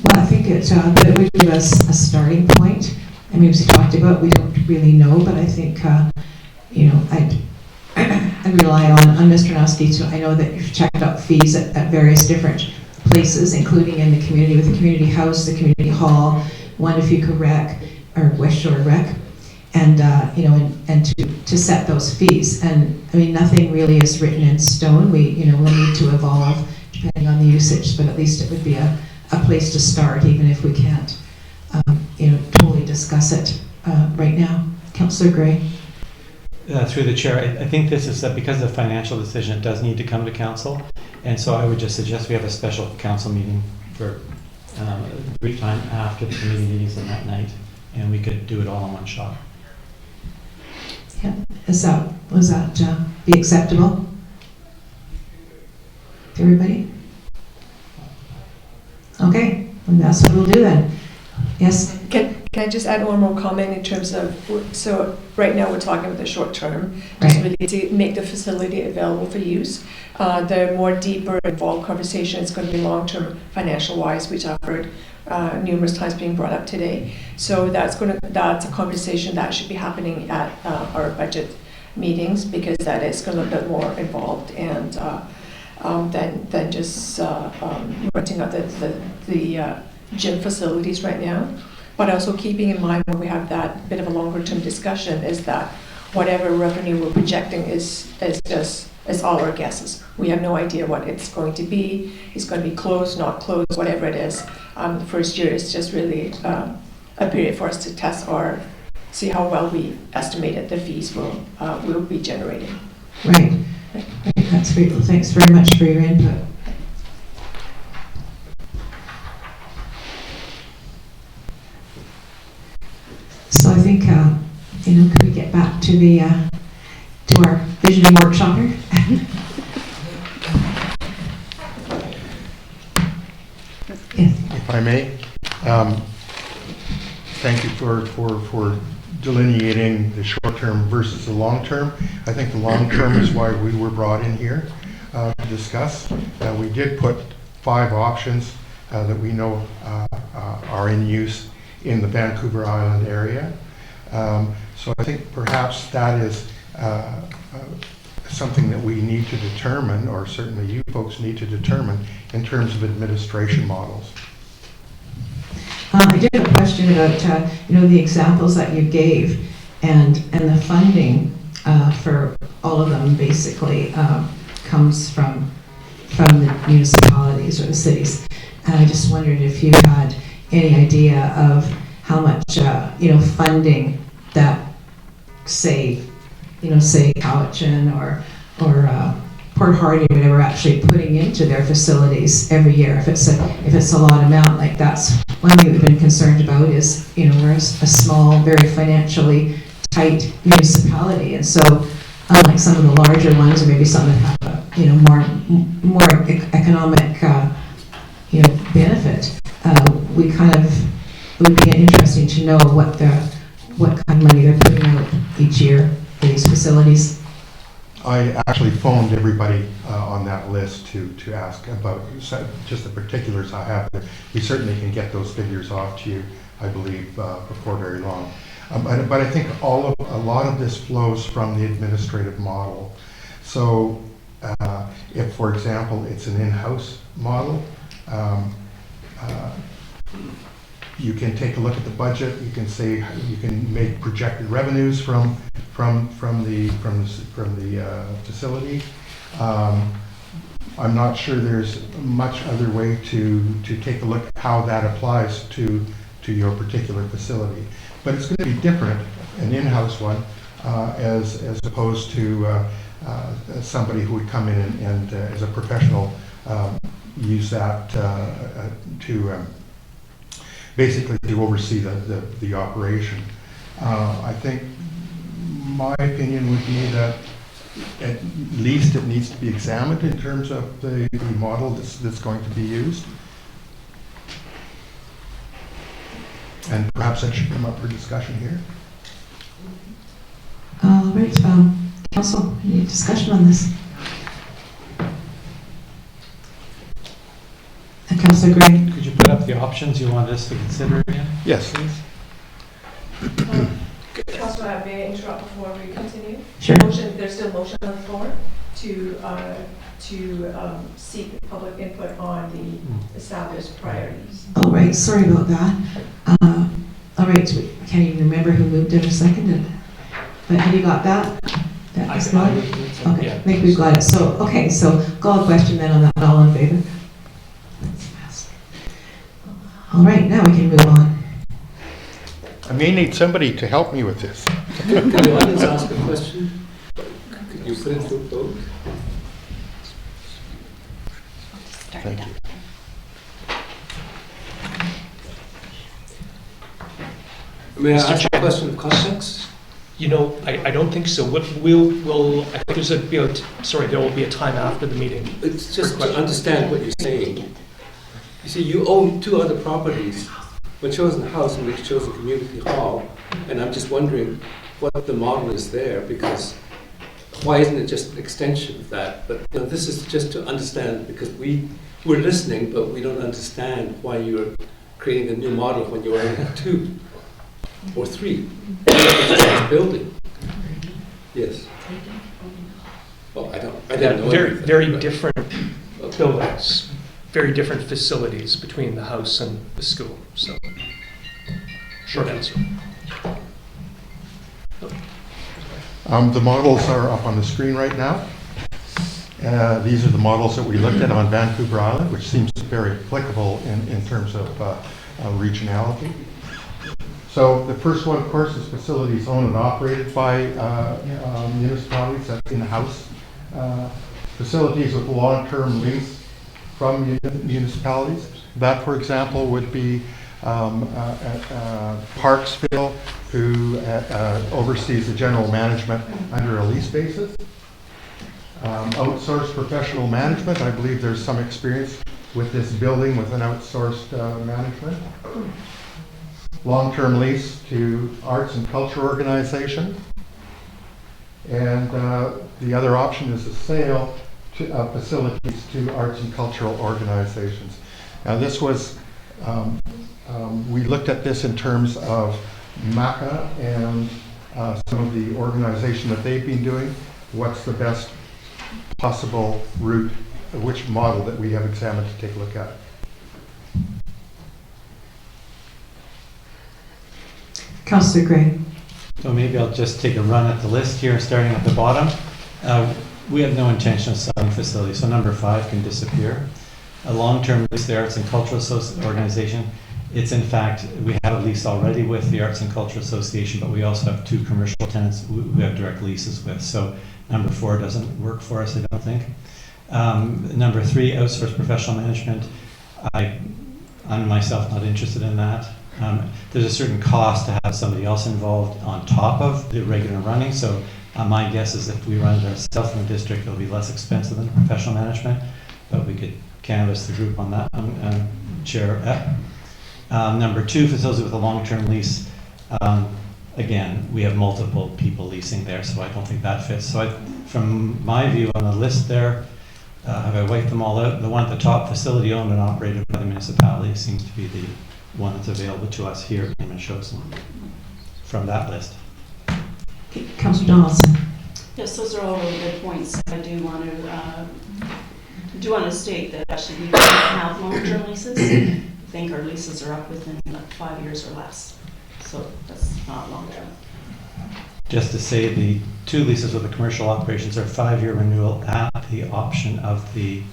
Well, I think that it would give us a starting point. I mean, as we talked about, we don't really know, but I think, I'd rely on Mr. Nosky to, I know that you've checked out fees at various different places, including in the community, with the community house, the community hall, Wanafuka Rec, or West Shore Rec, and, and to set those fees. And, I mean, nothing really is written in stone. We'll need to evolve depending on the usage, but at least it would be a place to start, even if we can't, totally discuss it right now. Councillor Gray. Through the chair, I think this is that because of the financial decision, it does need to come to council. And so I would just suggest we have a special council meeting for a brief time after the committee meetings on that night, and we could do it all in one shot. Yeah. Was that be acceptable to everybody? Okay, and that's what we'll do then. Yes? Can I just add one more comment in terms of, so right now we're talking about the short term, just really to make the facility available for use. The more deeper involved conversation is going to be long-term financial wise, which I've heard numerous times being brought up today. So that's a conversation that should be happening at our budget meetings, because that is going to be a bit more involved and than just renting out the gym facilities right now. But also keeping in mind when we have that bit of a longer term discussion is that whatever revenue we're projecting is all our guesses. We have no idea what it's going to be. It's going to be closed, not closed, whatever it is. The first year is just really a period for us to test or see how well we estimated the fees will be generating. Right. That's great. Well, thanks very much for your input. So I think, could we get back to to our visioning workshop here? Yes. If I may, thank you for delineating the short term versus the long term. I think the long term is why we were brought in here to discuss. We did put 5 options that we know are in use in the Vancouver Island area. So I think perhaps that is something that we need to determine, or certainly you folks need to determine, in terms of administration models. I did have a question about the examples that you gave, and the funding for all of them basically comes from the municipalities or the cities. And I just wondered if you had any idea of how much funding that say Cowichan or Port Hardy or whatever actually putting into their facilities every year. If it's a lot amount, like that's one thing we've been concerned about is we're a small, very financially tight municipality, and so unlike some of the larger ones, or maybe some that have more economic benefit, it would be interesting to know what kind of money they're putting out each year for these facilities. I actually phoned everybody on that list to ask about just the particulars I have. We certainly can get those figures off to you, I believe, before very long. But I think a lot of this flows from the administrative model. So if, for example, it's an in-house model, you can take a look at the budget. You can say you can make projected revenues from the facility. I'm not sure there's much other way to take a look at how that applies to your particular facility. But it's going to be different, an in-house one, as opposed to somebody who would come in and as a professional use that to basically to oversee the operation. I think my opinion would be that at least it needs to be examined in terms of the model that's going to be used. and perhaps that should come up for discussion here. All right, council, any discussion on this? Councillor Gray. Could you put up the options you want us to consider again? Yes. Please. Councillor, may I interrupt before we continue? Sure. There's still motion on the floor to seek public input on the established priorities. All right, sorry about that. All right, I can't even remember who moved it or seconded. But have you got that? That was not? Okay, I think we've got it. So, okay, so call a question then on that. All in favor? All right, now we can move on. I may need somebody to help me with this. Can the audience ask a question? Could you put it to a vote? Thank you. May I ask a question of context? You know, I don't think so. We'll I think there will be a time after the meeting. It's just to understand what you're saying. You see, you own two other properties, Metchosin House and Metchosin Community Hall, and I'm just wondering what the model is there, because why isn't it just an extension of that? But you know, this is just to understand, because we're listening, but we don't understand why you're creating a new model when you already have two or three. Building. Yes. Well, I didn't know anything, Very different buildings, very different facilities between the house and the school. So, short answer. The models are up on the screen right now. These are the models that we looked at on Vancouver Island, which seems very applicable in terms of regionality. So the first one, of course, is facilities owned and operated by municipalities, that's in-house. Facilities with long-term lease from municipalities. That, for example, would be Parksville, who oversees the general management under a lease basis. Outsourced professional management, I believe there's some experience with this building with an outsourced management. Long-term lease to arts and culture organization. And the other option is a sale to facilities to arts and cultural organizations. Now this was, we looked at this in terms of MACA and some of the organization that they've been doing. What's the best possible route, which model that we have examined to take a look at? Councillor Gray. So maybe I'll just take a run at the list here, starting at the bottom. We have no intention of selling facilities, so number 5 can disappear. A long-term lease, the Arts and Cultural Organization. It's in fact, we have a lease already with the Arts and Cultural Association, but we also have 2 commercial tenants we have direct leases with. So number 4 doesn't work for us, I don't think. Number 3, outsourced professional management. I'm myself not interested in that. There's a certain cost to have somebody else involved on top of the regular running. So my guess is if we run it ourselves in the district, it'll be less expensive than professional management, but we could canvass the group on that one, Chair Epp. Number 2, facilities with a long-term lease. Again, we have multiple people leasing there, so I don't think that fits. So from my view on the list there, have I wiped them all out? The one at the top, facility owned and operated by the municipality, seems to be the one that's available to us here in Metchosin from that list. Councillor Donaldson. Yes, those are all really good points. I do want to state that actually we don't have long-term leases. I think our leases are up within 5 years or less. So that's not long-term. Just to say, the 2 leases with the commercial operations are 5-year renewal at the option of the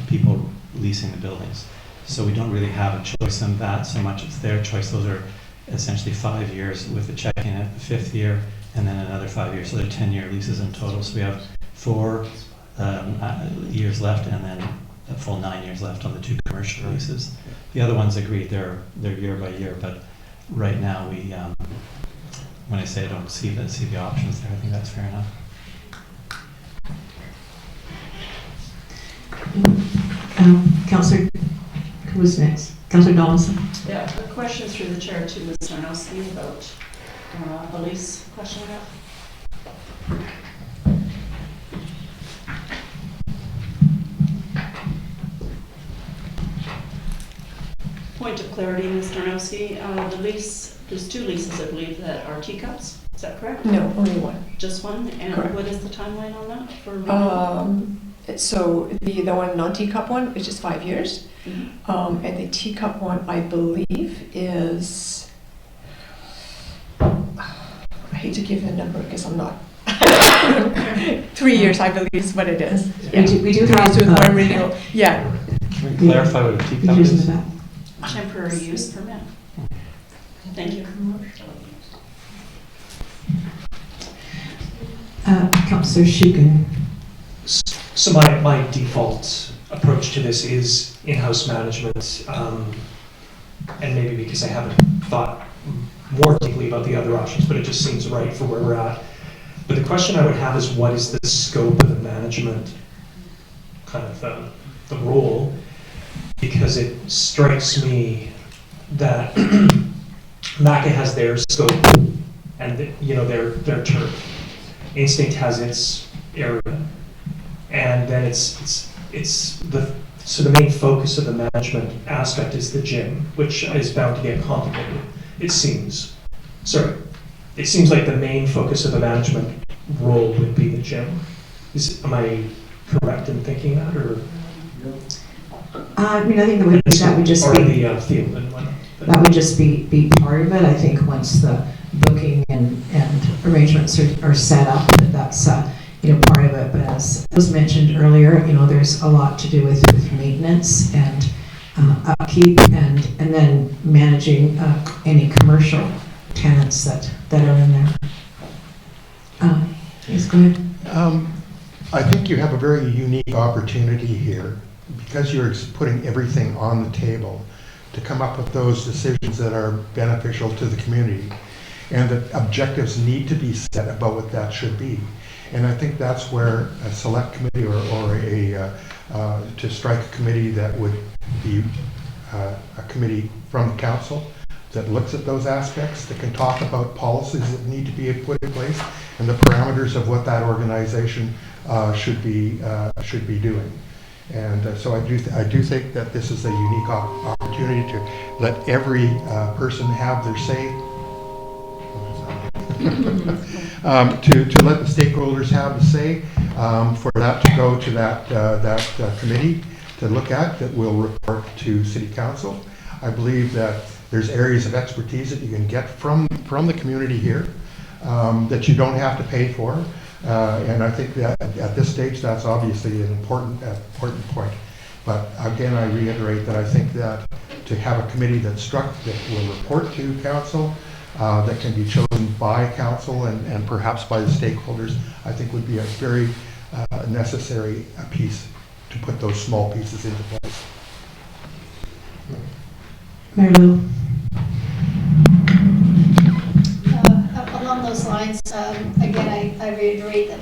people leasing the buildings. So we don't really have a choice in that so much. It's their choice. Those are essentially 5 years with the check-in at the 5th year and then another 5 years. So they're 10-year leases in total. So we have 4 years left and then a full 9 years left on the 2 commercial leases. The other ones agreed, they're year by year, but right now we, when I say I don't see the options there, I think that's fair enough. Councillor, who was next? Councillor Donaldson. Yeah, question through the chair to Ms. Sarnowski about a lease question we have. Point of clarity, Ms. Tarnowski, the lease, there's 2 leases, I believe, that are teacups. Is that correct? No, only one. Just one? And Correct. what is the timeline on that for renewal? So the one non-teacup one is just 5 years. Mhm. And the teacup one, I believe, is, I hate to give the number because I'm not, 3 years, I believe is what it is. We do 3 have, years with one renewal. Yeah. Can we clarify what a teacup Here's in is? the back. Temporary use permit. Thank you. Councillor Shukin. So my default approach to this is in-house management, and maybe because I haven't thought more deeply about the other options, but it just seems right for where we're at. But the question I would have is, what is the scope of the management kind of the role? Because it strikes me that MACA has their scope and their turf. Instinct has its area, and then the main focus of the management aspect is the gym, which is bound to get complicated. It seems like the main focus of the management role would be the gym. Am I correct in thinking that, or? I mean, I think that would just be the Fieldman one. That would just be part of it. I think once the booking and arrangements are set up, that's part of it. But as was mentioned earlier, there's a lot to do with maintenance and upkeep and then managing any commercial tenants that are in there. Yes, go ahead. I think you have a very unique opportunity here because you're putting everything on the table to come up with those decisions that are beneficial to the community. And the objectives need to be set about what that should be. And I think that's where a select committee or to strike a committee that would be a committee from the council that looks at those aspects, that can talk about policies that need to be put in place and the parameters of what that organization should be doing. And so I do think that this is a unique opportunity to let every person have their say, to let the stakeholders have the say, for that to go to that committee to look at that will report to City Council. I believe that there's areas of expertise that you can get from the community here that you don't have to pay for. And I think that at this stage, that's obviously an important point. But again, I reiterate that I think that to have a committee that will report to council, that can be chosen by council and perhaps by the stakeholders, I think would be a very necessary piece to put those small pieces into place. Mary Lou. Along those lines, again, I reiterate that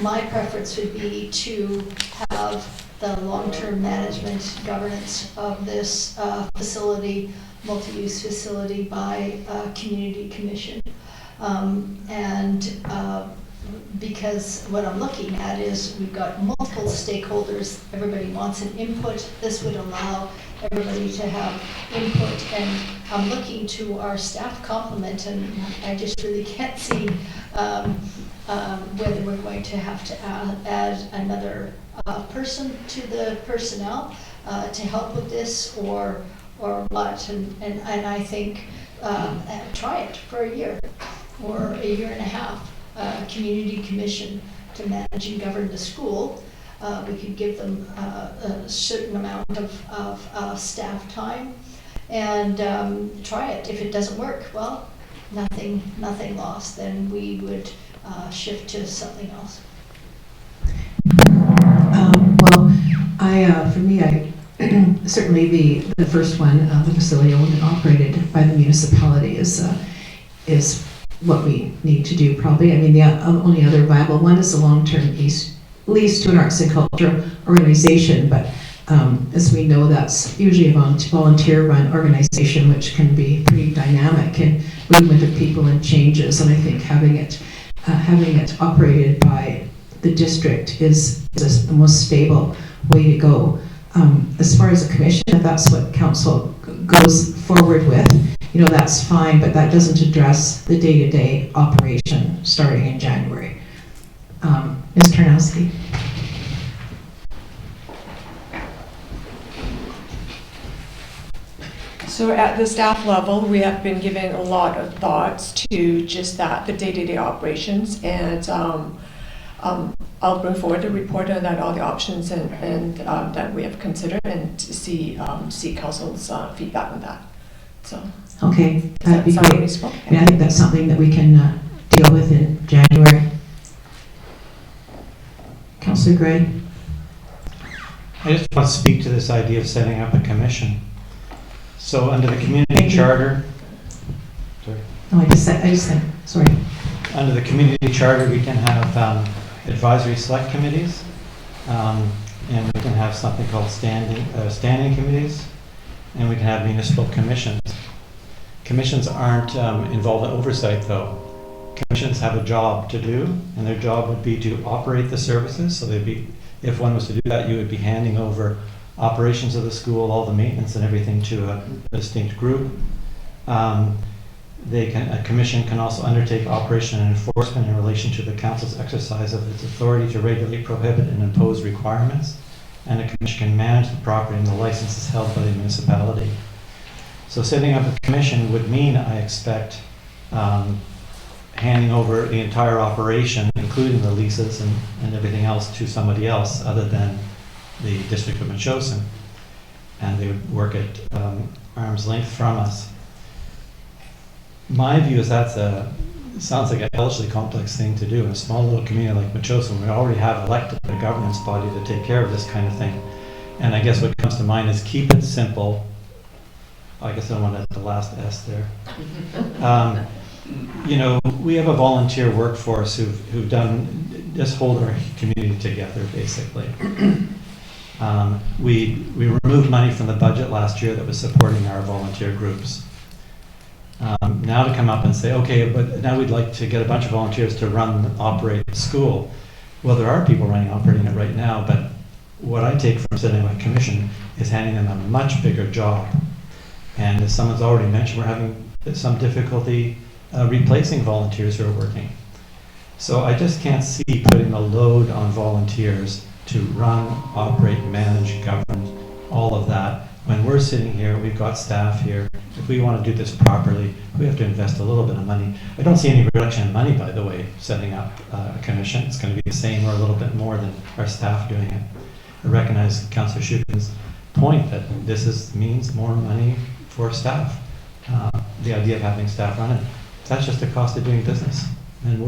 my preference would be to have the long-term management governance of this facility, multi-use facility, by a community commission. Because what I'm looking at is we've got multiple stakeholders, everybody wants an input. This would allow everybody to have input, and I'm looking to our staff complement, and I just really can't see whether we're going to have to add another person to the personnel to help with this or what, and I think try it for a year or a year and a half. Community commission to manage and govern the school. We could give them a certain amount of staff time and try it. If it doesn't work, well, nothing lost. Then we would shift to something else. For me, certainly the first one, the facility owned and operated by the municipality is what we need to do probably. I mean, the only other viable one is a long-term lease to an arts and culture organization, but As we know, that's usually a volunteer-run organization, which can be pretty dynamic and movement of people and changes. And I think having it operated by the district is the most stable way to go. As far as a commission, if that's what council goes forward with, that's fine, but that doesn't address the day-to-day operation starting in January. Ms. Tarnowski. So at the staff level, we have been giving a lot of thoughts to just that, the day-to-day operations, and I'll bring forward a report on that, all the options and that we have considered, and to see council's feedback on that. So okay, that'd be great. Yeah. I think that's something that we can deal with in January. Councillor Gray. I just want to speak to this idea of setting up a commission. So under the community charter, sorry. No, I just said, sorry. Under the community charter, we can have advisory select committees, and we can have something called standing committees, and we can have municipal commissions. Commissions aren't involved in oversight, though. Commissions have a job to do, and their job would be to operate the services. So they'd be, if one was to do that, you would be handing over operations of the school, all the maintenance and everything to a distinct group. A commission can also undertake operation and enforcement in relation to the council's exercise of its authority to regulate, prohibit, and impose requirements. And a commission can manage the property and the license is held by the municipality. So setting up a commission would mean, I expect, handing over the entire operation, including the leases and everything else, to somebody else other than the District of Metchosin, and they would work at arm's length from us. My view is it sounds like a hellishly complex thing to do in a small little community like Metchosin. We already have elected a governance body to take care of this kind of thing, and I guess what comes to mind is keep it simple. I guess I don't want to add the last S there. We have a volunteer workforce who've done just hold our community together, basically. We removed money from the budget last year that was supporting our volunteer groups. Now to come up and say, okay, but now we'd like to get a bunch of volunteers to run and operate the school. Well, there are people operating it right now, but what I take from sitting on a commission is handing them a much bigger job. And as someone's already mentioned, we're having some difficulty replacing volunteers who are working. So I just can't see putting a load on volunteers to run, operate, manage, govern, all of that. When we're sitting here, we've got staff here. If we want to do this properly, we have to invest a little bit of money. I don't see any reduction in money, by the way, setting up a commission. It's going to be the same or a little bit more than our staff doing it. I recognize Councillor Schuken's point that this means more money for staff. The idea of having staff run it, that's just the cost of doing business. And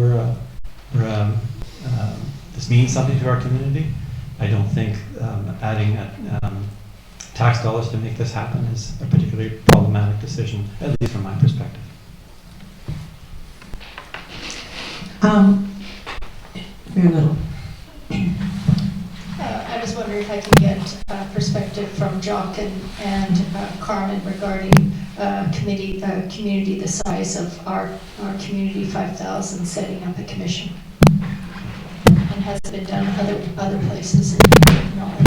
this means something to our community. I don't think adding tax dollars to make this happen is a particularly problematic decision, at least from my perspective. Very little. I was wondering if I could get perspective from Jock and Carmen regarding community the size of our community, 5,000, setting up a commission. And has it been done other places in knowledge?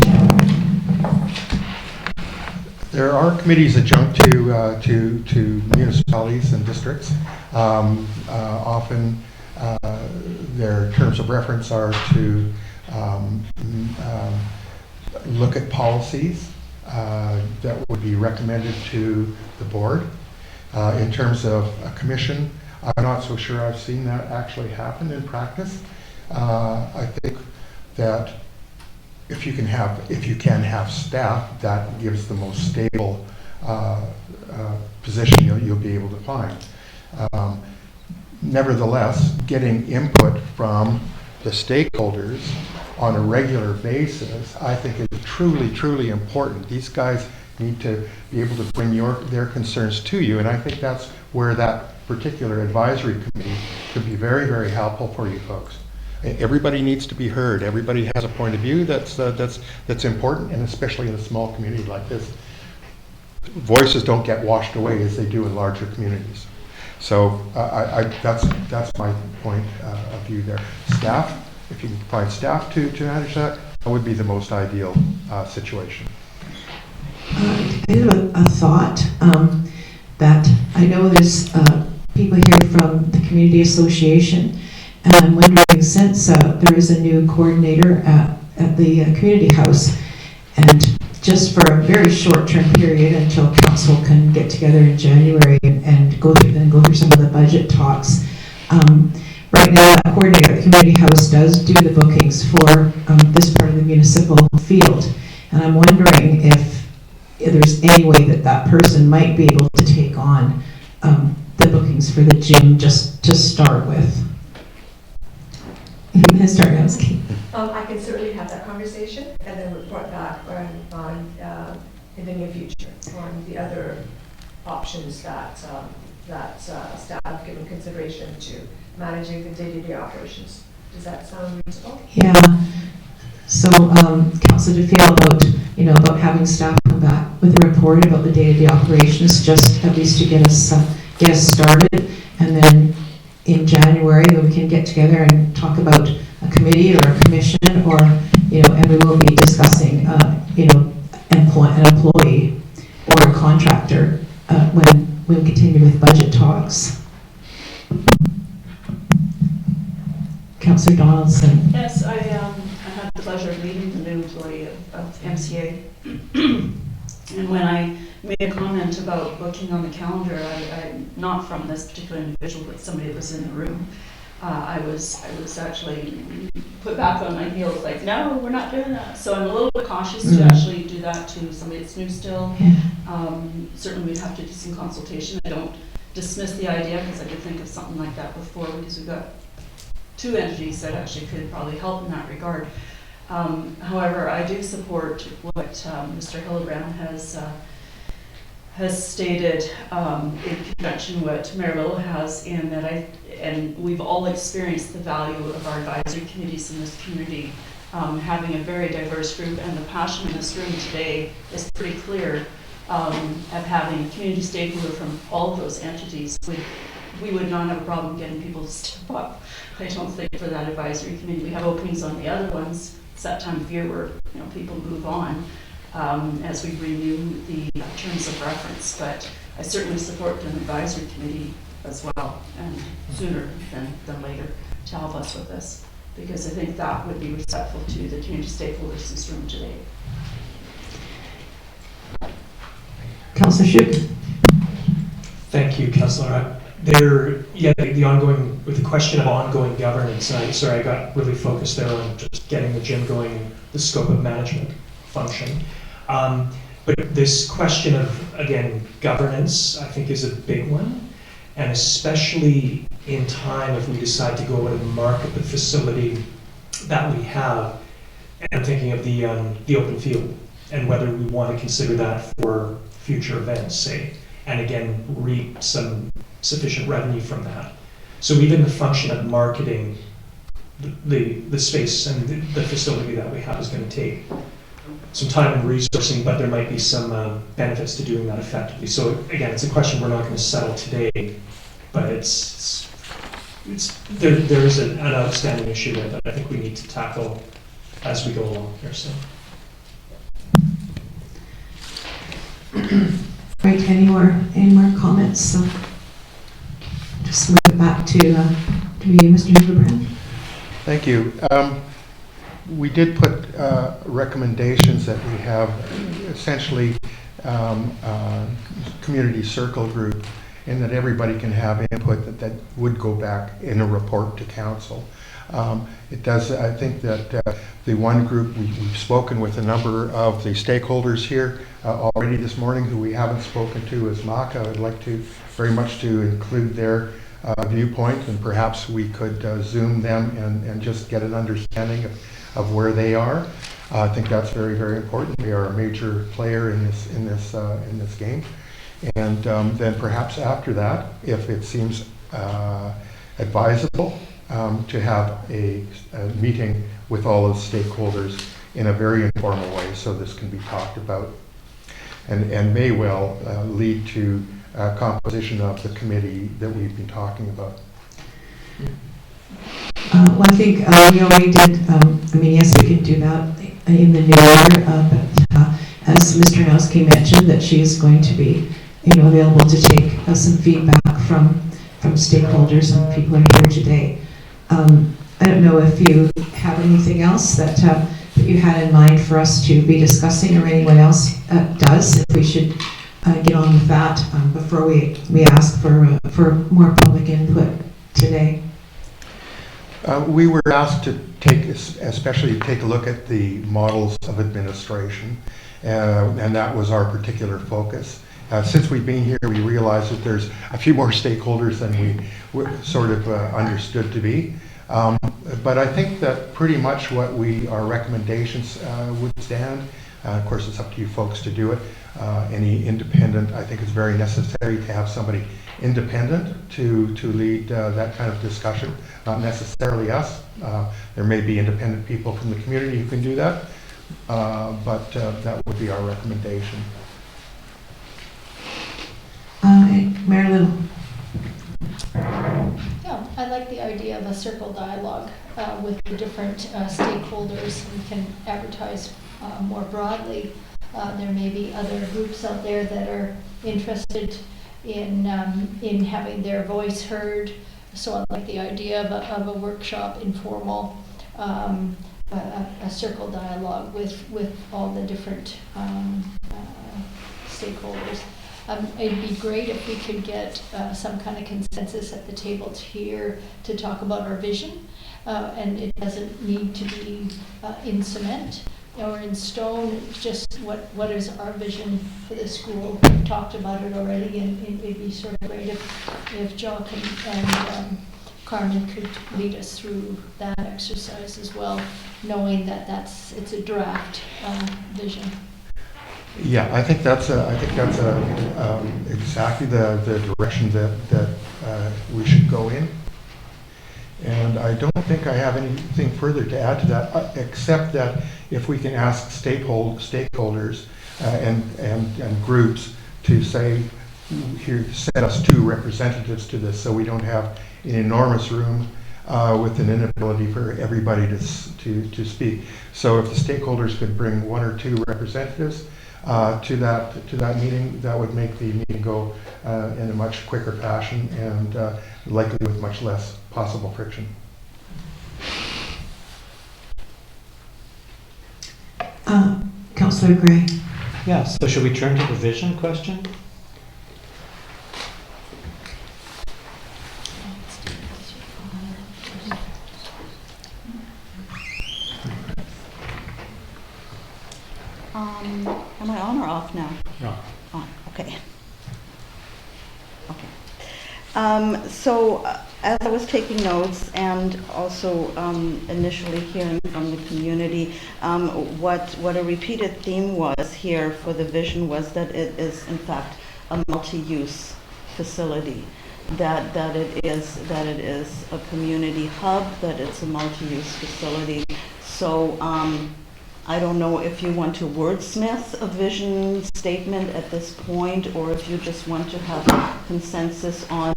There are committees adjunct to municipalities and districts. Often their terms of reference are to look at policies that would be recommended to the board. In terms of a commission, I'm not so sure I've seen that actually happen in practice. I think that if you can have staff, that gives the most stable position you'll be able to find. Nevertheless, getting input from the stakeholders on a regular basis, I think is truly, truly important. These guys need to be able to bring their concerns to you, and I think that's where that particular advisory committee could be very, very helpful for you folks. Everybody needs to be heard. Everybody has a point of view that's important, and especially in a small community like this, voices don't get washed away as they do in larger communities. So that's my point of view there. Staff, if you can find staff to manage that, that would be the most ideal situation. I have a thought that I know there's people here from the Community Association, and I'm wondering, since there is a new coordinator at the Community House, and just for a very short-term period until council can get together in January and go through some of the budget talks. Right now, that coordinator at the Community House does do the bookings for this part of the municipal field, and I'm wondering if there's any way that person might be able to take on the bookings for the gym just to start with. I can certainly have that conversation and then report back on in the near future on the other options that staff have given consideration to managing the day-to-day operations. Does that sound reasonable? Yeah. So, council, do you feel about having staff come back with a report about the day-to-day operations, just at least to get us started, and then in January we can get together and talk about a committee or a commission, or and we will be discussing an employee or a contractor when we continue with budget talks. Councillor Donaldson. Yes, I had the pleasure of meeting the new employee of MCA. And when I made a comment about booking on the calendar, I not from this particular individual, but somebody that was in the room, I was actually put back on my heels, like, no, we're not doing that. So I'm a little bit cautious to actually do that to somebody that's new still. Certainly we'd have to do some consultation. I don't dismiss the idea, because I did think of something like that before, because we've got two entities that actually could probably help in that regard. However, I do support what Mr. Hildebrand has stated in conjunction what Mayor Little has, in that and we've all experienced the value of our advisory committees in this community, having a very diverse group, and the passion in this room today is pretty clear of having community stakeholders from all of those entities. We would not have a problem getting people to step up, I don't think, for that advisory committee. We have openings on the other ones. It's that time of year where people move on as we renew the terms of reference. But I certainly support an advisory committee as well, and sooner than later, to help us with this, because I think that would be respectful to the community stakeholders in this room today. Councillor Schuch. Thank you, Councillor. With the question of ongoing governance, I got really focused there on just getting the gym going and the scope of management function. But this question of, again, governance, I think, is a big one, and especially in time if we decide to go out and market the facility that we have. And I'm thinking of the open field, and whether we want to consider that for future events, say, and again, reap some sufficient revenue from that. So even the function of marketing the space and the facility that we have is going to take some time and resourcing, but there might be some benefits to doing that effectively. So again, it's a question we're not going to settle today, but there is an outstanding issue there that I think we need to tackle as we go along here. So. Right, any more comments? So just move it back to you, Mr. Hildebrand. Thank you. We did put recommendations that we have essentially community circle group, and that everybody can have input that would go back in a report to council. It does. I think that the one group we've spoken with a number of the stakeholders here already this morning, who we haven't spoken to, is MACA. I would like to very much to include their viewpoint, and perhaps we could Zoom them and just get an understanding of where they are. I think that's very, very important. We are a major player in this game, and then perhaps after that, if it seems advisable, to have a meeting with all of the stakeholders in a very informal way, so this can be talked about, and may well lead to composition of the committee that we've been talking about. Well, I think we already did, I mean, yes, we can do that in the new year, but as Mr. Nowski mentioned, that she is going to be, available to take some feedback from stakeholders and people who are here today. I don't know if you have anything else that you had in mind for us to be discussing, or anyone else does, if we should get on with that before we ask for more public input today. We were asked to especially take a look at the models of administration, and that was our particular focus. Since we've been here, we realized that there's a few more stakeholders than we sort of understood to be. But I think that pretty much our recommendations would stand. Of course, it's up to you folks to do it. Any independent, I think it's very necessary to have somebody independent to lead that kind of discussion, not necessarily us. There may be independent people from the community who can do that, but that would be our recommendation. Mayor Little. Yeah, I like the idea of a circle dialogue with the different stakeholders. We can advertise more broadly. There may be other groups out there that are interested in having their voice heard. So I like the idea of a workshop, informal, a circle dialogue with all the different stakeholders. It'd be great if we could get some kind of consensus at the table here to talk about our vision. And it doesn't need to be in cement or in stone. It's just what is our vision for the school. We've talked about it already, and it'd be sort of great if Jock and Carmen could lead us through that exercise as well, knowing that it's a draft vision. Yeah, I think that's exactly the direction that we should go in. And I don't think I have anything further to add to that, except that if we can ask stakeholders and groups to say, here, send us 2 representatives to this, so we don't have an enormous room with an inability for everybody to speak. So if the stakeholders could bring 1 or 2 representatives to that meeting, that would make the meeting go in a much quicker fashion and likely with much less possible friction. Councillor Gray. Yeah, so should we turn to the vision question? Am I on or off now? No. On, okay. Okay. So as I was taking notes and also initially hearing from the community, what a repeated theme was here for the vision was that it is in fact a multi-use facility, that it is a community hub, that it's a multi-use facility. So I don't know if you want to wordsmith a vision statement at this point, or if you just want to have consensus on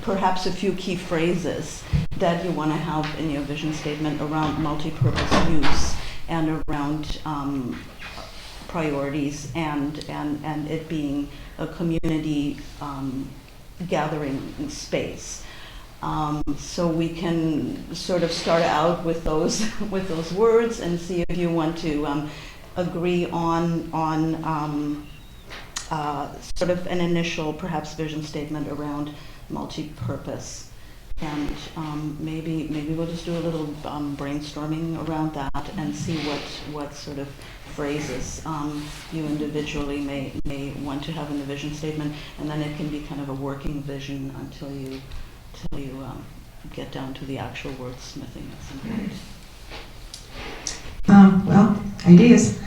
perhaps a few key phrases that you want to have in your vision statement around multi-purpose use and around priorities and it being a community gathering space. So we can sort of start out with those words and see if you want to agree on sort of an initial perhaps vision statement around multi-purpose, and maybe we'll just do a little brainstorming around that and see what sort of phrases you individually may want to have in the vision statement, and then it can be kind of a working vision until you get down to the actual wordsmithing at some point. Well, ideas.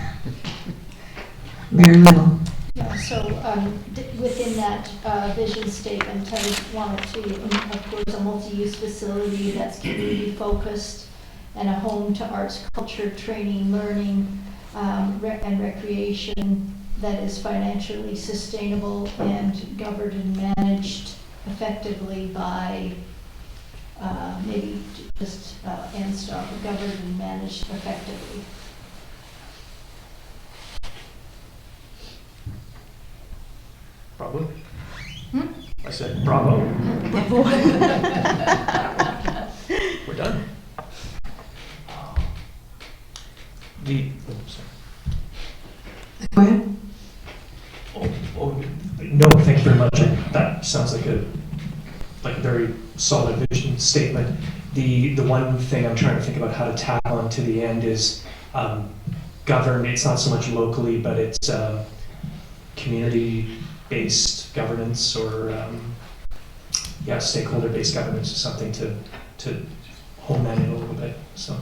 Mayor Little. Yeah, so Within that vision statement, I wanted to, of course, a multi-use facility that's community-focused and a home to arts, culture, training, learning, and recreation that is financially sustainable and governed and managed effectively by maybe just and stop, governed and managed effectively. Bravo. I said bravo. Bravo. We're done. Go ahead. No, thank you very much. That sounds like a very solid vision statement. The one thing I'm trying to think about how to tack on to the end is govern. It's not so much locally, but it's community-based governance or stakeholder-based governance is something to hone that in a little bit. So,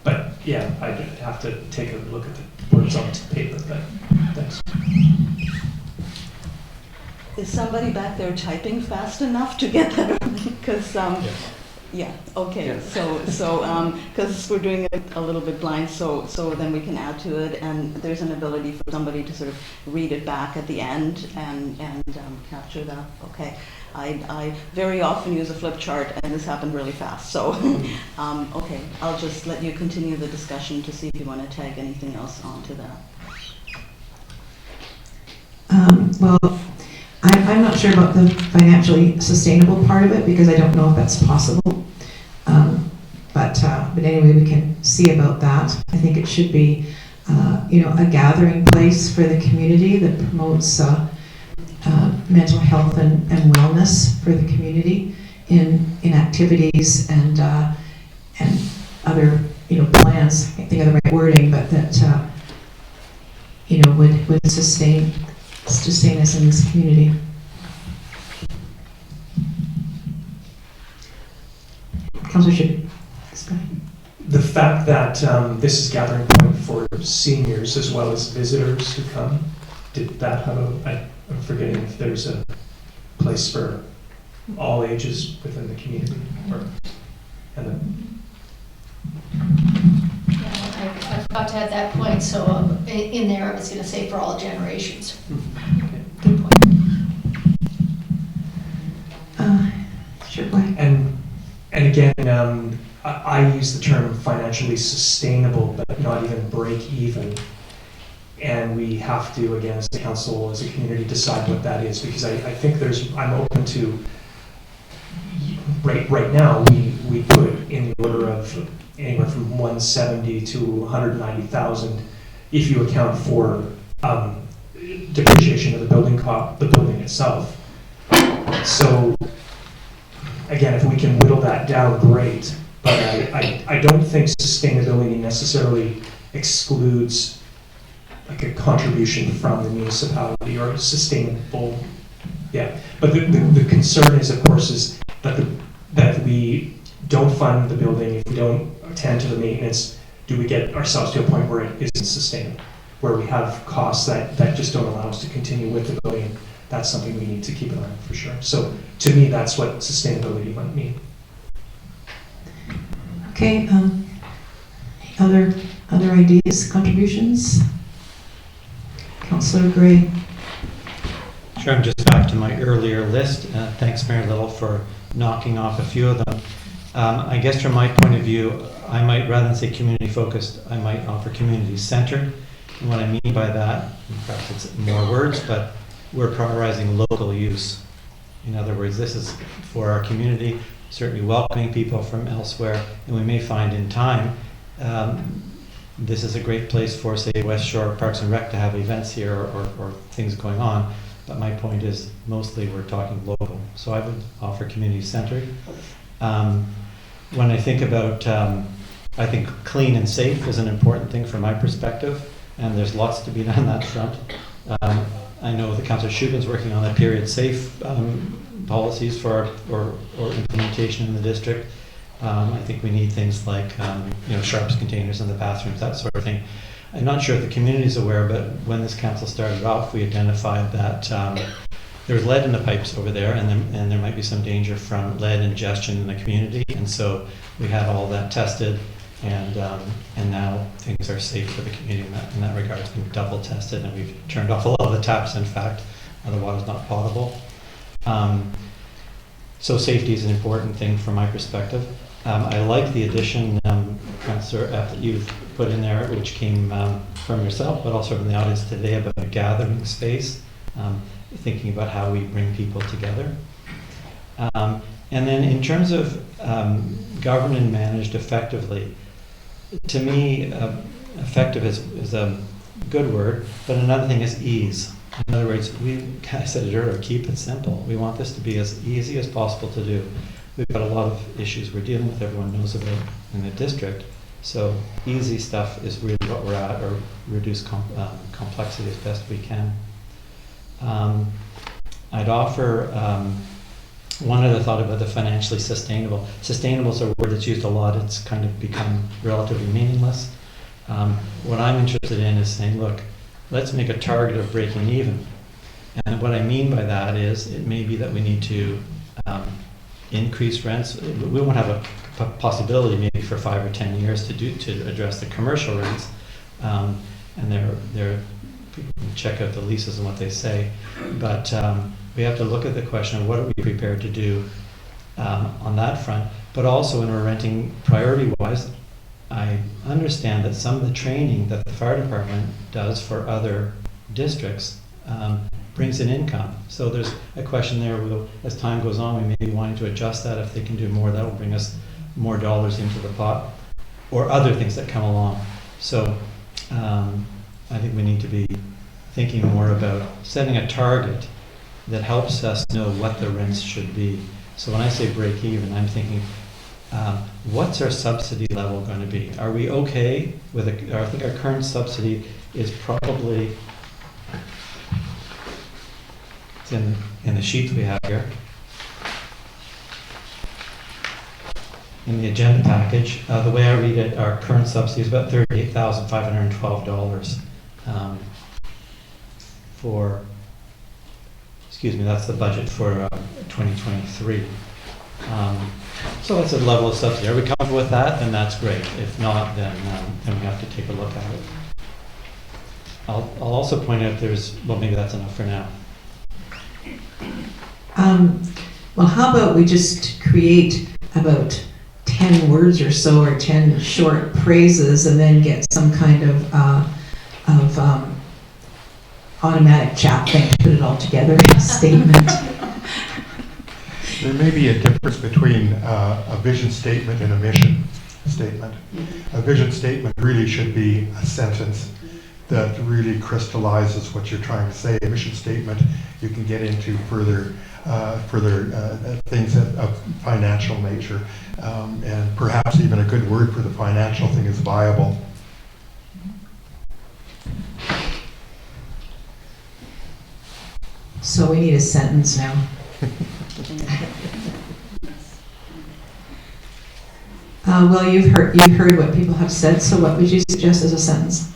but yeah, I'd have to take a look at the words on paper. But thanks. Is somebody back there typing fast enough to get that? Because Yes. yeah, okay. Yeah. So because we're doing it a little bit blind, so then we can add to it, and there's an ability for somebody to sort of read it back at the end and capture that. Okay. I very often use a flip chart, and this happened really fast. So, okay, I'll just let you continue the discussion to see if you want to tag anything else onto that. Well, I'm not sure about the financially sustainable part of it because I don't know if that's possible. But anyway, we can see about that. I think it should be, a gathering place for the community that promotes mental health and wellness for the community in activities and other plans. I can't think of the right wording, but that would sustain us in this community. Councillor Shib. The fact that this is gathering point for seniors as well as visitors who come, did that have I'm forgetting if there's a place for all ages within the community, I forgot to add that point, so in there I was going to say for all generations. Okay. Good point. Sure, go ahead. And again, I use the term financially sustainable, but not even break even. And we have to, again, as a council, as a community, decide what that is, because I think I'm open to, right now, we put in the order of anywhere from 170 to 190,000 if you account for depreciation of the building itself. So again, if we can whittle that down, great. But I don't think sustainability necessarily excludes like a contribution from the municipality or sustainable, yeah. But the concern is, of course, is that that we don't fund the building, if we don't attend to the maintenance, do we get ourselves to a point where it isn't sustainable, where we have costs that just don't allow us to continue with the building? That's something we need to keep an eye on for sure. So to me, that's what sustainability might mean. Okay, other ideas, contributions? Councillor Gray. Sure, I'm just back to my earlier list. Thanks, Mayor Little, for knocking off a few of them. I guess from my point of view, I might, rather than say community focused, I might offer community centered. And what I mean by that, perhaps it's more words, but we're prioritizing local use. In other words, this is for our community, certainly welcoming people from elsewhere, and we may find in time this is a great place for, say, West Shore Parks and Rec to have events here or things going on. But my point is, mostly we're talking local. So I would offer community-centered. When I think about, I think clean and safe is an important thing from my perspective, and there's lots to be done on that front. I know the Councillor Shubin's working on that period safe policies for or implementation in the district. I think we need things like sharps containers in the bathrooms, that sort of thing. I'm not sure if the community is aware, but when this council started off, we identified that there was lead in the pipes over there, and there might be some danger from lead ingestion in the community. And so we had all that tested, and now things are safe for the community in that regard. It's been double tested, and we've turned off a lot of the taps. In fact, the water's not potable. So safety is an important thing from my perspective. I like the addition, Councillor, that you've put in there, which came from yourself, but also from the audience today, about a gathering space, thinking about how we bring people together. And then in terms of governed and managed effectively, to me, effective is a good word, but another thing is ease. In other words, I said it earlier, keep it simple. We want this to be as easy as possible to do. We've got a lot of issues we're dealing with, everyone knows about in the district. So easy stuff is really what we're at, or reduce complexity as best we can. I'd offer one other thought about the financially sustainable. Sustainable is a word that's used a lot. It's kind of become relatively meaningless. What I'm interested in is saying, look, let's make a target of breaking even. And what I mean by that is it may be that we need to increase rents. We won't have a possibility maybe for 5 or 10 years to address the commercial rents. And they're people can check out the leases and what they say. But we have to look at the question of what are we prepared to do on that front. But also when we're renting priority-wise, I understand that some of the training that the fire department does for other districts brings in income. So there's a question there, as time goes on, we may be wanting to adjust that. If they can do more, that will bring us more dollars into the pot, or other things that come along. So I think we need to be thinking more about setting a target that helps us know what the rents should be. So when I say break even, I'm thinking, what's our subsidy level going to be? Are we okay with I think our current subsidy is probably, it's in the sheets we have here, in the agenda package. The way I read it, our current subsidy is about $38,512 that's the budget for 2023. So that's a level of subsidy. Are we comfortable with that? Then that's great. If not, then we have to take a look at it. I'll also point out well, maybe that's enough for now. Well, how about we just create about 10 words or so, or 10 short phrases, and then get some kind of automatic chat thing to put it all together in a statement. There may be a difference between a vision statement and a mission statement. A vision statement really should be a sentence that really crystallizes what you're trying to say. A mission statement, you can get into further things of financial nature, and perhaps even a good word for the financial thing is viable. So we need a sentence now. Well, you've heard what people have said. So what would you suggest as a sentence?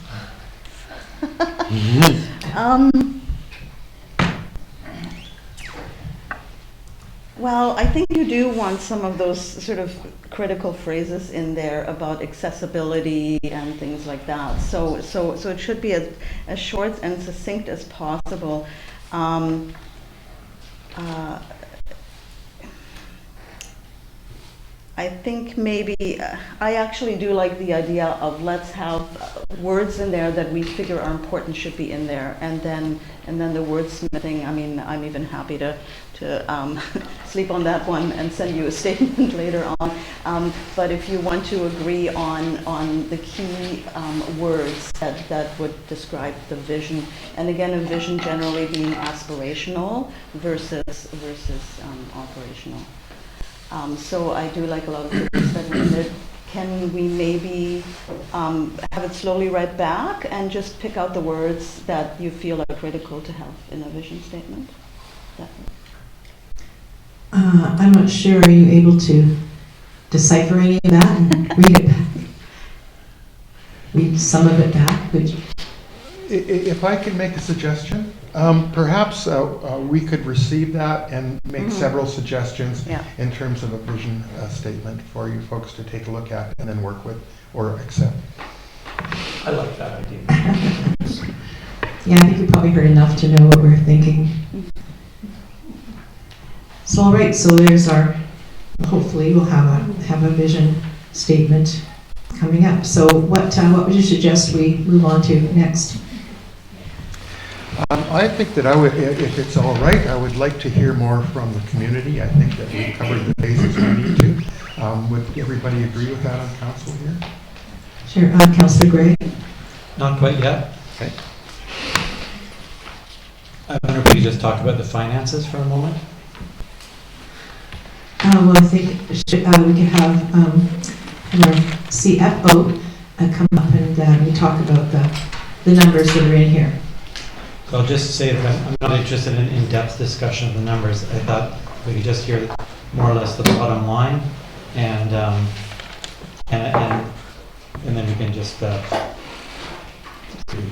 Well, I think you do want some of those sort of critical phrases in there about accessibility and things like that. So it should be as short and succinct as possible. I think maybe, I actually do like the idea of let's have words in there that we figure are important should be in there, and then the wordsmithing. I mean, I'm even happy to sleep on that one and send you a statement later on. But if you want to agree on the key words that would describe the vision, and again, a vision generally being aspirational versus operational. So I do like a lot of the things that we did. Can we maybe have it slowly read back and just pick out the words that you feel are critical to have in a vision statement? I'm not sure. Are you able to decipher any of that and read it back? some of it back, which, If I could make a suggestion, perhaps we could receive that and make several suggestions in terms of a vision statement for you folks to take a look at and then work with or accept. I like that idea. yeah, I think you probably heard enough to know what we're thinking. So, all right, so there's our, hopefully we'll have a vision statement coming up. So what would you suggest we move on to next? I think that I would, if it's all right, I would like to hear more from the community. I think that we've covered the bases we need to. Would everybody agree with that on council here? Sure, Councillor Gray. Not quite yet. Okay. I wonder if we could just talk about the finances for a moment. Well, I think we could have our CFO come up and we talk about the numbers that are in here. So I'll just say that I'm not interested in in-depth discussion of the numbers. I thought we could just hear more or less the bottom line, and then we can just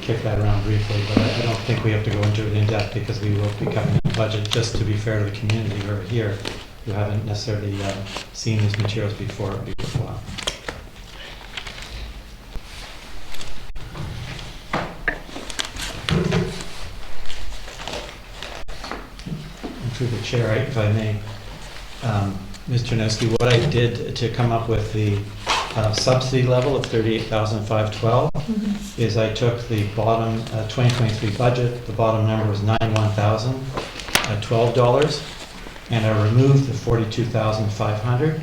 kick that around briefly. But I don't think we have to go into it in depth because we will be covering the budget. Just to be fair to the community who are here, who haven't necessarily seen these materials before a while. Through the chair, if I may, Ms. Chernowski, what I did to come up with the subsidy level of $38,512 is I took the bottom 2023 budget, the bottom number was $91,012, and I removed the $42,500,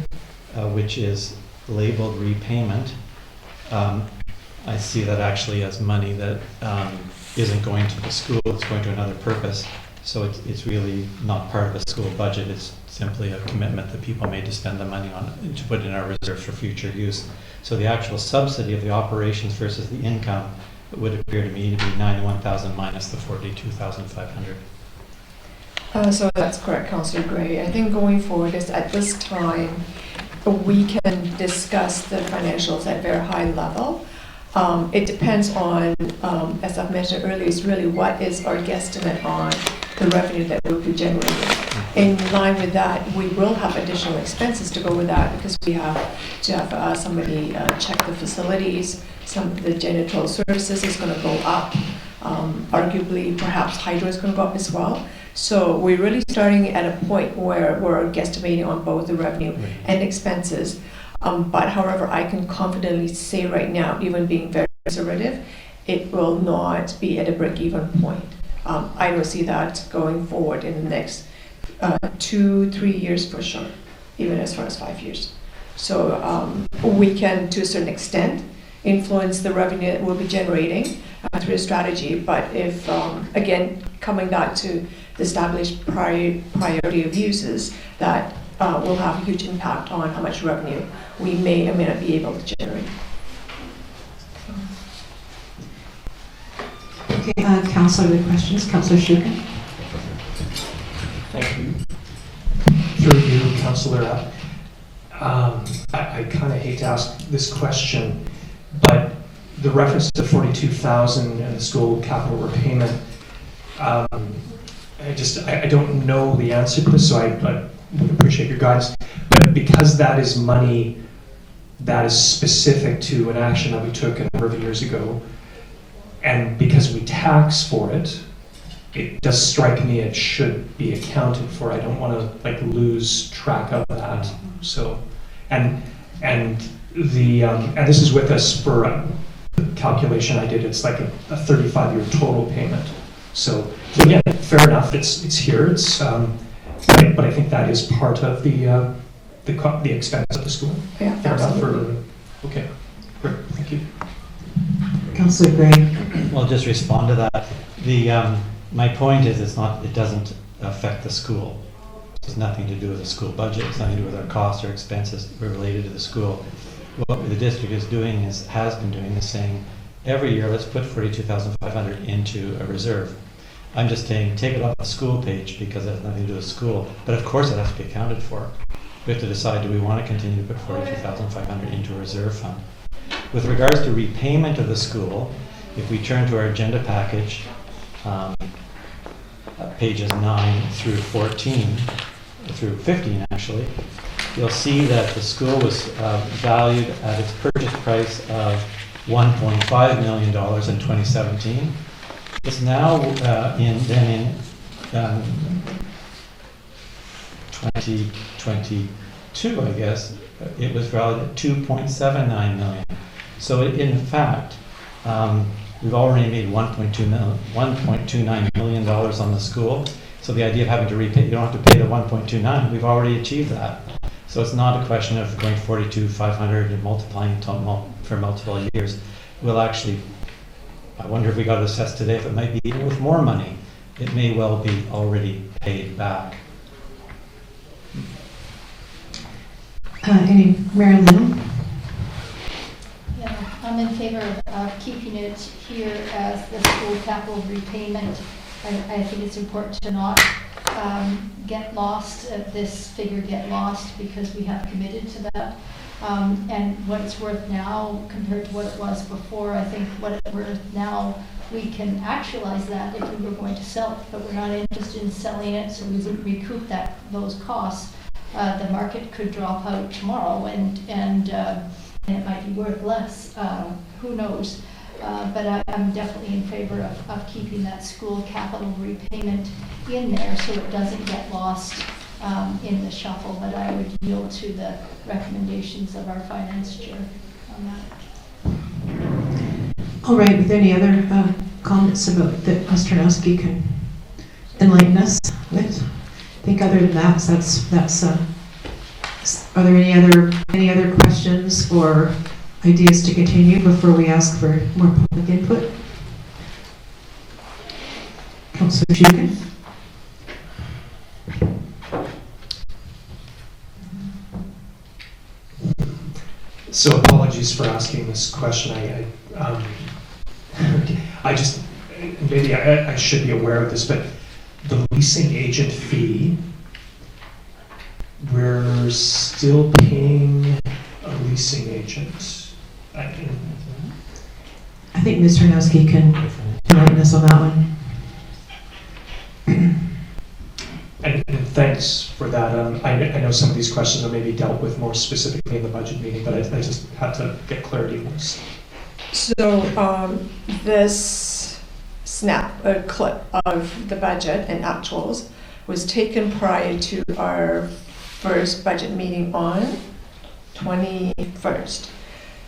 which is labeled repayment. I see that actually as money that isn't going to the school, it's going to another purpose. So it's really not part of a school budget. It's simply a commitment that people made to spend the money on to put in our reserve for future use. So the actual subsidy of the operations versus the income would appear to me to be $91,000 minus the $42,500. So that's correct, Councillor Gray. I think going forward is at this time we can discuss the financials at very high level. It depends on, as I've mentioned earlier, is really what is our guesstimate on the revenue that will be generated. In line with that, we will have additional expenses to go with that because we have to have somebody check the facilities. Some of the janitorial services is going to go up. Arguably, perhaps hydro is going to go up as well. So we're really starting at a point where we're guesstimating on both the revenue and expenses. But however, I can confidently say right now, even being very conservative, it will not be at a break-even point. I don't see that going forward in the next 2-3 years for sure, even as far as 5 years. So we can, to a certain extent, influence the revenue that we'll be generating through a strategy. But if, again, coming back to the established priority of uses, that will have a huge impact on how much revenue we may or may not be able to generate. Okay, Councillor, with questions? Councillor Shukin. Thank you. Through you, Councillor. I kind of hate to ask this question, but the reference to 42,000 and the school capital repayment, I don't know the answer to this, so I would appreciate your guidance. But because that is money that is specific to an action that we took a number of years ago, and because we tax for it, it does strike me it should be accounted for. I don't want to lose track of that. So, and this is with us for the calculation I did. It's like a 35-year total payment. So again, fair enough. It's here. It's but I think that is part of the expense of the school. Yeah, fair absolutely. enough. Okay, great. Thank you. Councillor Gray. Well, just respond to that. My point is it doesn't affect the school. It has nothing to do with the school budget. It's nothing to do with our costs or expenses related to the school. What the district is doing has been doing is saying every year let's put $42,500 into a reserve. I'm just saying take it off the school page because it has nothing to do with school. But of course it has to be accounted for. We have to decide, do we want to continue to put $42,500 into a reserve fund? With regards to repayment of the school, if we turn to our agenda package, pages 9 through 14, through 15 actually, you'll see that the school was valued at its purchase price of $1.5 million in 2017. It's now in 2022, I guess, it was valued at $2.79 million. So in fact, we've already made $1.29 million on the school. So the idea of having to repay, you don't have to pay the 1.29, we've already achieved that. So it's not a question of going 42,500 and multiplying for multiple years. We'll actually, I wonder if we got assessed today, if it might be even with more money, it may well be already paid back. Any, Mary Lynn? Yeah, I'm in favor of keeping it here as the school capital repayment. I think it's important to not get lost, this figure get lost, because we have committed to that. And what it's worth now compared to what it was before, I think what it's worth now, we can actualize that if we were going to sell it, but we're not interested in selling it, so we wouldn't recoup those costs. The market could drop out tomorrow, and it might be worth less. Who knows? But I'm definitely in favor of keeping that school capital repayment in there so it doesn't get lost in the shuffle. But I would yield to the recommendations of our finance chair on that. All right, with any other comments about that Mr. Tarnowski can enlighten us with? I think other than that, that's are there any other questions or ideas to continue before we ask for more public input? Councillor Shukin. So apologies for asking this question. I just, maybe I should be aware of this, but the leasing agent fee, we're still paying a leasing agent. I think Mr. Tarnowski can enlighten us on that one. And thanks for that. I know some of these questions are maybe dealt with more specifically in the budget meeting, but I just had to get clarity on this. So this clip of the budget and actuals was taken prior to our first budget meeting on 21st.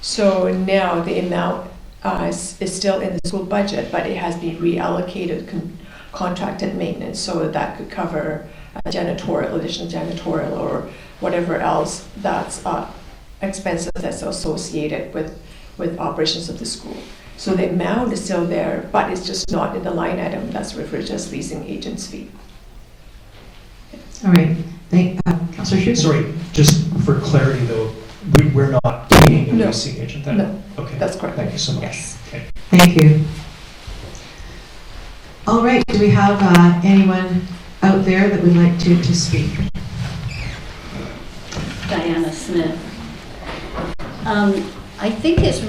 So now the amount is still in the school budget, but it has been reallocated contracted maintenance, so that could cover janitorial, additional janitorial, or whatever else that's expenses that's associated with operations of the school. So the amount is still there, but it's just not in the line item that's referred to as leasing agent's fee. All right, Councillor Schuster. Sorry, just for clarity though, we're not paying a leasing agent then? No, okay, that's correct. Thank you so much. Yes. Okay. Thank you. All right, do we have anyone out there that would like to speak? Diana Smith. I think this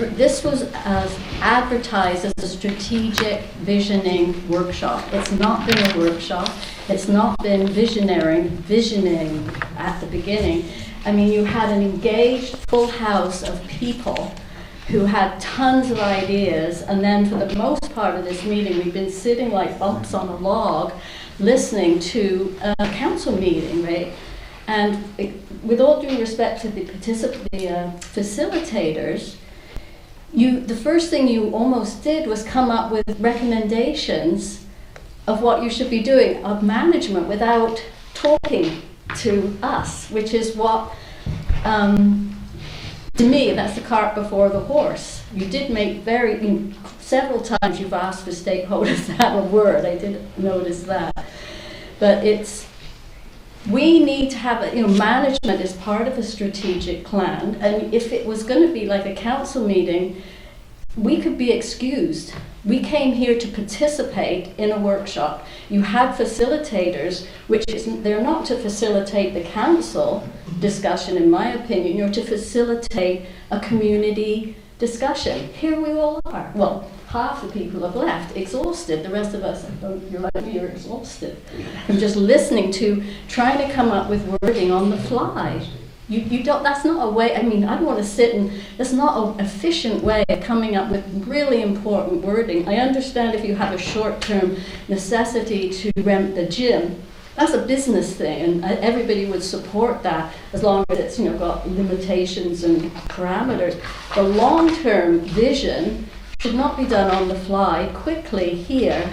was advertised as a strategic visioning workshop. It's not been a workshop. It's not been visioning at the beginning. I mean, you had an engaged full house of people who had tons of ideas, and then for the most part of this meeting, we've been sitting like bumps on a log, listening to a council meeting, right? And with all due respect to the facilitators, the first thing you almost did was come up with recommendations of what you should be doing, of management, without talking to us, which is what, to me, that's the cart before the horse. You did make several times you've asked for stakeholders to have a word. I did notice that. But we need to have management is part of a strategic plan. And if it was going to be like a council meeting, we could be excused. We came here to participate in a workshop. You had facilitators, they're not to facilitate the council discussion, in my opinion. You're to facilitate a community discussion. Here we all are. Well, half the people have left, exhausted. The rest of us, you're like me, you're exhausted. From just listening to, trying to come up with wording on the fly. You don't, that's not a way, I mean, I don't want to sit and, that's not an efficient way of coming up with really important wording. I understand if you have a short-term necessity to rent the gym, that's a business thing, and everybody would support that as long as it's, got limitations and parameters. The long-term vision should not be done on the fly, quickly here.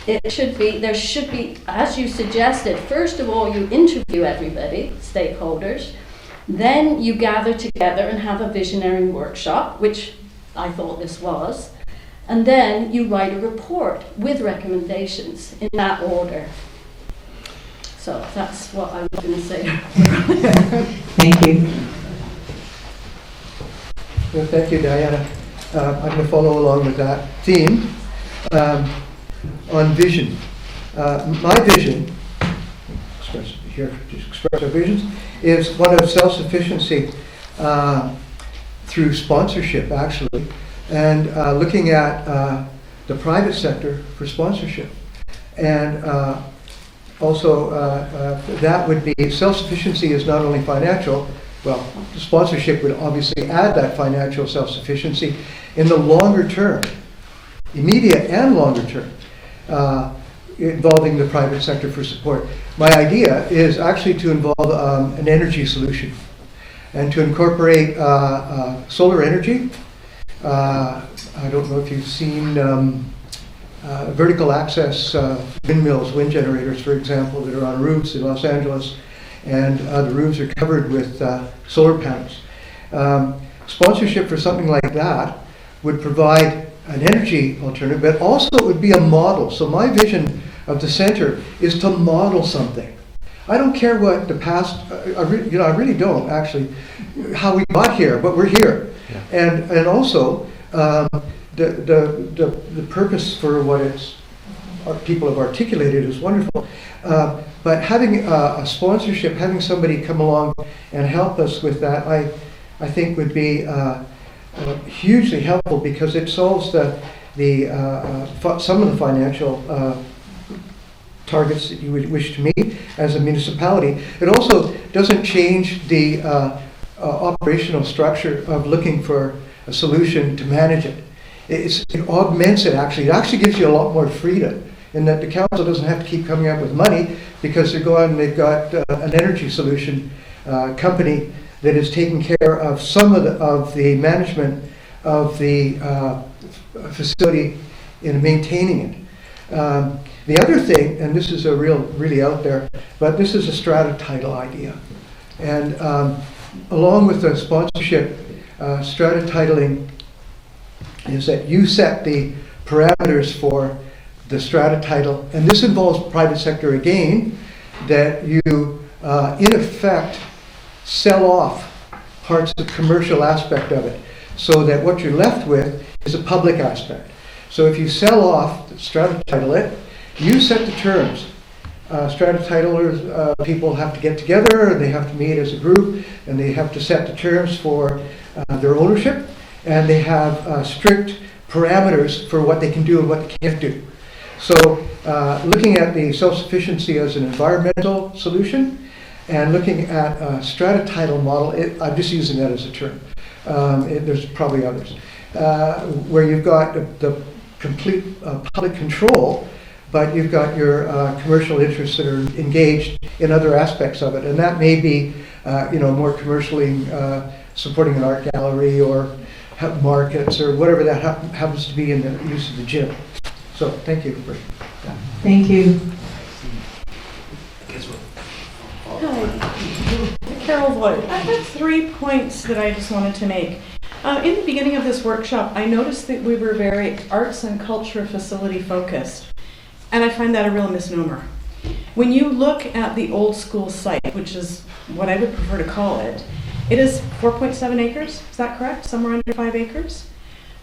There should be, as you suggested, first of all, you interview everybody, stakeholders, then you gather together and have a visionary workshop, which I thought this was, and then you write a report with recommendations in that order. So that's what I was going to say. Thank you. Well, thank you, Diana. I'm going to follow along with that theme. On vision. My vision, express our visions, is one of self-sufficiency through sponsorship, actually, and looking at the private sector for sponsorship. And also, that would be, self-sufficiency is not only financial, well, sponsorship would obviously add that financial self-sufficiency in the longer term, immediate and longer term. Involving the private sector for support. My idea is actually to involve an energy solution and to incorporate solar energy. I don't know if you've seen vertical access windmills, wind generators, for example, that are on roofs in Los Angeles, and the roofs are covered with solar panels. Sponsorship for something like that would provide an energy alternative, but also it would be a model. So my vision of the center is to model something. I don't care what the past, I really don't actually, how we got here, but we're here. Yeah. And also the purpose for what people have articulated is wonderful. But having a sponsorship, having somebody come along and help us with that, I think would be hugely helpful, because it solves some of the financial targets that you would wish to meet as a municipality. It also doesn't change the operational structure of looking for a solution to manage it. It augments it, actually. It actually gives you a lot more freedom, in that the council doesn't have to keep coming up with money, because they've got an energy solution company that is taking care of some of the management of the facility in maintaining it. The other thing, and this is really out there, but this is a strata title idea. And along with the sponsorship, strata titling is that you set the parameters for the strata title, and this involves private sector again, that you in effect sell off parts of the commercial aspect of it, so that what you're left with is a public aspect. So if you sell off, strata title it, you set the terms. Strata titlers, people have to get together, they have to meet as a group, and they have to set the terms for their ownership, and they have strict parameters for what they can do and what they can't do. So looking at the self-sufficiency as an environmental solution, and looking at a strata title model, I'm just using that as a term. There's probably others, where you've got the complete public control, but you've got your commercial interests that are engaged in other aspects of it, and that may be, more commercially supporting an art gallery or markets or whatever that happens to be in the use of the gym. So thank you for that. Thank you. Hi, Carol Voigt. I have 3 points that I just wanted to make. In the beginning of this workshop, I noticed that we were very arts and culture facility focused, and I find that a real misnomer. When you look at the old school site, which is what I would prefer to call it, it is 4.7 acres, is that correct? Somewhere under 5 acres?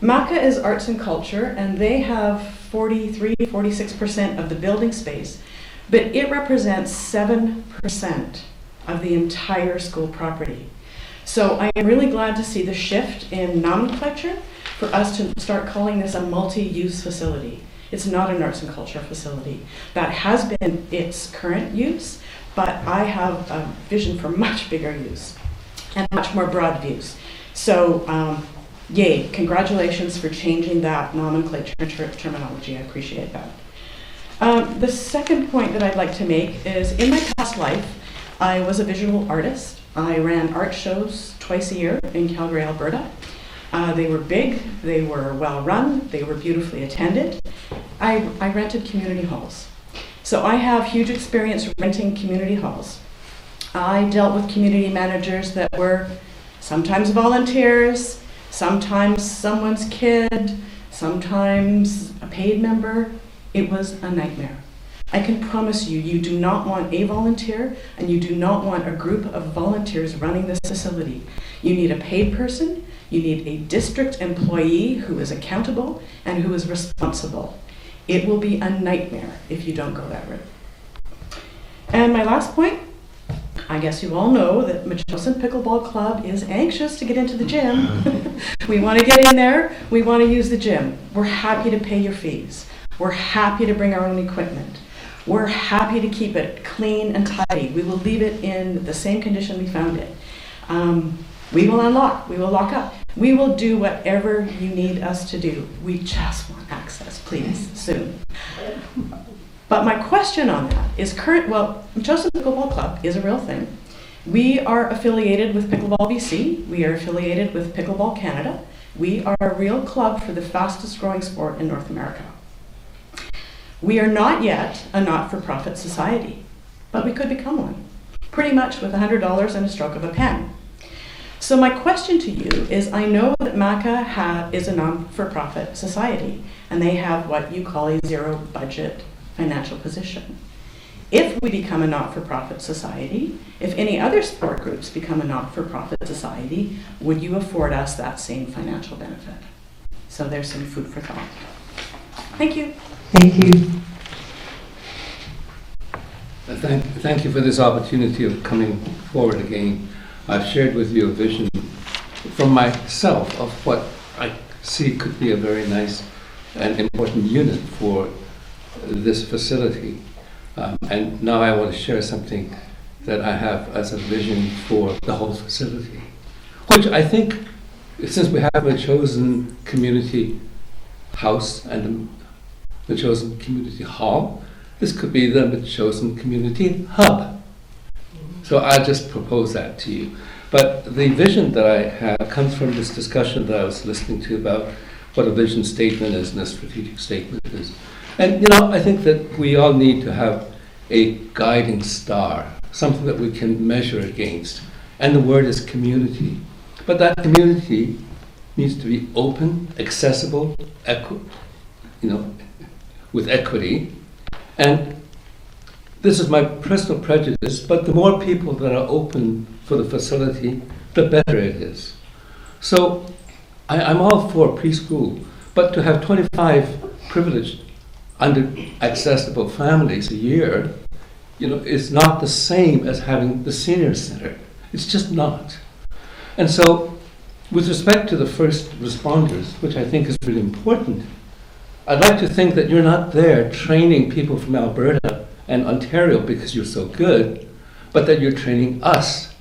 MACA is arts and culture, and they have 46% of the building space, but it represents 7% of the entire school property. So I am really glad to see the shift in nomenclature for us to start calling this a multi-use facility. It's not an arts and culture facility. That has been its current use, but I have a vision for much bigger use and much more broad views. So, yay, congratulations for changing that nomenclature and terminology. I appreciate that. The second point that I'd like to make is in my past life, I was a visual artist. I ran art shows twice a year in Calgary, Alberta. They were big, they were well run, they were beautifully attended. I rented community halls. So I have huge experience renting community halls. I dealt with community managers that were sometimes volunteers, sometimes someone's kid, sometimes a paid member. It was a nightmare. I can promise you, you do not want a volunteer and you do not want a group of volunteers running this facility. You need a paid person, you need a district employee who is accountable and who is responsible. It will be a nightmare if you don't go that route. And my last point, I guess you all know that Metchosin Pickleball Club is anxious to get into the gym. We want to get in there, we want to use the gym. We're happy to pay your fees. We're happy to bring our own equipment. We're happy to keep it clean and tidy. We will leave it in the same condition we found it. We will unlock, we will lock up. We will do whatever you need us to do. We just want access, please, soon. But my question on that is Metchosin Pickleball Club is a real thing. We are affiliated with Pickleball BC. We are affiliated with Pickleball Canada. We are a real club for the fastest growing sport in North America. We are not yet a not-for-profit society, but we could become one, pretty much with $100 and a stroke of a pen. So my question to you is, I know that MACA is a non-for-profit society, and they have what you call a zero-budget financial position. If we become a not-for-profit society, if any other sport groups become a not-for-profit society, would you afford us that same financial benefit? So there's some food for thought. Thank you. Thank you. Thank you for this opportunity of coming forward again. I've shared with you a vision from myself of what I see could be a very nice and important unit for this facility. And now I want to share something that I have as a vision for the whole facility, which I think, since we have a chosen community house and the Metchosin Community Hall, this could be the Metchosin Community Hub. So I just propose that to you. But the vision that I have comes from this discussion that I was listening to about what a vision statement is and a strategic statement is. And I think that we all need to have a guiding star, something that we can measure against. And the word is community. But that community needs to be open, accessible, with equity. And this is my personal prejudice, but the more people that are open for the facility, the better it is. So I'm all for preschool, but to have 25 privileged, under-accessible families a year, is not the same as having the senior center. It's just not. And so, with respect to the first responders, which I think is really important, I'd like to think that you're not there training people from Alberta and Ontario because you're so good, but that you're training us.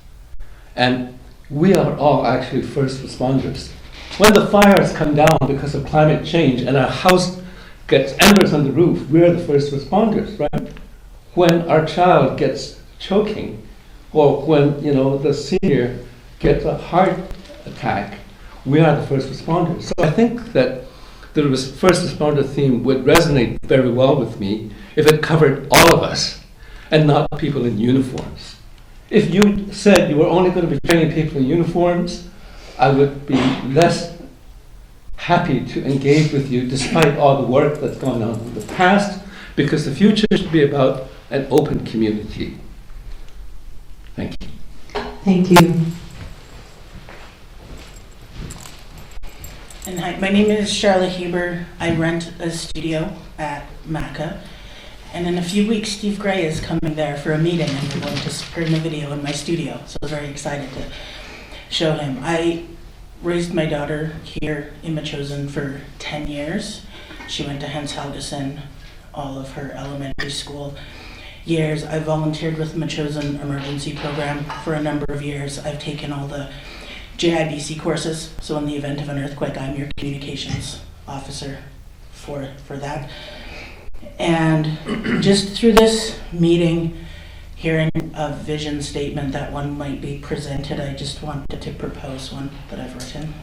And we are all actually first responders. When the fires come down because of climate change and our house gets embers on the roof, we're the first responders, right? When our child gets choking, or when the senior gets a heart attack, we are the first responders. So I think that the first responder theme would resonate very well with me if it covered all of us and not people in uniforms. If you said you were only going to be training people in uniforms, I would be less happy to engage with you despite all the work that's gone on in the past, because the future should be about an open community. Thank you. Thank you. And hi, my name is Charlotte Huber. I rent a studio at MACA. And in a few weeks, Steve Gray is coming there for a meeting, and we're going to screen a video in my studio. So I'm very excited to show him. I raised my daughter here in Metchosin for 10 years. She went to Hans Helgeson all of her elementary school years. I volunteered with the Metchosin Emergency Program for a number of years. I've taken all the JIBC courses, so in the event of an earthquake, I'm your communications officer for that. And just through this meeting, hearing a vision statement that one might be presented, I just wanted to propose one that I've written.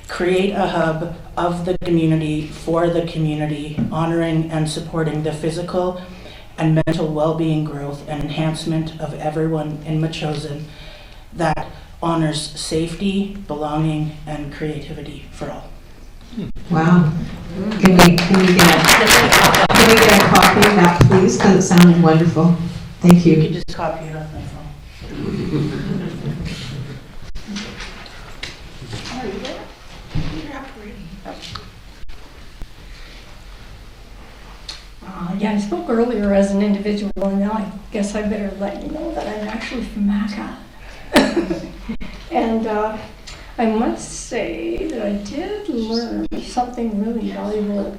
Create a hub of the community for the community, honoring and supporting the physical and mental well-being growth and enhancement of everyone in Metchosin that honors safety, belonging, and creativity for all. Wow. Can we get a copy of that, please? Because it sounded wonderful. Thank you. You can just copy it off my phone. Are you there? You're operating. Yeah, I spoke earlier as an individual, and now I guess I better let you know that I'm actually from Maca. And I must say that I did learn something really valuable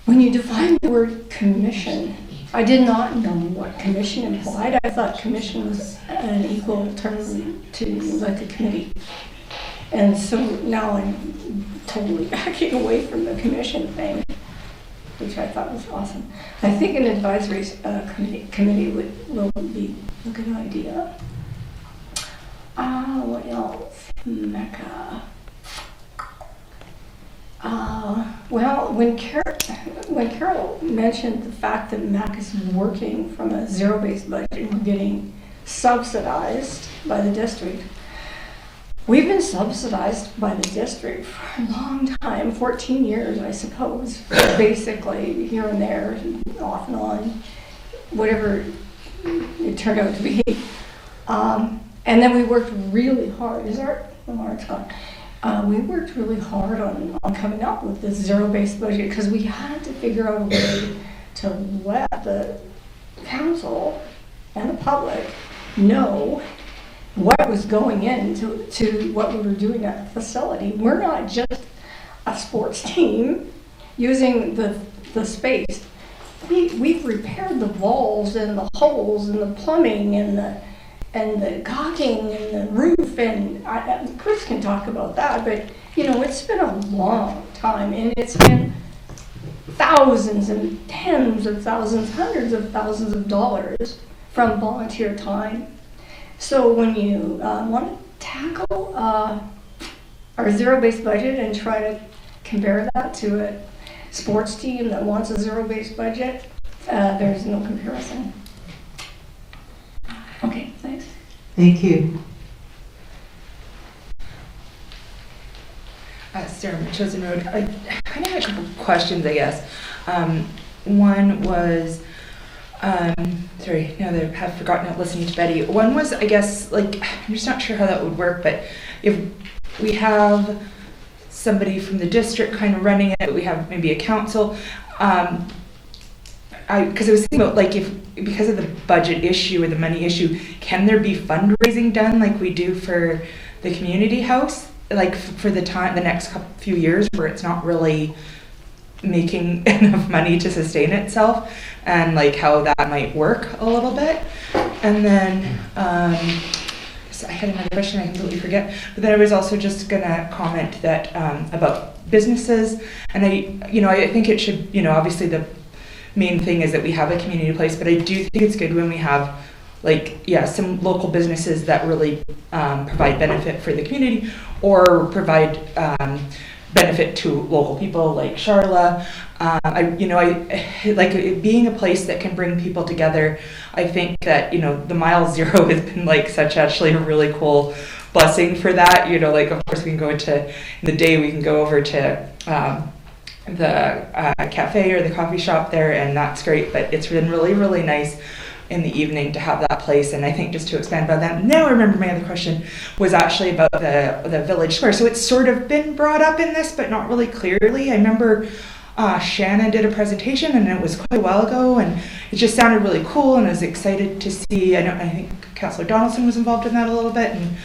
when you defined the word commission. I did not know what commission implied. I thought commission was an equal term to like a committee. And so now I'm totally backing away from the commission thing, which I thought was awesome. I think an advisory committee will be a good idea. What else? Mecca. Well, when Carol mentioned the fact that MAC is working from a zero-based budget and getting subsidized by the district, we've been subsidized by the district for a long time, 14 years, I suppose, basically here and there, off and on, whatever it turned out to be. And then we worked really hard. Is Art? Oh, Art's gone. We worked really hard on coming up with this zero-based budget because we had to figure out a way to let the council and the public know what was going into what we were doing at the facility. We're not just a sports team using the space. We've repaired the walls and the holes and the plumbing and the caulking and the roof, and Chris can talk about that, but it's been a long time, and it's been thousands and tens of thousands, hundreds of thousands of dollars from volunteer time. So when you want to tackle our zero-based budget and try to compare that to a sports team that wants a zero-based budget, there's no comparison. Okay, thanks. Thank you. Sarah, Metchosin Road. I kind of had a couple questions, I guess. One was, sorry, now that I have forgotten not listening to Betty. One was, I guess, like, I'm just not sure how that would work, but if we have somebody from the district kind of running it, but we have maybe a council, because I was thinking about, like, if because of the budget issue or the money issue, can there be fundraising done like we do for the community house, like for the next few years where it's not really making enough money to sustain itself, and like how that might work a little bit. And then I had another question I completely forget, but then I was also just gonna comment that about businesses, and I think it should, obviously the main thing is that we have a community place, but I do think it's good when we have some local businesses that really provide benefit for the community or provide benefit to local people like Charla. I like it being a place that can bring people together. I think that, the Mile Zero has been such actually a really cool blessing for that. Of course we can go into, in the day we can go over to the cafe or the coffee shop there, and that's great, but it's been really, really nice in the evening to have that place. And I think just to expand about that, now I remember my other question was actually about the village square. So it's sort of been brought up in this, but not really clearly. I remember Shannon did a presentation, and it was quite a while ago, and it just sounded really cool, and I was excited to see. I think Councillor Donaldson was involved in that a little bit, and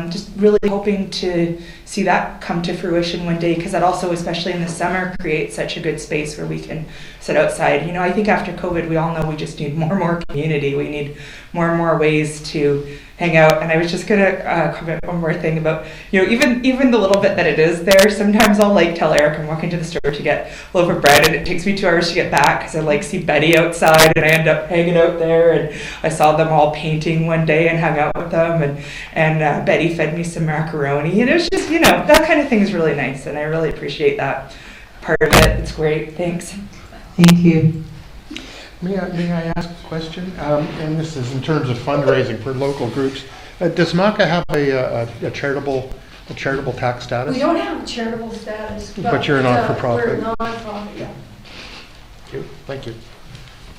Just really hoping to see that come to fruition one day, because that also, especially in the summer, creates such a good space where we can sit outside. You know, I think after COVID, we all know we just need more and more community. We need more and more ways to hang out. And I was just gonna comment one more thing about, you know, even the little bit that it is there, sometimes I'll like tell Eric I'm walking to the store to get a loaf of bread and it takes me 2 hours to get back because I like see Betty outside and I end up hanging out there, and I saw them all painting one day and hung out with them, and Betty fed me some macaroni, and it was just, you know, that kind of thing is really nice, and I really appreciate that part of it. It's great. Thanks. Thank you. May I ask a question? And this is in terms of fundraising for local groups. Does MACA have a charitable tax status? We don't have a charitable status. But you're a not-for-profit. We're a non-profit, yeah. Thank you.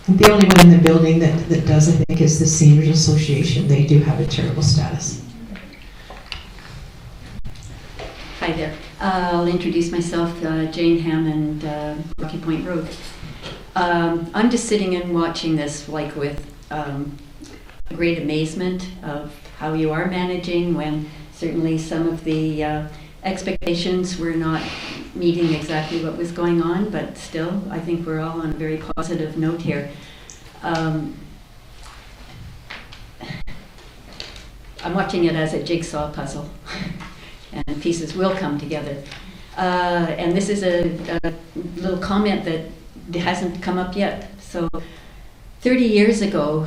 The only one in the building that does, I think, is the Seniors Association. They do have a charitable status. Hi there. I'll introduce myself, Jane Hammond, Rocky Point Road. I'm just sitting and watching this like with great amazement of how you are managing when certainly some of the expectations were not meeting exactly what was going on, but still I think we're all on a very positive note here. I'm watching it as a jigsaw puzzle and pieces will come together. And this is a little comment that hasn't come up yet. So 30 years ago,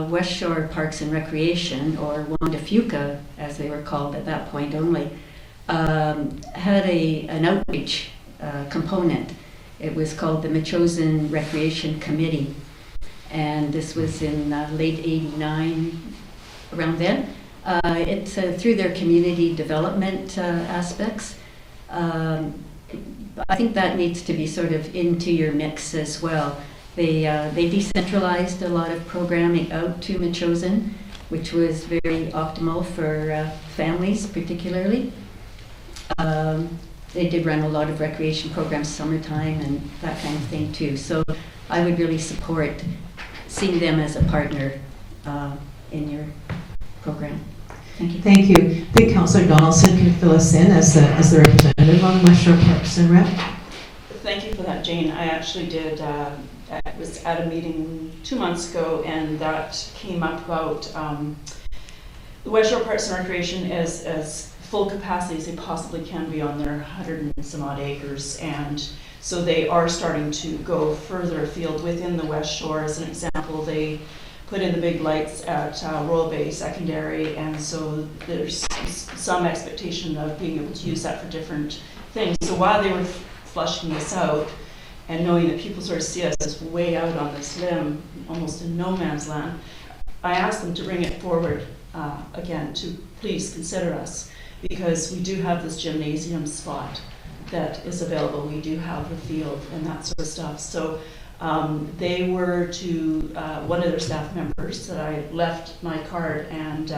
West Shore Parks and Recreation, or Wanda Fuca as they were called at that point only, had an outreach component. It was called the Metchosin Recreation Committee, and this was in late '89, around then. It's through their community development aspects. I think that needs to be sort of into your mix as well. They decentralized a lot of programming out to Metchosin, which was very optimal for families particularly. They did run a lot of recreation programs, summertime and that kind of thing too. So I would really support seeing them as a partner in your program. Thank you. Thank you. I think Councillor Donaldson can fill us in as the representative on West Shore Parks and Rec. Thank you for that, Jane. I actually did, I was at a meeting 2 months ago, and that came up about the West Shore Parks and Recreation is as full capacity as they possibly can be on their 100 and some odd acres, and so they are starting to go further afield within the West Shore. As an example, they put in the big lights at Royal Bay Secondary, and so there's some expectation of being able to use that for different things. So while they were flushing this out and knowing that people sort of see us as way out on this limb, almost in no man's land, I asked them to bring it forward again to please consider us, because we do have this gymnasium spot that is available. We do have the field and that sort of stuff. So they were to one of their staff members that I left my card and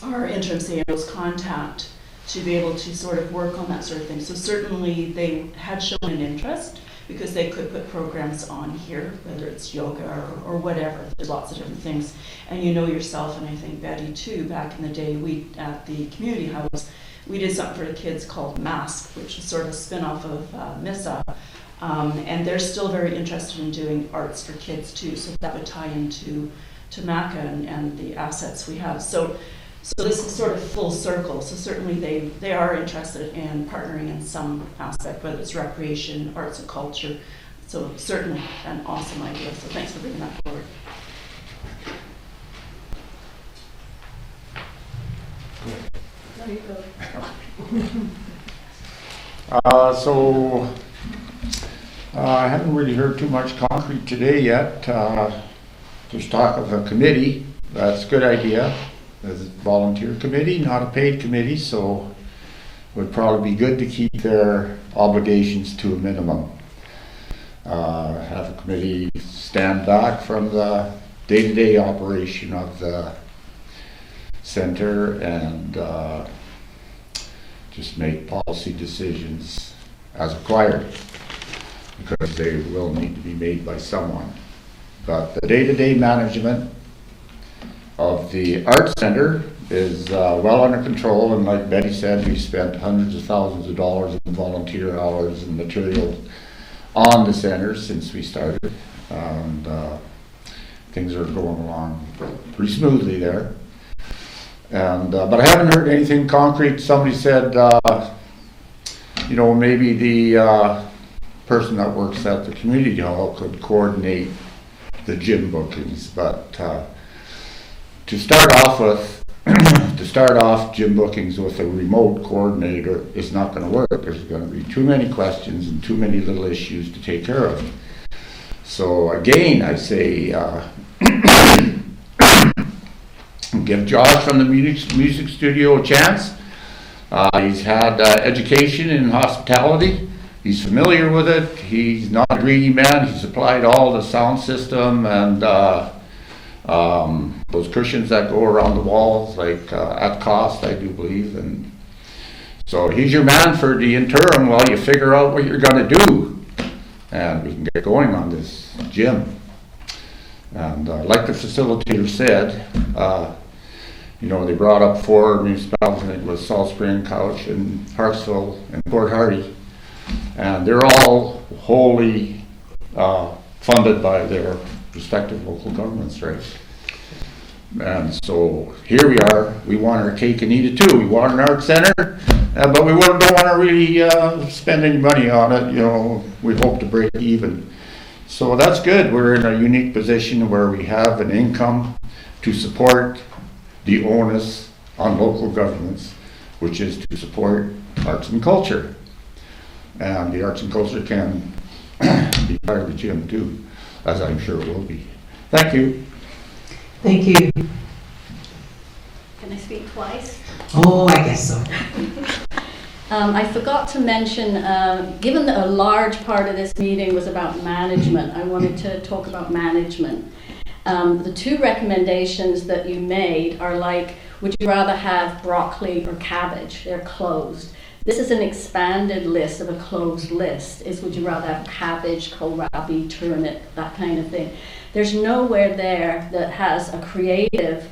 our interim CEO's contact to be able to sort of work on that sort of thing. So certainly they had shown an interest because they could put programs on here, whether it's yoga or whatever. There's lots of different things. And you know yourself, and I think Betty too, back in the day, we at the community house, we did something for the kids called Mask, which is sort of a spin-off of MISA. And they're still very interested in doing arts for kids too, so that would tie into MACA and the assets we have. So this is sort of full circle. So certainly they are interested in partnering in some aspect, whether it's recreation, arts and culture. So certainly an awesome idea. So thanks for bringing that forward. There you go. I haven't really heard too much concrete today yet. There's talk of a committee. That's a good idea. There's a volunteer committee, not a paid committee, so it would probably be good to keep their obligations to a minimum. Have a committee stand back from the day-to-day operation of the center and just make policy decisions as required, because they will need to be made by someone. But the day-to-day management of the Arts Center is well under control, and like Betty said, we spent hundreds of thousands of dollars in volunteer hours and material on the center since we started, and things are going along pretty smoothly there. And but I haven't heard anything concrete. Somebody said, you know, maybe the person that works at the community hall could coordinate the gym bookings, but to start off gym bookings with a remote coordinator is not going to work. There's going to be too many questions and too many little issues to take care of. So again, I say give Josh from the music studio a chance. He's had education in hospitality. He's familiar with it. He's not a greedy man. He's applied all the sound system and those cushions that go around the walls, like at cost, I do believe. And so he's your man for the interim while you figure out what you're going to do. And we can get going on this gym. And like the facilitator said, you know, they brought up 4 municipalities. I think it was Salt Spring, Couch, and Parksville, and Port Hardy. And they're all wholly funded by their respective local governments, right? And so here we are. We want our cake and eat it too. We want an art center, but we don't want to really spend any money on it. You know, we hope to break even. So that's good. We're in a unique position where we have an income to support the onus on local governments, which is to support arts and culture. And the arts and culture can be part of the gym too, as I'm sure it will be. Thank you. Thank you. Can I speak twice? Oh, I guess so. I forgot to mention, given that a large part of this meeting was about management, I wanted to talk about management. The 2 recommendations that you made are like, would you rather have broccoli or cabbage? They're closed. This is an expanded list of a closed list. Is would you rather have cabbage, kohlrabi, turnip, that kind of thing. There's nowhere there that has a creative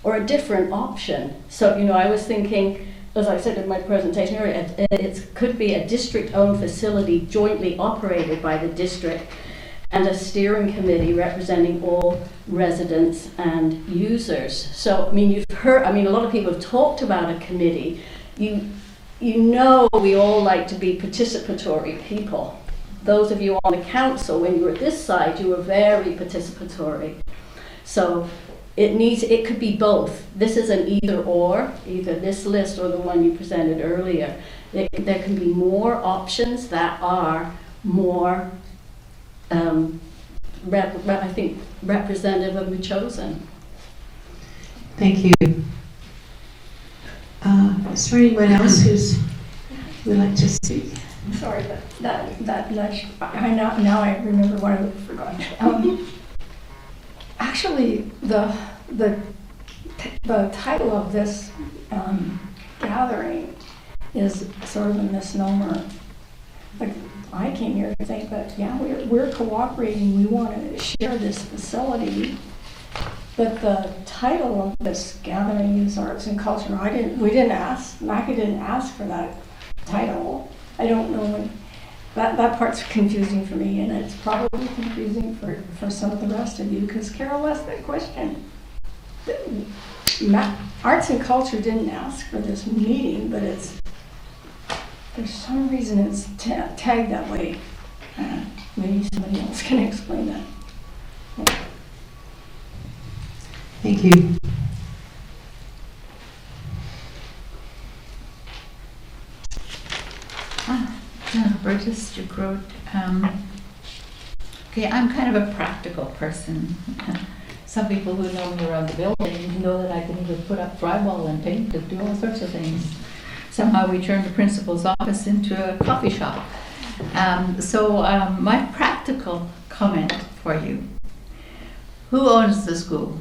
or a different option. So, you know, I was thinking, as I said in my presentation earlier, it could be a district-owned facility jointly operated by the district and a steering committee representing all residents and users. So, I mean, you've heard, I mean, a lot of people have talked about a committee. You know we all like to be participatory people. Those of you on the council, when you were this side, you were very participatory. So it could be both. This is an either or, either this list or the one you presented earlier. There can be more options that are more I think representative of Metchosin. Thank you. Is there anyone else would like to speak? Sorry, but that nudge. Now I remember what I forgot. Actually, the title of this gathering is sort of a misnomer. Like, I came here to think that, yeah, we're cooperating, we want to share this facility, but the title of this gathering is Arts and Culture. We didn't ask, MACA didn't ask for that title. I don't know, that part's confusing for me, and it's probably confusing for some of the rest of you, because Carol asked that question. Arts and Culture didn't ask for this meeting, but there's some reason it's tagged that way. Maybe somebody else can explain that. Thank you. Burgess, Duke Road. Okay, I'm kind of a practical person. Some people who know me around the building know that I can either put up drywall and paint and do all sorts of things. Somehow we turned the principal's office into a coffee shop. My practical comment for you. Who owns the school?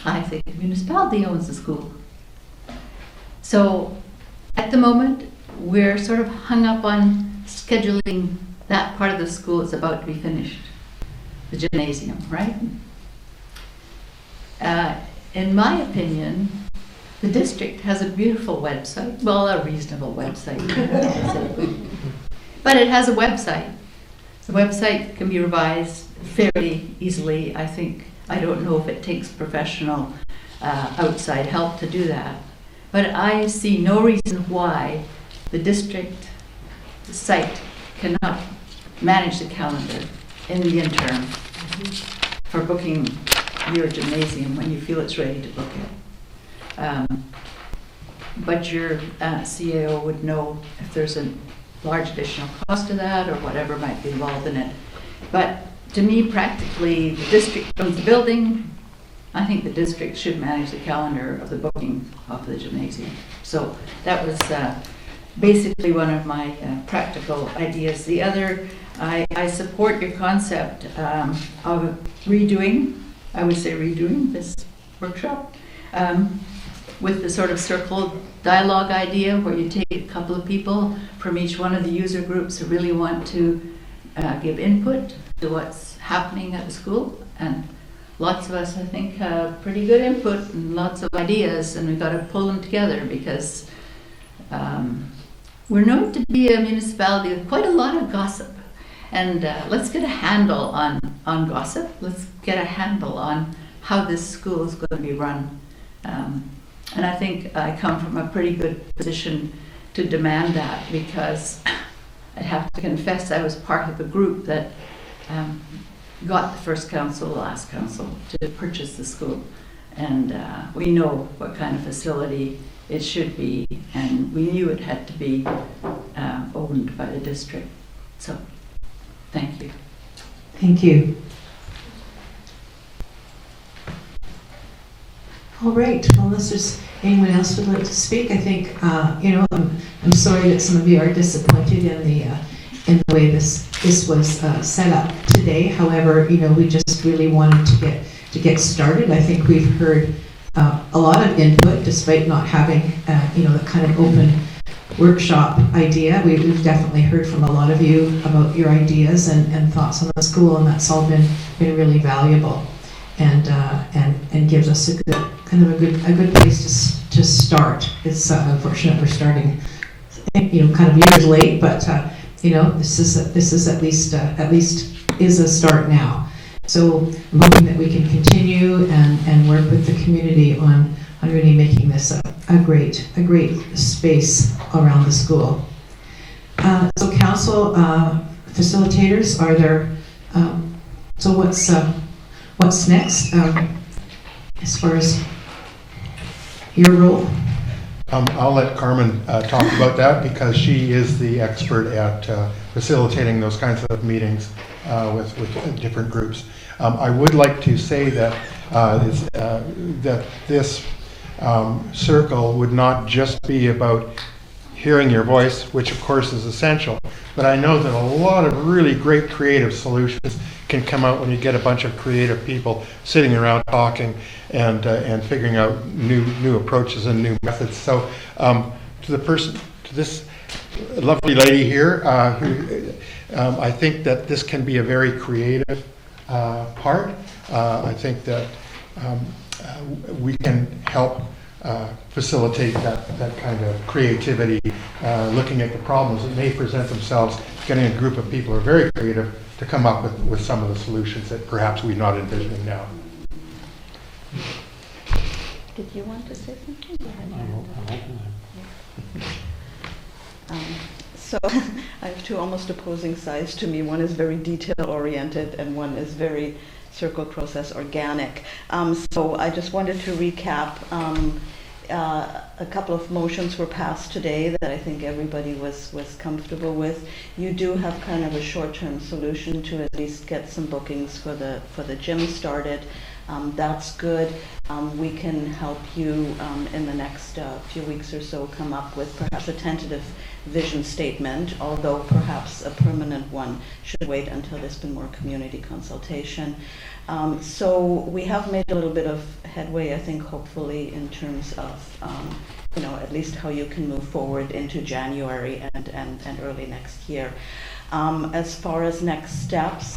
I think the municipality owns the school. So at the moment, we're sort of hung up on scheduling that part of the school is about to be finished. The gymnasium, right? in my opinion, the district has a beautiful website, well, a reasonable website. But it has a website. The website can be revised fairly easily, I think. I don't know if it takes professional outside help to do that. But I see no reason why the district site cannot manage the calendar in the interim for booking your gymnasium when you feel it's ready to book it. But your CAO would know if there's a large additional cost to that or whatever might be involved in it. But to me, practically, the district owns the building. I think the district should manage the calendar of the booking of the gymnasium. So that was basically one of my practical ideas. The other, I support your concept of redoing, I would say redoing this workshop with the sort of circle dialogue idea where you take a couple of people from each one of the user groups who really want to give input to what's happening at the school. And lots of us, I think, have pretty good input and lots of ideas, and we've got to pull them together because we're known to be a municipality with quite a lot of gossip. And let's get a handle on gossip. Let's get a handle on how this school is going to be run. And I think I come from a pretty good position to demand that, because I have to confess I was part of the group that got the first council, the last council, to purchase the school. And we know what kind of facility it should be, and we knew it had to be owned by the district. So, thank you. Thank you. All right, well, unless there's anyone else who would like to speak, I think, I'm sorry that some of you are disappointed in the way this was set up today. However, we just really wanted to get started. I think we've heard a lot of input, despite not having, the kind of open workshop idea. We've definitely heard from a lot of you about your ideas and thoughts on the school, and that's all been really valuable, and gives us a good place to start. It's unfortunate we're starting, kind of years late, but this is at least is a start now. So I'm hoping that we can continue and work with the community on really making this a great space around the school. So council facilitators, are there? So what's next as far as your role? I'll let Carmen talk about that, because she is the expert at facilitating those kinds of meetings with different groups. I would like to say that this circle would not just be about hearing your voice, which of course is essential, but I know that a lot of really great creative solutions can come out when you get a bunch of creative people sitting around talking and figuring out new approaches and new methods. So to this lovely lady here, who I think that this can be a very creative part. I think that we can help facilitate that kind of creativity, looking at the problems that may present themselves, getting a group of people who are very creative to come up with some of the solutions that perhaps we're not envisioning now. Did you want to say something? So I have two almost opposing sides to me. One is very detail-oriented and one is very circle process organic. So I just wanted to recap. A couple of motions were passed today that I think everybody was comfortable with. You do have kind of a short-term solution to at least get some bookings for the gym started. That's good. We can help you in the next few weeks or so come up with perhaps a tentative vision statement, although perhaps a permanent one should wait until there's been more community consultation. So we have made a little bit of headway, I think, hopefully, in terms of at least how you can move forward into January and early next year. As far as next steps,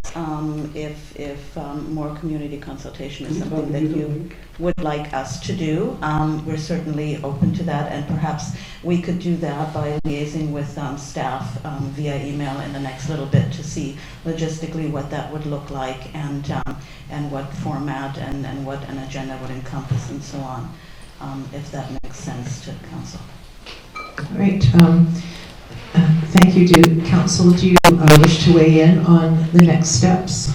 if more community consultation is something that you would like us to do, we're certainly open to that, and perhaps we could do that by liaising with staff via email in the next little bit to see logistically what that would look like, and what format and what an agenda would encompass and so on, if that makes sense to council. All right. Thank you. Council, do you wish to weigh in on the next steps,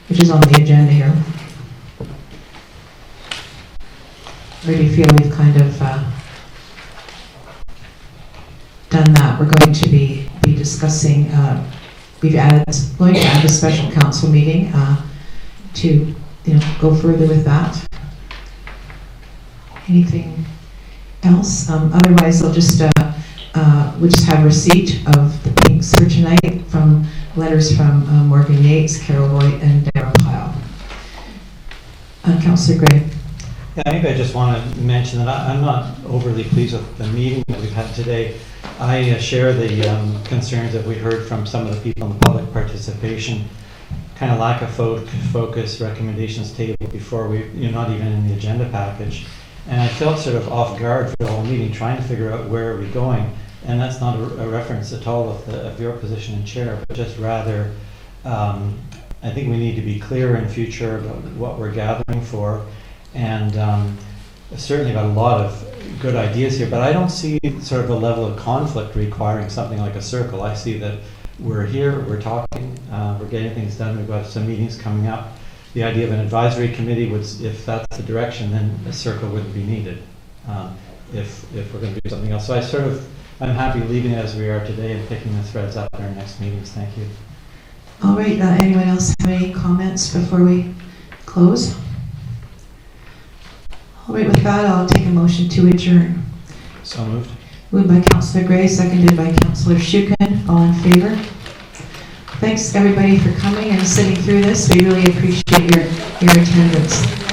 which is on the agenda here? Or do you feel we've kind of done that? We're going to be discussing, going to add a special council meeting to go further with that. Anything else? Otherwise, I'll just we'll just have receipt of the pinks for tonight from letters from Morgan Yates, Carol Voigt, and Darrell Pyle. Councillor Gray. Yeah, maybe I just want to mention that I'm not overly pleased with the meeting that we've had today. I share the concerns that we heard from some of the people in the public participation, kind of lack of focus, recommendations tabled before not even in the agenda package. And I felt sort of off guard for the whole meeting, trying to figure out where are we going. And that's not a reference at all of your position in chair, but just rather, I think we need to be clear in future about what we're gathering for. And certainly got a lot of good ideas here, but I don't see sort of a level of conflict requiring something like a circle. I see that we're here, we're talking, we're getting things done, we've got some meetings coming up. The idea of an advisory committee would, if that's the direction, then a circle wouldn't be needed if we're going to do something else. So I'm happy leaving it as we are today and picking the threads up in our next meetings. Thank you. All right, anyone else have any comments before we close? All right, with that, I'll take a motion to adjourn. So moved. Moved by Councillor Gray, seconded by Councillor Shukin. All in favor? Thanks everybody for coming and sitting through this. We really appreciate your attendance.